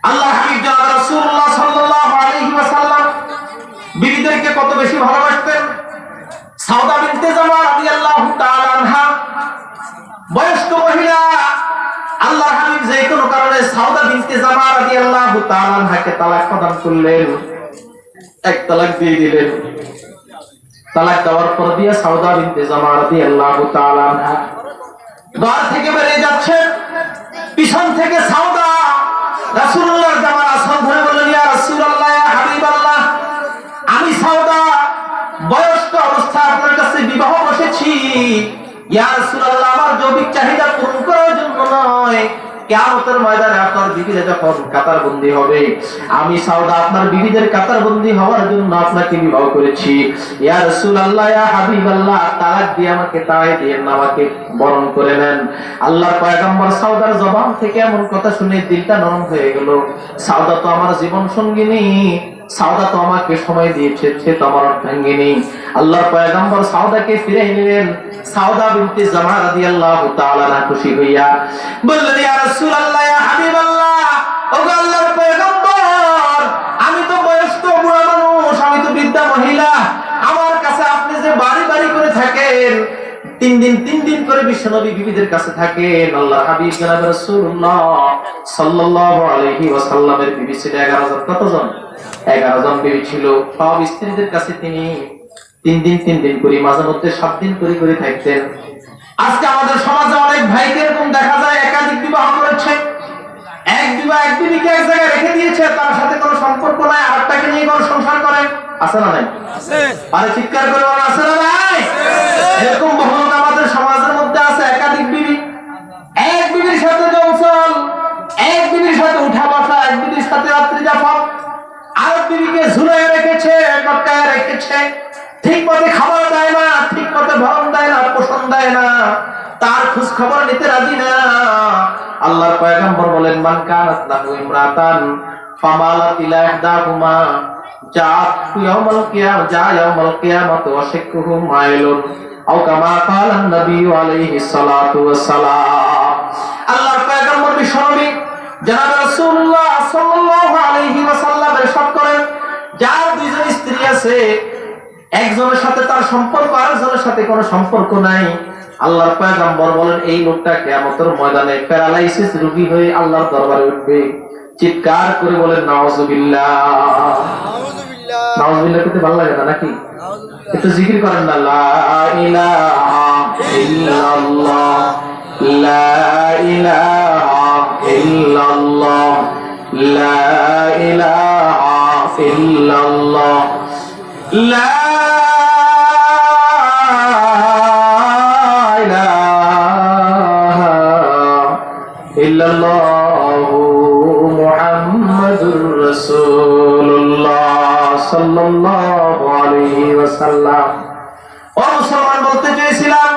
আল্লাহ হাবিব জনাব রাসূলুল্লাহ সাল্লাল্লাহু আলাইহি ওয়াসাল্লাম বিবিদেরকে কত বেশি ভালোবাসতেন। সাউদা বিনতে জামা রাদিয়াল্লাহু তাআলা আনহা বয়স্ক মহিলা, আল্লাহ হাবিব যে কোনো কারণে সাউদা বিনতে জামা রাদিয়াল্লাহু তাআলা আনহাকে তালাক প্রদান করলেন, এক তালাক দিয়ে দিলেন। তালাক দেওয়ার পর দিয়ে সাউদা বিনতে জামা রাদিয়াল্লাহু তাআলা আনহা ঘর থেকে বেরিয়ে যাচ্ছে। পিছন থেকে সাউদা রাসূলুল্লাহর জামার আসন ধরে বললেন, ইয়া রাসূলুল্লাহ, ইয়া হাবিবাল্লাহ, আমি সাউদা বয়স্ক অবস্থায় আপনার কাছে বিবাহ বসেছি। ইয়া রাসূলুল্লাহ, আমার যৌবিক চাহিদা পূরণ করার জন্য নয়, কিয়ামতের ময়দানে আপনার বিবিরা যখন কাতারবন্দি হবে, আমি সাউদা আপনার বিবিদের কাতারবন্দি হওয়ার জন্য আপনাকে বিবাহ করেছি। ইয়া রাসূলুল্লাহ, ইয়া হাবিবাল্লাহ, তালাক দিয়ে আমাকে তাড়াই দিয়েন না, আমাকে বরণ করে নেন। আল্লাহর পয়গম্বর সাউদার জবান থেকে এমন কথা শুনে দিলটা নরম হয়ে গেল। সাউদা তো আমার জীবন সঙ্গিনী, সাউদা তো আমাকে সময় দিয়েছে, সে তো আমার অর্ধাঙ্গিনী। আল্লাহর পয়গম্বর সাউদাকে ফিরে নিলেন। সাউদা বিনতে জামা রাদিয়াল্লাহু তাআলা আনহা খুশি হইয়া বললেন, ইয়া রাসূলুল্লাহ, ইয়া হাবিবাল্লাহ, ওগো আল্লাহর পয়গম্বর, আমি তো বয়স্ক বুড়া মানুষ, আমি তো বৃদ্ধা মহিলা, আমার কাছে আপনি যে বাড়ি বাড়ি করে থাকেন, 3 দিন করে বিশ্বনবী বিবিদের কাছে থাকেন। আল্লাহর হাবিব জনাব রাসূলুল্লাহ সাল্লাল্লাহু আলাইহি ওয়াসাল্লামের বিবি ছিল 11 জন। কতজন? 11 জন বিবি ছিল। সব স্ত্রীদের কাছে তিনি 3 দিন করে, মাঝে মধ্যে 7 দিন করে থাকতেন। আজকে আমাদের সমাজে অনেক ভাইকে এরকম দেখা যায় একাধিক বিবাহ করেছে। এক বিবিকে এক জায়গায় রেখে দিয়েছে, তার সাথে কোনো সম্পর্ক নাই, আরেকটাকে নিয়ে কোনো সংসার করে। আছে না নাই? আছে। আরে চিৎকার করে বলেন, আছে না নাই? এরকম বহু লোক আমাদের সমাজের মধ্যে আছে। একাধিক বিবি, এক বিবির সাথে জঞ্চল, এক বিবির সাথে উঠা বসা, এক বিবির সাথে রাত্রি যাপন, আরেক বিবিকে ঝুলিয়ে রেখেছে, লটকায় রেখেছে, ঠিক মতে খাবার দেয় না, ঠিক মতে ভরণ দেয় না, পোষণ দেয় না, তার খোঁজ খবর নিতে রাজি না। আল্লাহর পয়গম্বর বলেন, মান কানাত লাহু ইমরাতান ফামালাত ইলা ইহদাহুমা জাআত ইয়াউমাল কিয়ামাত ওয়া শাক্কুহু মাইলুন আও কামা ক্বালা নবী আলাইহিস সালাতু ওয়াস সালাম। আল্লাহর পয়গম্বর বিশ্বনবী জনাব রাসূলুল্লাহ সাল্লাল্লাহু আলাইহি ওয়াসাল্লাম ইরশাদ করেন, যার দুইজন স্ত্রী আছে, একজনের সাথে তার সম্পর্ক, আরেকজনের সাথে কোনো সম্পর্ক নাই, আল্লাহর পয়গম্বর বলেন এই লোকটা কিয়ামতের ময়দানে প্যারালাইসিস রোগী হয়ে আল্লাহর দরবারে উঠবে। চিৎকার করে বলেন নাউযুবিল্লাহ। নাউযুবিল্লাহ করতে ভালো লাগে না নাকি? একটু জিকির করেন না, লা ইলাহা ইল্লাল্লাহ, লা ইলাহা ইল্লাল্লাহ, লা ইলাহা ইল্লাল্লাহ, লা ইল্লাল্লাহু মুহাম্মাদুর রাসূলুল্লাহ সাল্লাল্লাহু আলাইহি ওয়াসাল্লাম। ও মুসলমান, বলতে চেয়েছিলাম